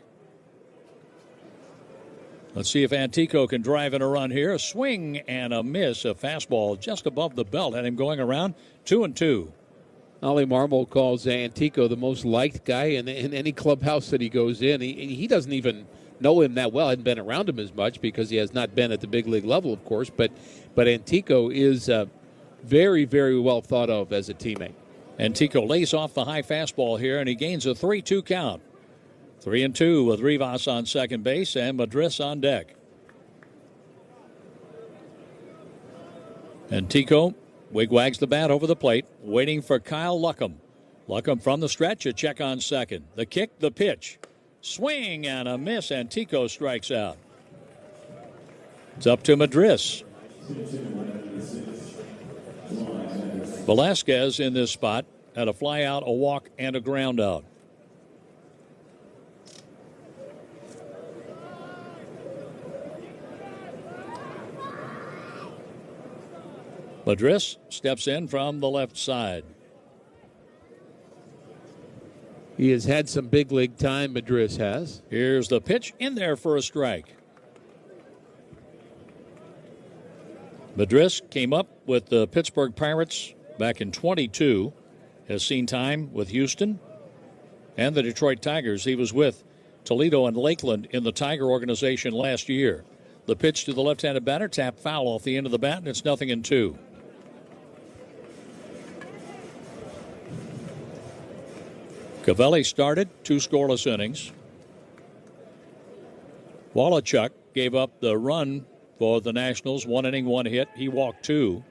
Let's see if Antico can drive in a run here. A swing and a miss. A fastball just above the belt. Had him going around 2-2. Ollie Marmol calls Antico the most liked guy in any clubhouse that he goes in. He doesn't even know him that well. Hadn't been around him as much because he has not been at the big league level, of course. But Antico is very, very well thought of as a teammate. Antico lays off the high fastball here, and he gains a 3-2 count. 3-2 with Rivas on second base and Madris on deck. Antico wigwags the bat over the plate, waiting for Kyle Luckham. Luckham from the stretch, a check on second. The kick, the pitch. Swing and a miss. Antico strikes out. It's up to Madris. Velasquez in this spot had a fly out, a walk, and a ground out. Madris steps in from the left side. He has had some big league time, Madris has. Here's the pitch in there for a strike. Madris came up with the Pittsburgh Pirates back in 22. Has seen time with Houston and the Detroit Tigers. He was with Toledo and Lakeland in the Tiger organization last year. The pitch to the left-handed batter, tap foul off the end of the bat, and it's 0-2. Cavelli started 2 scoreless innings. Wallachuk gave up the run for the Nationals. 1 inning, 1 hit. He walked 2.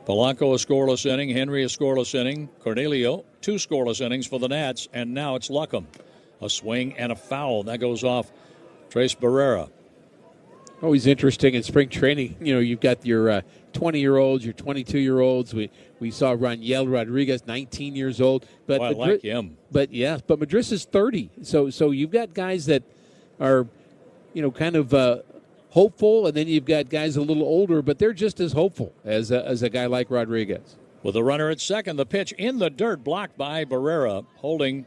Polanco a scoreless inning. Henry a scoreless inning. Cornelio 2 scoreless innings for the Nats. And now it's Luckham. A swing and a foul. That goes off Trace Barrera. Always interesting in spring training. You know, you've got your 20-year-olds, your 22-year-olds. We saw Raniel Rodriguez, 19 years old. But I like him. But Madris is 30. So you've got guys that are, kind of hopeful, and then you've got guys a little older, but they're just as hopeful as a guy like Rodriguez. With a runner at second, the pitch in the dirt, blocked by Barrera, holding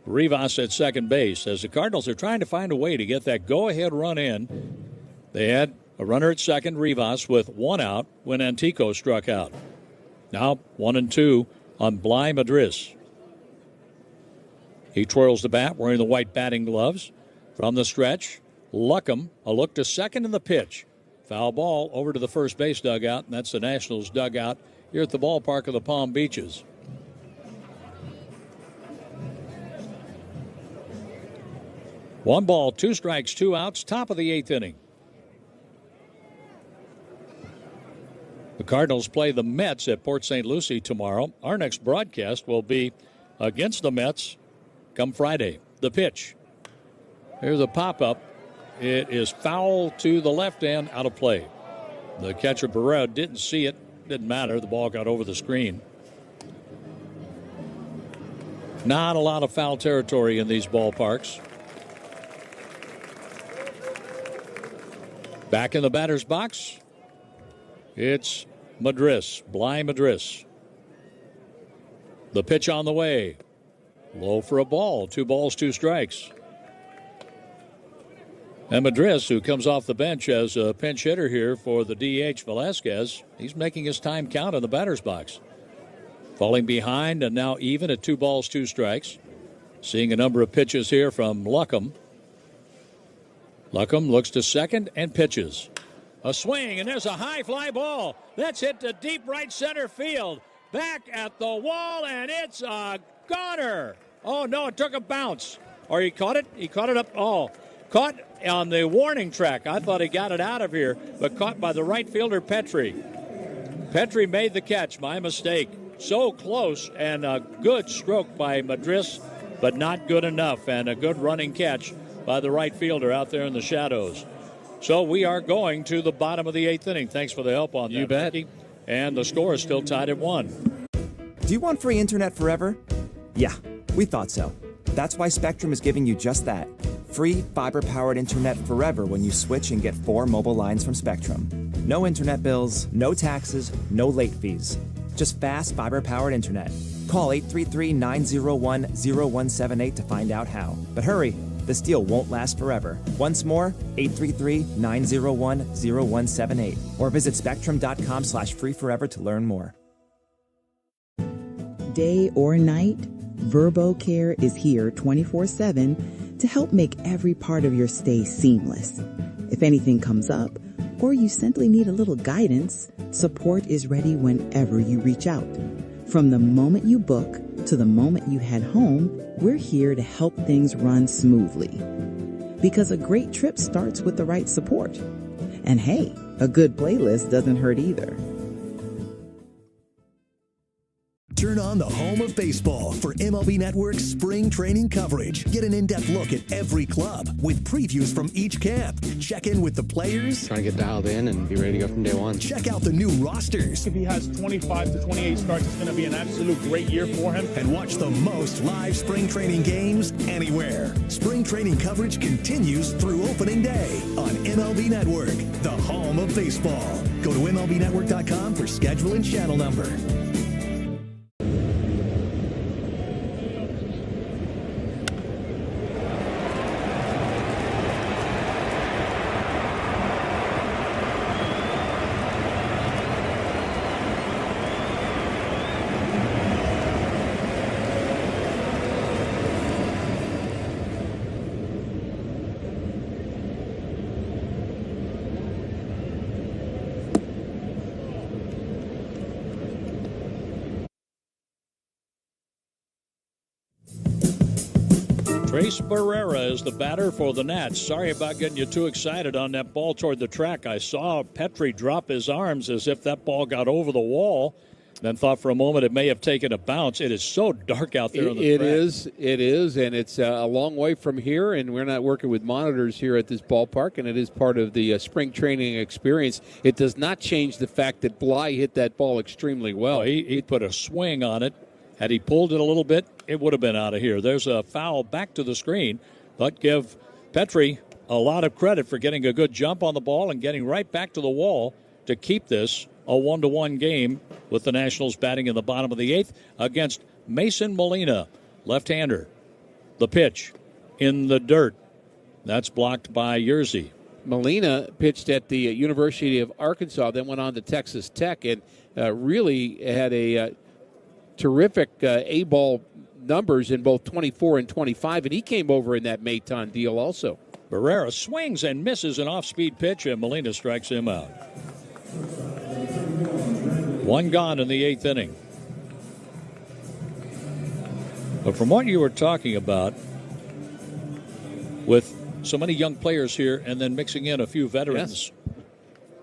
Rivas at second base. As the Cardinals are trying to find a way to get that go-ahead run in, they had a runner at second, Rivas, with 1 out when Antico struck out. Now 1-2 on Bly Madris. He twirls the bat, wearing the white batting gloves. From the stretch, Luckham, a look to second in the pitch. Foul ball over to the first base dugout, and that's the Nationals dugout here at the ballpark of the Palm Beaches. One ball, 2 strikes, 2 outs, top of the 8th inning. The Cardinals play the Mets at Port St. Lucie tomorrow. Our next broadcast will be against the Mets come Friday. The pitch. Here's a pop-up. It is foul to the left end, out of play. The catcher, Barrera, didn't see it. Didn't matter. The ball got over the screen. Not a lot of foul territory in these ballparks. Back in the batter's box, it's Madris, Bly Madris. The pitch on the way. Low for a ball. 2 balls, 2 strikes. And Madris, who comes off the bench as a pinch hitter here for the DH Velasquez, he's making his time count in the batter's box. Falling behind and now even at 2 balls, 2 strikes. Seeing a number of pitches here from Luckham. Luckham looks to second and pitches. A swing, and there's a high fly ball. That's hit to deep right center field. Back at the wall, and it's a goner. Oh, no, it took a bounce. Or he caught it? He caught it up. Oh, caught on the warning track. I thought he got it out of here, but caught by the right fielder, Petrie. Petrie made the catch. My mistake. So close, and a good stroke by Madris, but not good enough, and a good running catch by the right fielder out there in the shadows. So we are going to the bottom of the 8th inning. Thanks for the help on that. You bet. Ricky. And the score is still tied at 1. Do you want free internet forever? Yeah, we thought so. That's why Spectrum is giving you just that. Free fiber-powered internet forever when you switch and get 4 mobile lines from Spectrum. No internet bills, no taxes, no late fees. Just fast fiber-powered internet. Call 833-901-0178 to find out how. But hurry, this deal won't last forever. Once more, 833-901-0178. Or visit spectrum.com/freeforever to learn more. Day or night, VerboCare is here 24/7 to help make every part of your stay seamless. If anything comes up, or you simply need a little guidance, support is ready whenever you reach out. From the moment you book to the moment you head home, we're here to help things run smoothly. Because a great trip starts with the right support. And hey, a good playlist doesn't hurt either. Turn on the home of baseball for MLB Network's spring training coverage. Get an in-depth look at every club with previews from each camp. Check in with the players. Trying to get dialed in and be ready to go from day one. Check out the new rosters. If he has 25 to 28 starts, it's going to be an absolute great year for him. And watch the most live spring training games anywhere. Spring training coverage continues through opening day on MLB Network, the home of baseball. Go to MLBNetwork.com for schedule and channel number. Trace Barrera is the batter for the Nats. Sorry about getting you too excited on that ball toward the track. I saw Petry drop his arms as if that ball got over the wall, then thought for a moment it may have taken a bounce. It is so dark out there on the track. It is, and it's a long way from here, and we're not working with monitors here at this ballpark, and it is part of the spring training experience. It does not change the fact that Bly hit that ball extremely well. Oh, he put a swing on it. Had he pulled it a little bit, it would have been out of here. There's a foul back to the screen, but give Petry a lot of credit for getting a good jump on the ball and getting right back to the wall to keep this a 1-1 game with the Nationals batting in the bottom of the 8th against Mason Molina, left-hander. The pitch in the dirt. That's blocked by Yerzy. Molina pitched at the University of Arkansas, then went on to Texas Tech, and really had a terrific A-ball numbers in both 24 and 25, and he came over in that Maton deal also. Barrera swings and misses an off-speed pitch, and Molina strikes him out. 1 gone in the 8th inning. But from what you were talking about, with so many young players here and then mixing in a few veterans,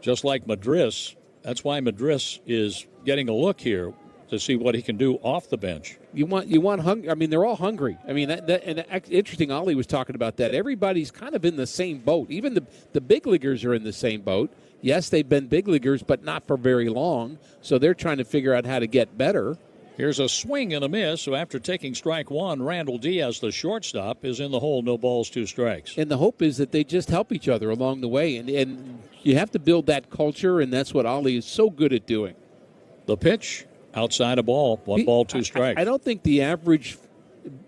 just like Madris, that's why Madris is getting a look here to see what he can do off the bench. You want hungry. I mean, they're all hungry. I mean, and interesting. Ollie was talking about that. Everybody's kind of in the same boat. Even the big leaguers are in the same boat. Yes, they've been big leaguers, but not for very long. So they're trying to figure out how to get better. Here's a swing and a miss. So after taking strike 1, Randall Diaz, the shortstop, is in the hole. No balls, 2 strikes. And the hope is that they just help each other along the way. And you have to build that culture, and that's what Ollie is so good at doing. The pitch. Outside a ball, 1 ball, 2 strikes. I don't think the average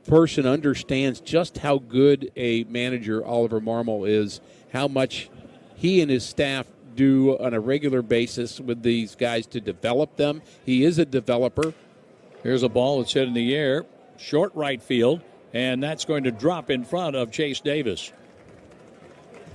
person understands just how good a manager Oliver Marmol is, how much he and his staff do on a regular basis with these guys to develop them. He is a developer. Here's a ball that's hit in the air, short right field, and that's going to drop in front of Chase Davis.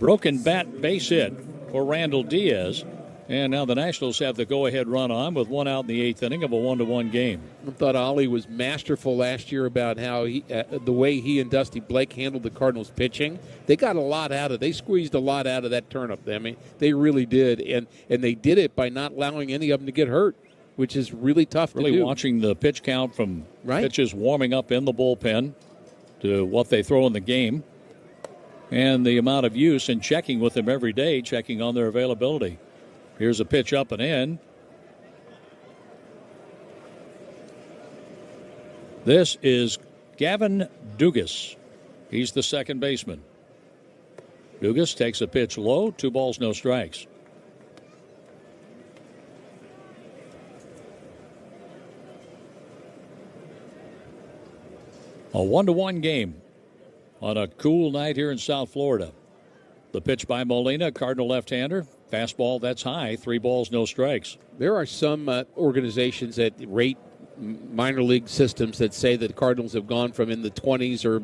Broken bat base hit for Randall Diaz. And now the Nationals have the go-ahead run on with 1 out in the 8th inning of a 1-1 game. I thought Ollie was masterful last year about how the way he and Dusty Blake handled the Cardinals pitching. They got a lot out of it. They squeezed a lot out of that turnip. I mean, they really did. And they did it by not allowing any of them to get hurt, which is really tough to do. Really watching the pitch count from pitches warming up in the bullpen to what they throw in the game. and the amount of use and checking with them every day, checking on their availability. Here's a pitch up and in. This is Gavin Dugas. He's the second baseman. Dugas takes a pitch low, 2 balls, no strikes. A 1-1 game on a cool night here in South Florida. The pitch by Molina, Cardinal left-hander. Fastball, that's high. 3 balls, no strikes. There are some organizations that rate minor league systems that say that Cardinals have gone from in the 20s or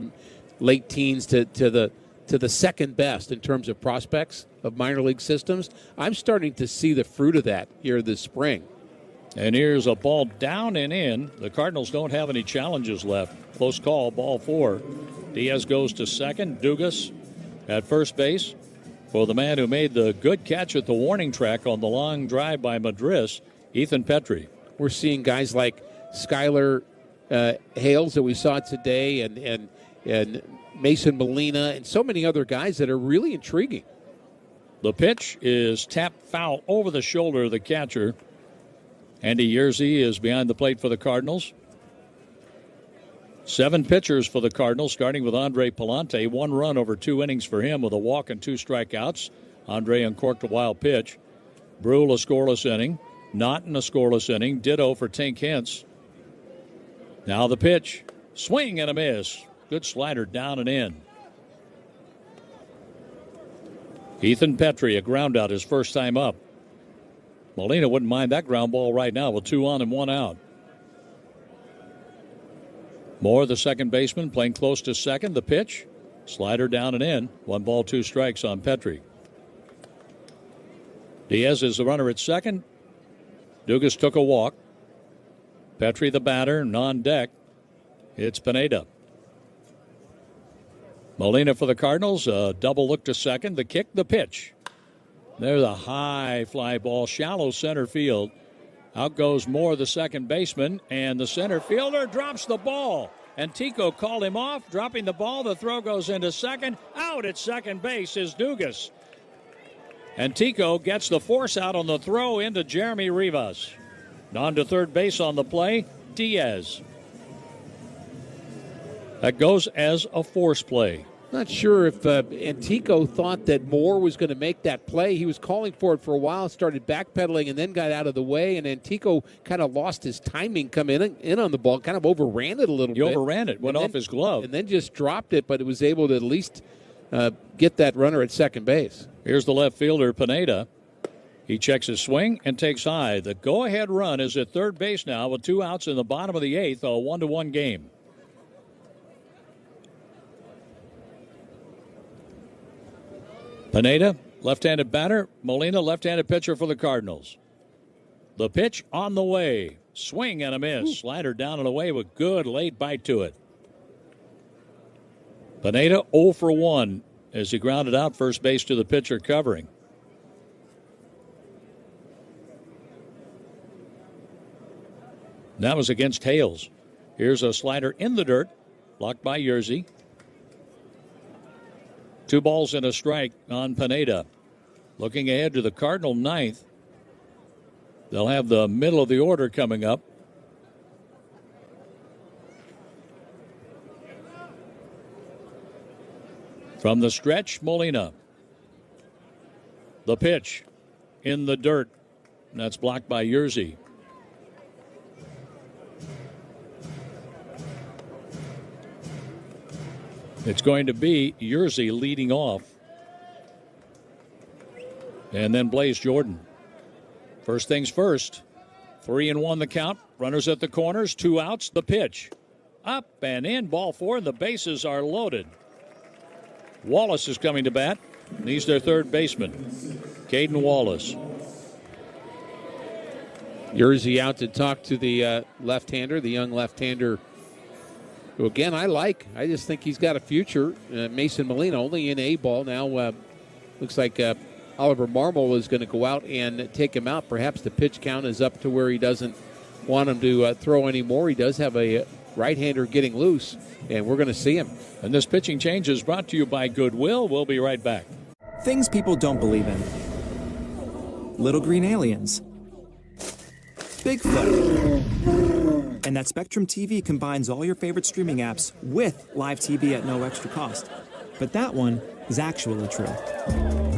late teens to the second best in terms of prospects of minor league systems. I'm starting to see the fruit of that here this spring. And here's a ball down and in. The Cardinals don't have any challenges left. Close call, ball 4. Diaz goes to second. Dugas at first base for the man who made the good catch at the warning track on the long drive by Madris, Ethan Petry. We're seeing guys like Skylar Hales that we saw today and Mason Molina and so many other guys that are really intriguing. The pitch is tapped foul over the shoulder of the catcher. Andy Yerzy is behind the plate for the Cardinals. 7 pitchers for the Cardinals, starting with Andre Palante. 1 run over 2 innings for him with a walk and 2 strikeouts. Andre uncorked a wild pitch. Brule a scoreless inning. Naughton a scoreless inning. Ditto for Tink Hintz. Now the pitch. Swing and a miss. Good slider down and in. Ethan Petry, a ground out his first time up. Molina wouldn't mind that ground ball right now with 2 on and 1 out. Moore, the second baseman, playing close to second. The pitch. Slider down and in. 1 ball, 2 strikes on Petry. Diaz is the runner at second. Dugas took a walk. Petry, the batter, non-deck. It's Pineda. Molina for the Cardinals. A double look to second. The kick, the pitch. There's a high fly ball, shallow center field. Out goes Moore, the second baseman, and the center fielder drops the ball. And Tico called him off, dropping the ball. The throw goes into second. Out at second base is Dugas. And Tico gets the force out on the throw into Jeremy Rivas. On to third base on the play, Diaz. That goes as a force play. Not sure if Antico thought that Moore was going to make that play. He was calling for it for a while, started backpedaling, and then got out of the way. And Antico kind of lost his timing coming in on the ball, kind of overran it a little bit. He overran it, went off his glove. And then just dropped it, but it was able to at least get that runner at second base. Here's the left fielder, Pineda. He checks his swing and takes high. The go-ahead run is at third base now with 2 outs in the bottom of the 8th, a 1-1 game. Pineda, left-handed batter. Molina, left-handed pitcher for the Cardinals. The pitch on the way. Swing and a miss. Slider down and away with good late bite to it. Pineda 0 for 1 as he grounded out first base to the pitcher covering. That was against Hales. Here's a slider in the dirt, blocked by Yerzy. 2 balls and a strike on Pineda. Looking ahead to the Cardinal 9th. They'll have the middle of the order coming up. From the stretch, Molina. The pitch in the dirt. That's blocked by Yerzy. It's going to be Yerzy leading off. And then Blaze Jordan. First things first. 3-1 the count. Runners at the corners. 2 outs. The pitch. Up and in. Ball 4. And the bases are loaded. Wallace is coming to bat. He's their third baseman. Caden Wallace. Yerzy out to talk to the left-hander, the young left-hander, who, again, I just think he's got a future. Mason Molina only in A ball now. Looks like Oliver Marmol is going to go out and take him out. Perhaps the pitch count is up to where he doesn't want him to throw anymore. He does have a right-hander getting loose, and we're going to see him. And this pitching change is brought to you by Goodwill. We'll be right back. Things people don't believe in. Little green aliens. Bigfoot. And that Spectrum TV combines all your favorite streaming apps with live TV at no extra cost. But that one is actually true.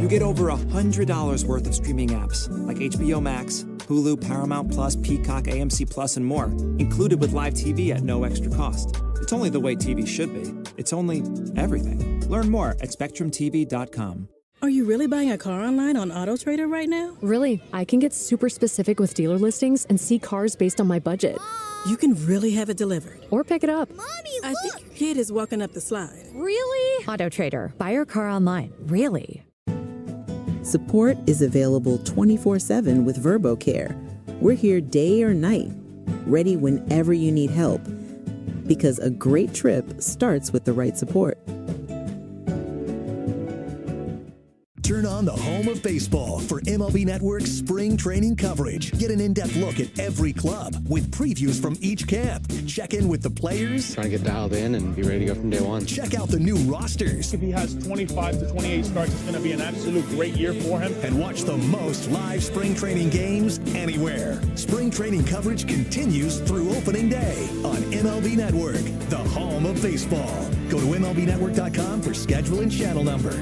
You get over $100 worth of streaming apps like HBO Max, Hulu, Paramount Plus, Peacock, AMC Plus, and more, included with live TV at no extra cost. It's only the way TV should be. It's only everything. Learn more at SpectrumTV.com. Are you really buying a car online on AutoTrader right now? Really, I can get super specific with dealer listings and see cars based on my budget. You can really have it delivered. Or pick it up. Mommy, I think your kid is walking up the slide. Really? AutoTrader. Buy your car online. Really? Support is available 24/7 with VerboCare. We're here day or night, ready whenever you need help. Because a great trip starts with the right support. Turn on the home of baseball for MLB Network's spring training coverage. Get an in-depth look at every club with previews from each camp. Check in with the players. Trying to get dialed in and be ready to go from day one. Check out the new rosters. If he has 25 to 28 starts, it's going to be an absolute great year for him. And watch the most live spring training games anywhere. Spring training coverage continues through opening day on MLB Network, the home of baseball. Go to MLBnetwork.com for schedule and channel number.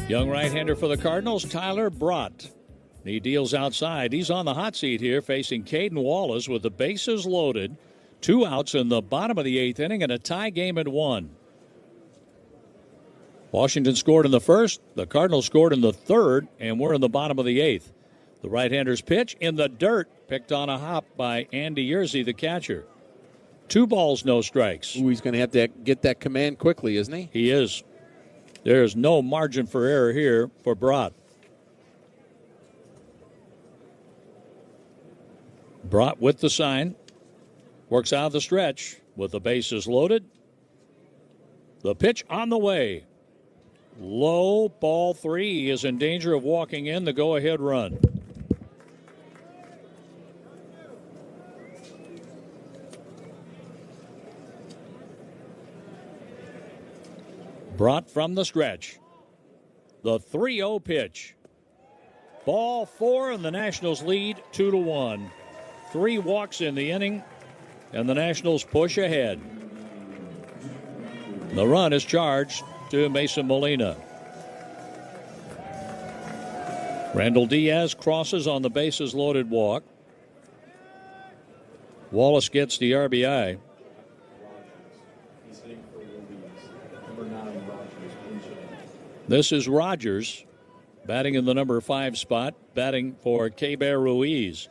Young right-hander for the Cardinals, Tyler Brott. He deals outside. He's on the hot seat here facing Caden Wallace with the bases loaded. 2 outs in the bottom of the 8th inning and a tie game at 1. Washington scored in the first. The Cardinals scored in the third, and we're in the bottom of the 8th. The right-hander's pitch in the dirt, picked on a hop by Andy Yerzy, the catcher. 2 balls, no strikes. Ooh, he's going to have to get that command quickly, isn't he? He is. There's no margin for error here for Brott. Brott with the sign. Works out of the stretch with the bases loaded. The pitch on the way. Low, ball 3. He is in danger of walking in the go-ahead run. Brott from the stretch. The 3-0 pitch. Ball 4, and the Nationals lead 2-1. 3 walks in the inning, and the Nationals push ahead. The run is charged to Mason Molina. Randall Diaz crosses on the bases loaded walk. Wallace gets the RBI. This is Rogers, batting in the number 5 spot, batting for Keber Ruiz.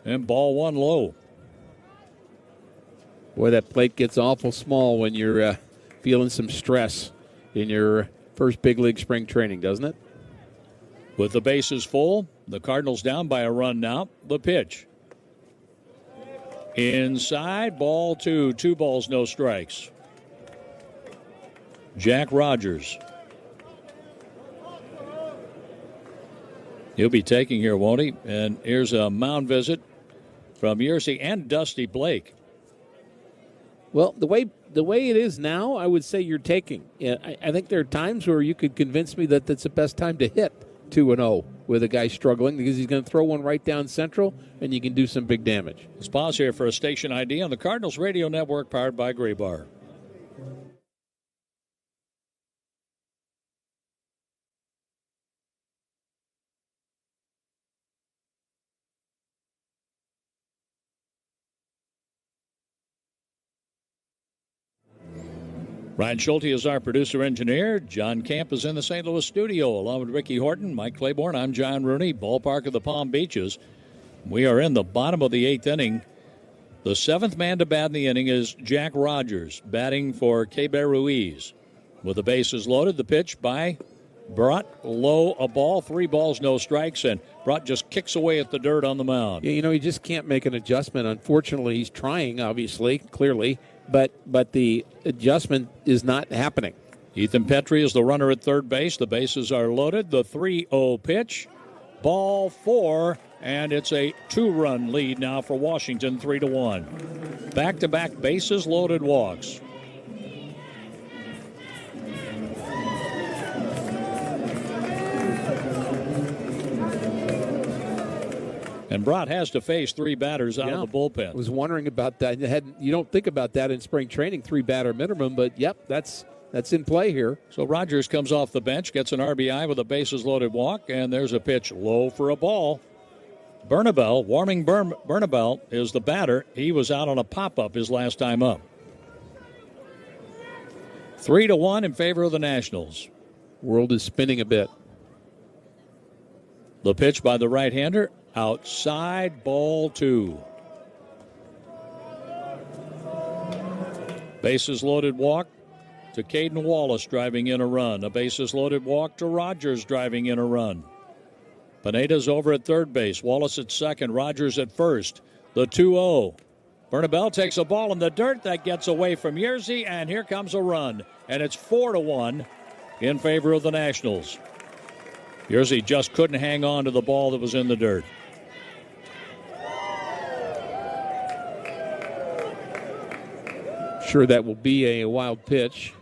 And ball 1 low. Boy, that plate gets awful small when you're feeling some stress in your first big league spring training, doesn't it? With the bases full, the Cardinals down by a run now. The pitch. Inside, ball 2. 2 balls, no strikes. Jack Rogers. He'll be taking here, won't he? And here's a mound visit from Yerzy and Dusty Blake. Well, the way it is now, I would say you're taking. I think there are times where you could convince me that that's the best time to hit 2-0 with a guy struggling, because he's going to throw one right down central, and you can do some big damage. Let's pause here for a station ID on the Cardinals Radio Network, powered by Gray Bar. Ryan Schulte is our producer-engineer. John Camp is in the St. Louis studio, along with Ricky Horton, Mike Claiborne. I'm John Rooney, ballpark of the Palm Beaches. We are in the bottom of the 8th inning. The 7th man to bat in the inning is Jack Rogers, batting for Keber Ruiz. With the bases loaded, the pitch by Brott, low, a ball, 3 balls, no strikes, and Brott just kicks away at the dirt on the mound. Yeah, he just can't make an adjustment. Unfortunately, he's trying, obviously, clearly, but the adjustment is not happening. Ethan Petrie is the runner at third base. The bases are loaded. The 3-0 pitch, ball 4, and it's a 2-run lead now for Washington, 3-1. Back-to-back bases loaded walks. And Brott has to face 3 batters out of the bullpen. I was wondering about that. You don't think about that in spring training, 3-batter minimum, but yep, that's in play here. So Rogers comes off the bench, gets an RBI with a bases-loaded walk, and there's a pitch low for a ball. Bernabel, Bernabel is the batter. He was out on a pop-up his last time up. 3-1 in favor of the Nationals. World is spinning a bit. The pitch by the right-hander. Outside, ball 2. Bases loaded walk to Caden Wallace, driving in a run. A bases loaded walk to Rogers, driving in a run. Pineda's over at third base. Wallace at second. Rogers at first. The 2-0. Bernabel takes a ball in the dirt that gets away from Yerzy, and here comes a run. And it's 4-1 in favor of the Nationals. Yerzy just couldn't hang on to the ball that was in the dirt. Sure, that will be a wild pitch.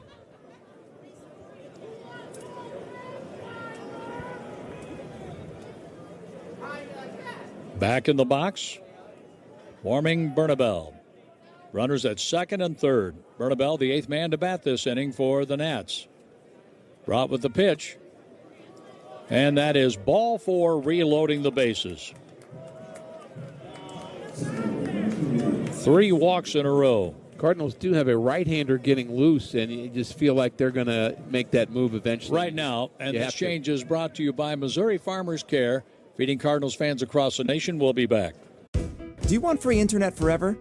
Back in the box, warming Bernabel. Runners at second and third. Bernabel, the 8th man to bat this inning for the Nats. Brought with the pitch. And that is ball 4, reloading the bases. 3 walks in a row. Cardinals do have a right-hander getting loose, and you just feel like they're going to make that move eventually. Right now, and this change is brought to you by Missouri Farmers Care, feeding Cardinals fans across the nation. We'll be back. Do you want free internet forever?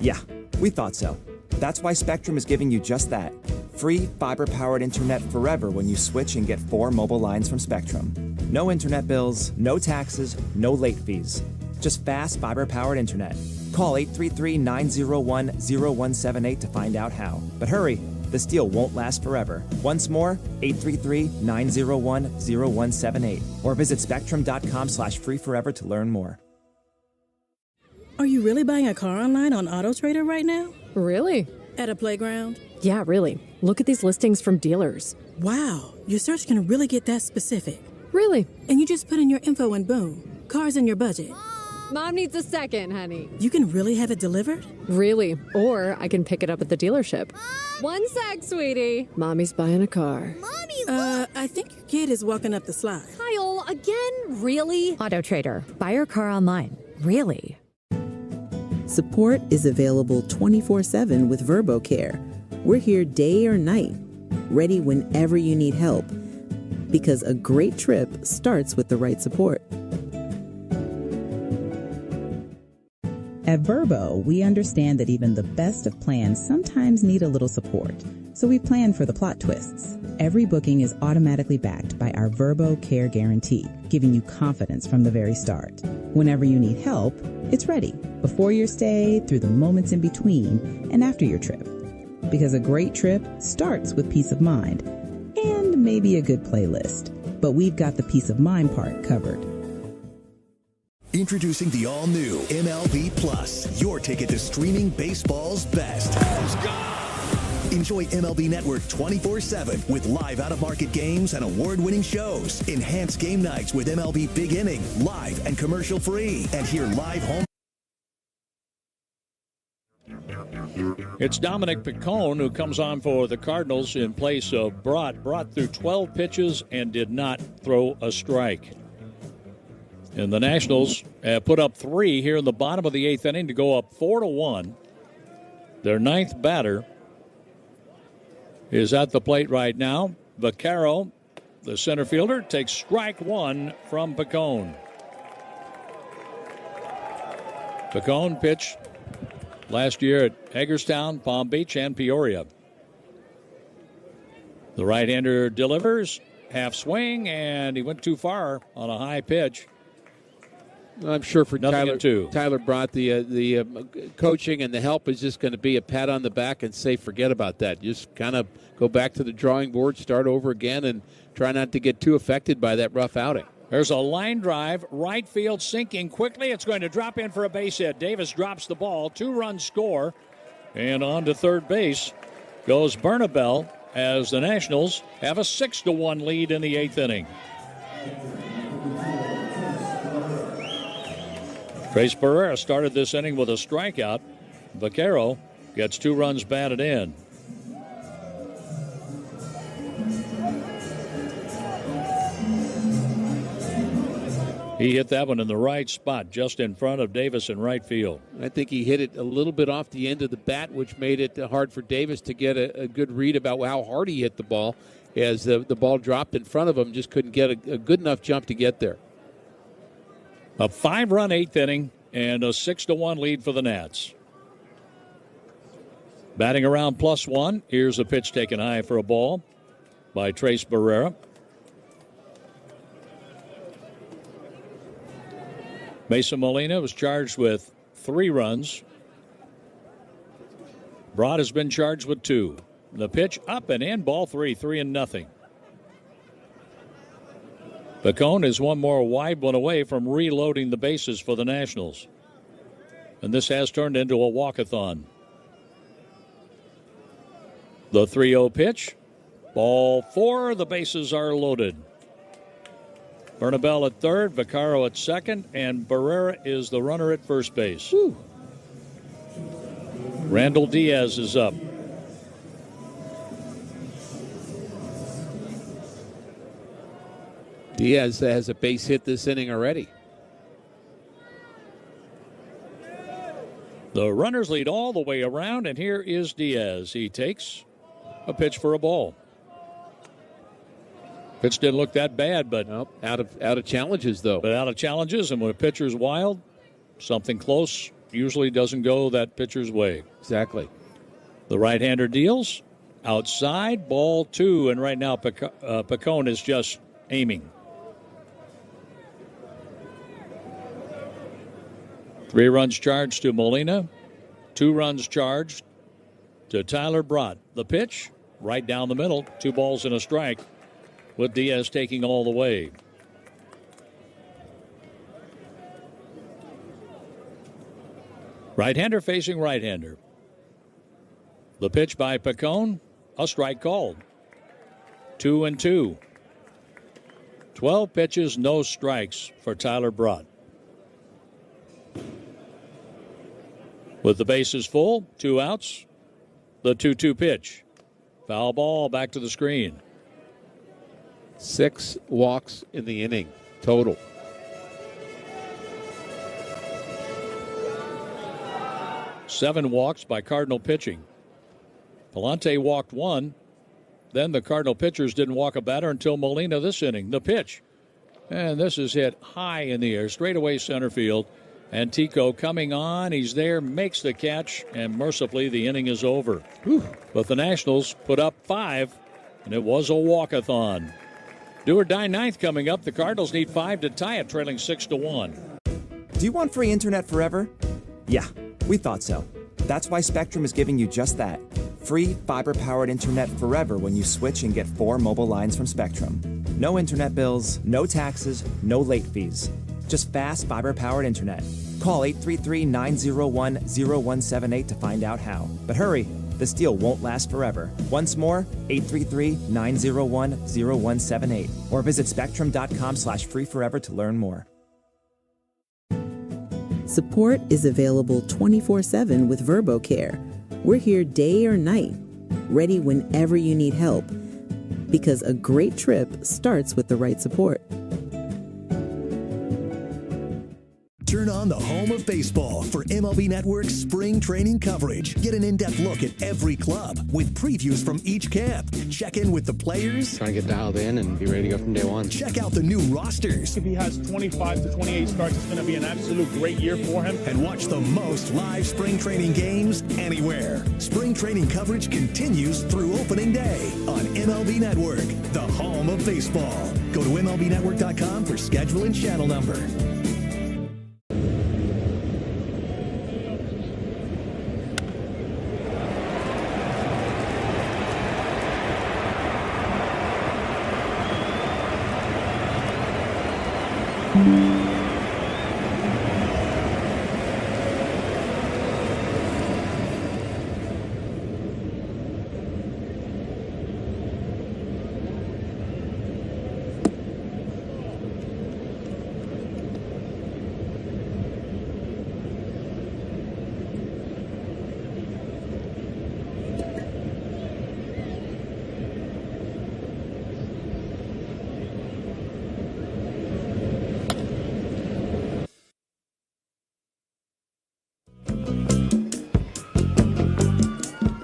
Yeah, we thought so. That's why Spectrum is giving you just that. Free fiber-powered internet forever when you switch and get 4 mobile lines from Spectrum. No internet bills, no taxes, no late fees. Just fast fiber-powered internet. Call 833-901-0178 to find out how. But hurry, this deal won't last forever. Once more, 833-901-0178. Or visit spectrum.com/freeforever to learn more. Are you really buying a car online on AutoTrader right now? Really? At a playground? Yeah, really. Look at these listings from dealers. Wow, your search can really get that specific. Really? And you just put in your info and boom, car's in your budget. Mom needs a second, honey. You can really have it delivered? Really. Or I can pick it up at the dealership. One sec, sweetie. Mommy's buying a car. I think your kid is walking up the slide. Kyle, again? Really? AutoTrader. Buy your car online. Really? Support is available 24/7 with VerboCare. We're here day or night, ready whenever you need help. Because a great trip starts with the right support. At Verbo, we understand that even the best of plans sometimes need a little support. So we plan for the plot twists. Every booking is automatically backed by our Verbo Care Guarantee, giving you confidence from the very start. Whenever you need help, it's ready. Before your stay, through the moments in between, and after your trip. Because a great trip starts with peace of mind. And maybe a good playlist. But we've got the peace of mind part covered. Introducing the all-new MLB Plus, your ticket to streaming baseball's best. Enjoy MLB Network 24/7 with live out-of-market games and award-winning shows. Enhance game nights with MLB Big Inning, live and commercial-free. And hear live home. It's Dominic Picone who comes on for the Cardinals in place of Brott. Brott threw 12 pitches and did not throw a strike. And the Nationals put up 3 here in the bottom of the 8th inning to go up 4-1. Their 9th batter is at the plate right now. Vaccaro, the center fielder, takes strike one from Picone. Picone pitched last year at Hagerstown, Palm Beach, and Peoria. The right-hander delivers, half swing, and he went too far on a high pitch. I'm sure for Nothing Tyler Brott, the coaching and the help is just going to be a pat on the back and say, forget about that. Just kind of go back to the drawing board, start over again, and try not to get too affected by that rough outing. There's a line drive, right field sinking quickly. It's going to drop in for a base hit. Davis drops the ball, 2-run score, and on to third base goes Bernabel as the Nationals have a 6-1 lead in the 8th inning. Trace Barrera started this inning with a strikeout. Vaccaro gets 2 runs batted in. He hit that one in the right spot, just in front of Davis in right field. I think he hit it a little bit off the end of the bat, which made it hard for Davis to get a good read about how hard he hit the ball, as the ball dropped in front of him, just couldn't get a good enough jump to get there. A 5-run 8th inning and a 6-1 lead for the Nats. Batting around +1. Here's a pitch taken high for a ball by Trace Barrera. Mason Molina was charged with 3 runs. Brott has been charged with 2. The pitch up and in, ball 3, 3-0. Picone is one more wide one away from reloading the bases for the Nationals. And this has turned into a walkathon. The 3-0 pitch. Ball 4, the bases are loaded. Bernabel at third, Vaccaro at second, and Barrera is the runner at first base. Woo. Randall Diaz is up. Diaz has a base hit this inning already. The runners lead all the way around, and here is Diaz. He takes a pitch for a ball. Pitch didn't look that bad, but nope. Out of challenges, though. But out of challenges, and when a pitcher's wild, something close usually doesn't go that pitcher's way. Exactly. The right-hander deals outside, ball 2, and right now Picone is just aiming. 3 runs charged to Molina, 2 runs charged to Tyler Brott. The pitch, right down the middle, 2 balls and a strike, with Diaz taking all the way. Right-hander facing right-hander. The pitch by Picone, a strike called. 2-2. 12 pitches, no strikes for Tyler Brott. With the bases full, 2 outs, the 2-2 pitch. Foul ball back to the screen. 6 walks in the inning total. Seven walks by Cardinal pitching. Palante walked 1. Then the Cardinal pitchers didn't walk a batter until Molina this inning. The pitch. And this is hit high in the air, straight away center field. And Tico coming on. He's there, makes the catch, and mercifully the inning is over. Whew. But the Nationals put up 5, and it was a walkathon. Do or die ninth coming up. The Cardinals need 5 to tie it, trailing 6-1. Do you want free internet forever? Yeah, we thought so. That's why Spectrum is giving you just that. Free fiber-powered internet forever when you switch and get 4 mobile lines from Spectrum. No internet bills, no taxes, no late fees. Just fast fiber-powered internet. Call 833-901-0178 to find out how. But hurry, this deal won't last forever. Once more, 833-901-0178. Or visit spectrum.com/freeforever to learn more. Support is available 24/7 with VerboCare. We're here day or night, ready whenever you need help. Because a great trip starts with the right support. Turn on the home of baseball for MLB Network's spring training coverage. Get an in-depth look at every club with previews from each camp. Check in with the players. Trying to get dialed in and be ready to go from day one. Check out the new rosters. If he has 25 to 28 starts, it's going to be an absolute great year for him. And watch the most live spring training games anywhere. Spring training coverage continues through opening day on MLB Network, the home of baseball. Go to MLBnetwork.com for schedule and channel number.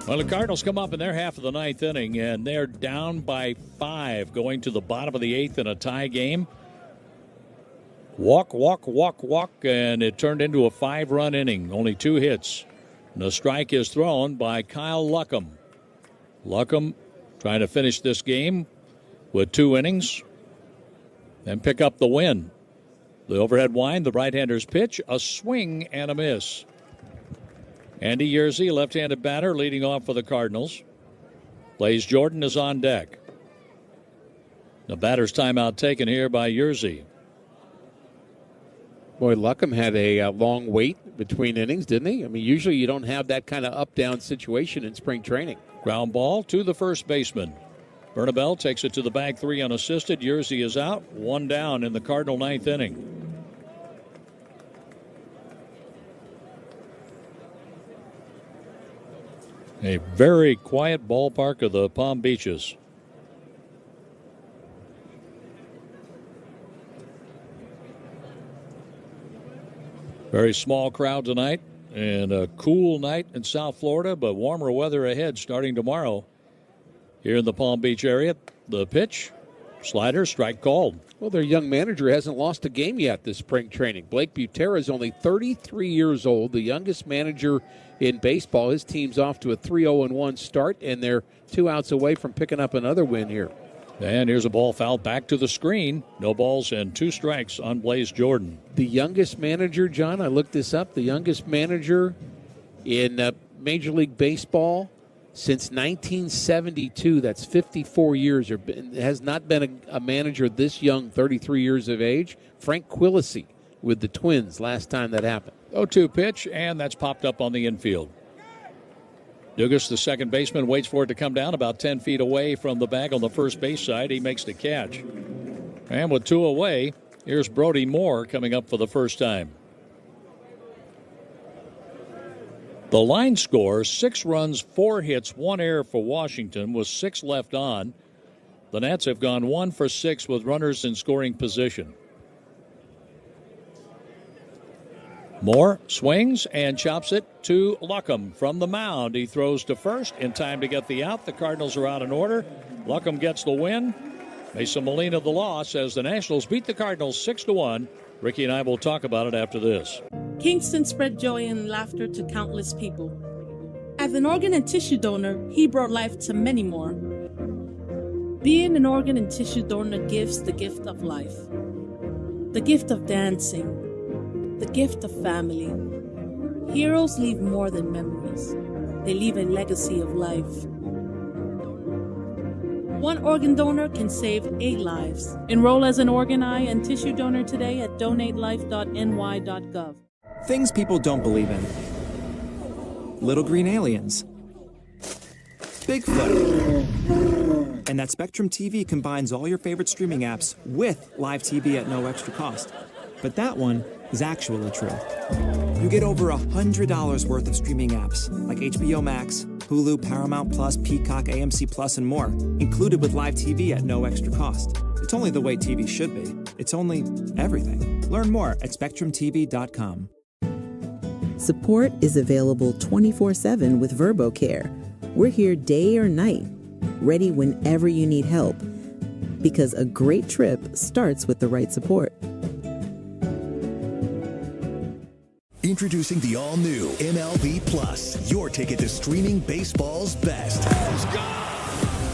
Well, the Cardinals come up in their half of the ninth inning, and they're down by 5 going to the bottom of the 8th in a tie game. Walk, and it turned into a 5-run inning. Only 2 hits. And the strike is thrown by Kyle Luckham. Luckham trying to finish this game with 2 innings and pick up the win. The overhead wind, the right-hander's pitch, a swing and a miss. Andy Yerzy, left-handed batter, leading off for the Cardinals. Blaze Jordan is on deck. The batter's timeout taken here by Yerzy. Boy, Luckham had a long wait between innings, didn't he? I mean, usually you don't have that kind of up-down situation in spring training. Ground ball to the first baseman. Bernabel takes it to the bag, 3 unassisted. Yerzy is out, 1 down in the Cardinal ninth inning. A very quiet ballpark of the Palm Beaches. Very small crowd tonight, and a cool night in South Florida, but warmer weather ahead starting tomorrow here in the Palm Beach area. The pitch, slider, strike called. Well, their young manager hasn't lost a game yet this spring training. Blake Butera is only 33 years old, the youngest manager in baseball. His team's off to a 3-0-1 start, and they're 2 outs away from picking up another win here. And here's a ball fouled back to the screen. No balls and 2 strikes on Blaze Jordan. The youngest manager, John, I looked this up, the youngest manager in Major League Baseball since 1972. That's 54 years. There has not been a manager this young, 33 years of age. Frank Quilisi with the Twins last time that happened. 0-2 pitch, and that's popped up on the infield. Dugas, the second baseman, waits for it to come down about 10 feet away from the bag on the first base side. He makes the catch. And with 2 away, here's Brody Moore coming up for the first time. The line score, 6 runs, 4 hits, 1 error for Washington with 6 left on. The Nats have gone 1 for 6 with runners in scoring position. Moore swings and chops it to Luckham from the mound. He throws to first in time to get the out. The Cardinals are out in order. Luckham gets the win. Mason Molina the loss as the Nationals beat the Cardinals 6-1. Ricky and I will talk about it after this. Kingston spread joy and laughter to countless people. As an organ and tissue donor, he brought life to many more. Being an organ and tissue donor gives the gift of life, the gift of dancing, the gift of family. Heroes leave more than memories. They leave a legacy of life. One organ donor can save 8 lives. Enroll as an organ, eye, and tissue donor today at donatelife.ny.gov. Things people don't believe in. Little green aliens. Bigfoot. And that Spectrum TV combines all your favorite streaming apps with live TV at no extra cost. But that one is actually true. You get over $100 worth of streaming apps like HBO Max, Hulu, Paramount Plus, Peacock, AMC Plus, and more, included with live TV at no extra cost. It's only the way TV should be. It's only everything. Learn more at SpectrumTV.com. Support is available 24/7 with VerboCare. We're here day or night, ready whenever you need help. Because a great trip starts with the right support. Introducing the all-new MLB Plus, your ticket to streaming baseball's best.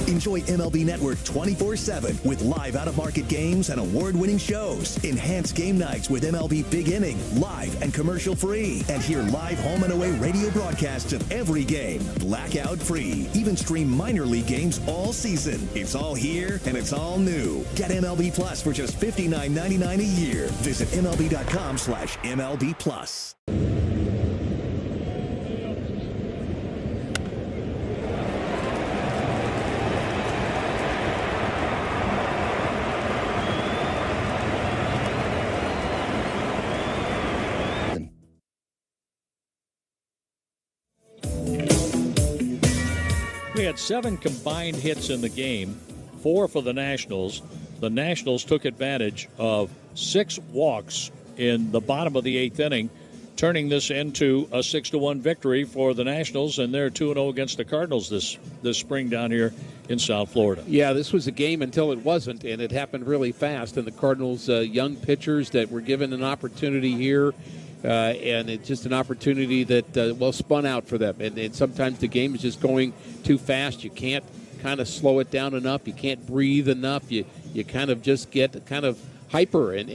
Enjoy MLB Network 24/7 with live out-of-market games and award-winning shows. Enhance game nights with MLB Big Inning, live and commercial-free. And hear live home and away radio broadcasts of every game, blackout-free. Even stream minor league games all season. It's all here and it's all new. Get MLB Plus for just $59.99 a year. Visit MLB.com/MLB Plus. We had 7 combined hits in the game, 4 for the Nationals. The Nationals took advantage of 6 walks in the bottom of the 8th inning, turning this into a 6-1 victory for the Nationals, and they're 2-0 against the Cardinals this spring down here in South Florida. Yeah, this was a game until it wasn't, and it happened really fast. And the Cardinals' young pitchers that were given an opportunity here, and it's just an opportunity that, spun out for them. And sometimes the game is just going too fast. You can't kind of slow it down enough. You can't breathe enough. You kind of just get kind of hyper, and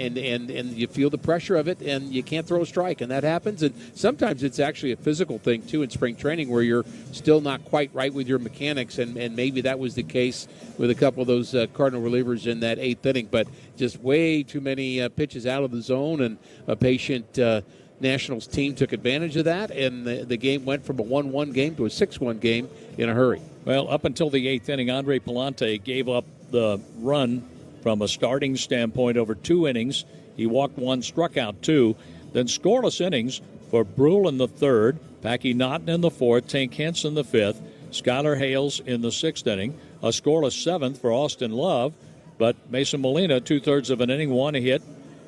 you feel the pressure of it, and you can't throw a strike, and that happens. And sometimes it's actually a physical thing, too, in spring training where you're still not quite right with your mechanics, and maybe that was the case with a couple of those Cardinal relievers in that 8th inning. But just way too many pitches out of the zone, and a patient Nationals team took advantage of that, and the game went from a 1-1 game to a 6-1 game in a hurry. Well, up until the 8th inning, Andre Palante gave up the run from a starting standpoint over 2 innings. He walked 1, struck out 2. Then scoreless innings for Brule in the 3rd, Packy Naughton in the 4th, Tank Hentz in the 5th, Skylar Hales in the 6th inning, a scoreless 7th for Austin Love, but Mason Molina, 2/3 of an inning, 1 hit.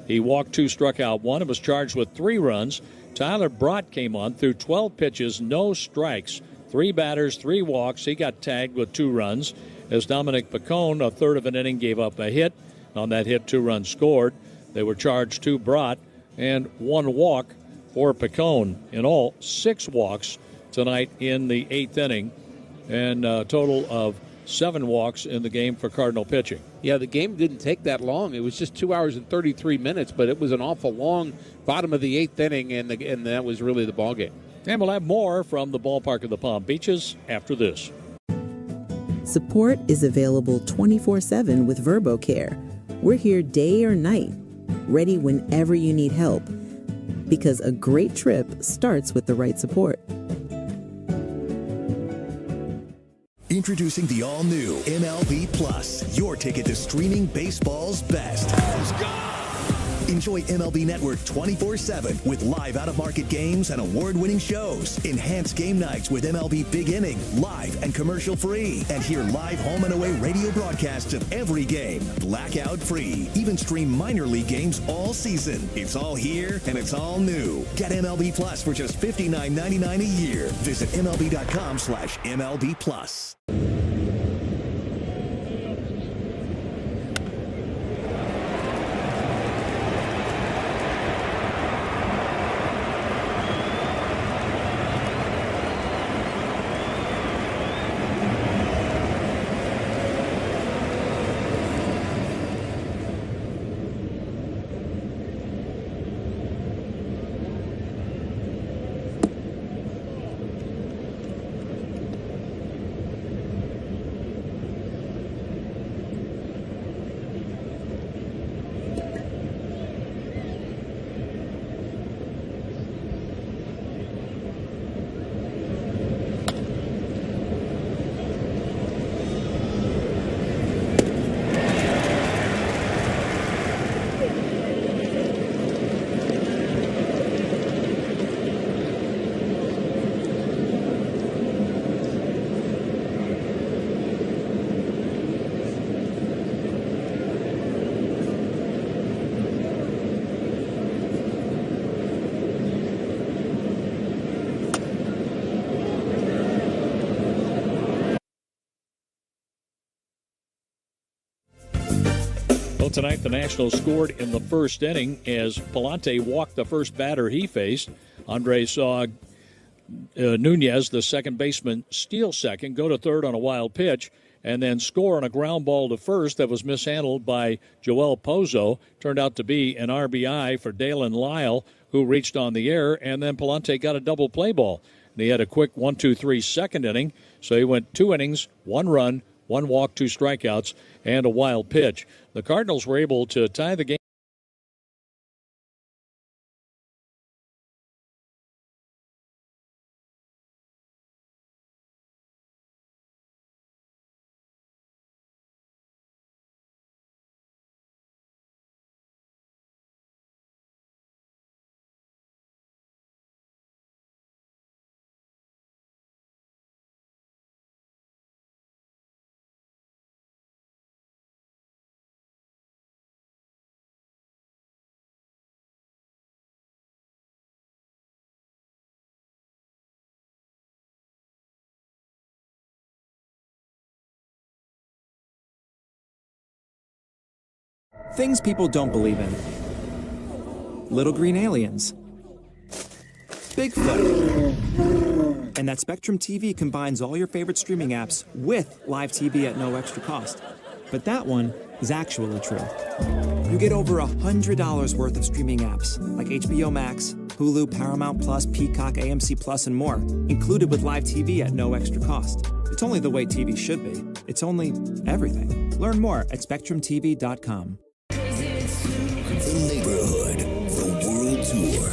He walked 2, struck out 1, and was charged with 3 runs. Tyler Brott came on, threw 12 pitches, no strikes, 3 batters, 3 walks. He got tagged with 2 runs. As Dominic Picone, 1/3 of an inning, gave up a hit. On that hit, 2 runs scored. They were charged 2 Brott and 1 walk for Picone. In all, 6 walks tonight in the 8th inning, and a total of 7 walks in the game for Cardinal pitching. Yeah, the game didn't take that long. It was just 2 hours and 33 minutes, but it was an awful long bottom of the 8th inning, and that was really the ball game. And we'll have more from the ballpark of the Palm Beaches after this. Support is available 24/7 with VerboCare. We're here day or night, ready whenever you need help. Because a great trip starts with the right support. Introducing the all-new MLB Plus, your ticket to streaming baseball's best. Enjoy MLB Network 24/7 with live out-of-market games and award-winning shows. Enhance game nights with MLB Big Inning, live and commercial-free. And hear live home and away radio broadcasts of every game, blackout-free. Even stream minor league games all season. It's all here and it's all new. Get MLB Plus for just $59.99 a year. Visit MLB.com/MLB Plus. Well, tonight the Nationals scored in the first inning as Palante walked the first batter he faced. Andre saw Nunez, the second baseman, steal second, go to third on a wild pitch, and then score on a ground ball to first that was mishandled by Joel Pozo. Turned out to be an RBI for Dalen Lyle, who reached on the air, and then Palante got a double play ball. And he had a quick 1-2-3 second inning, so he went 2 innings, 1 run, 1 walk, 2 strikeouts, and a wild pitch. The Cardinals were able to tie the game. Things people don't believe in. Little green aliens. Bigfoot. And that Spectrum TV combines all your favorite streaming apps with live TV at no extra cost. But that one is actually true. You get over $100 worth of streaming apps like HBO Max, Hulu, Paramount Plus, Peacock, AMC Plus, and more, included with live TV at no extra cost. It's only the way TV should be. It's only everything. Learn more at SpectrumTV.com. The Neighborhood, the World Tour.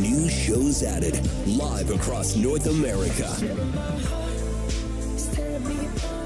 New shows added, live across North America.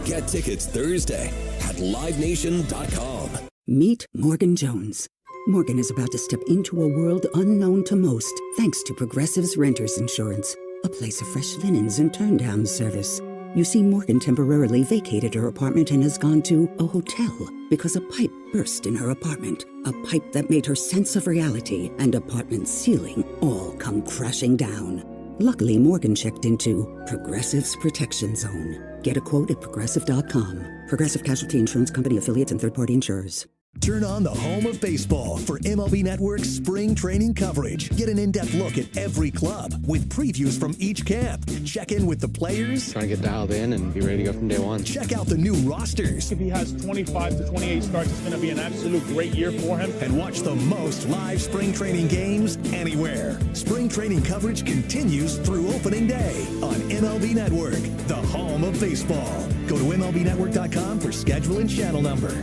Get tickets Thursday at livenation.com. Meet Morgan Jones. Morgan is about to step into a world unknown to most, thanks to Progressive's Renters Insurance, a place of fresh linens and turn-down service. You see, Morgan temporarily vacated her apartment and has gone to a hotel because a pipe burst in her apartment. A pipe that made her sense of reality and apartment ceiling all come crashing down. Luckily, Morgan checked into Progressive's Protection Zone. Get a quote at Progressive.com. Progressive Casualty Insurance Company affiliates and third-party insurers. Turn on the home of baseball for MLB Network's spring training coverage. Get an in-depth look at every club with previews from each camp. Check in with the players. Trying to get dialed in and be ready to go from day one. Check out the new rosters. If he has 25 to 28 starts, it's going to be an absolute great year for him. And watch the most live spring training games anywhere. Spring training coverage continues through opening day on MLB Network, the home of baseball. Go to MLBnetwork.com for schedule and channel number.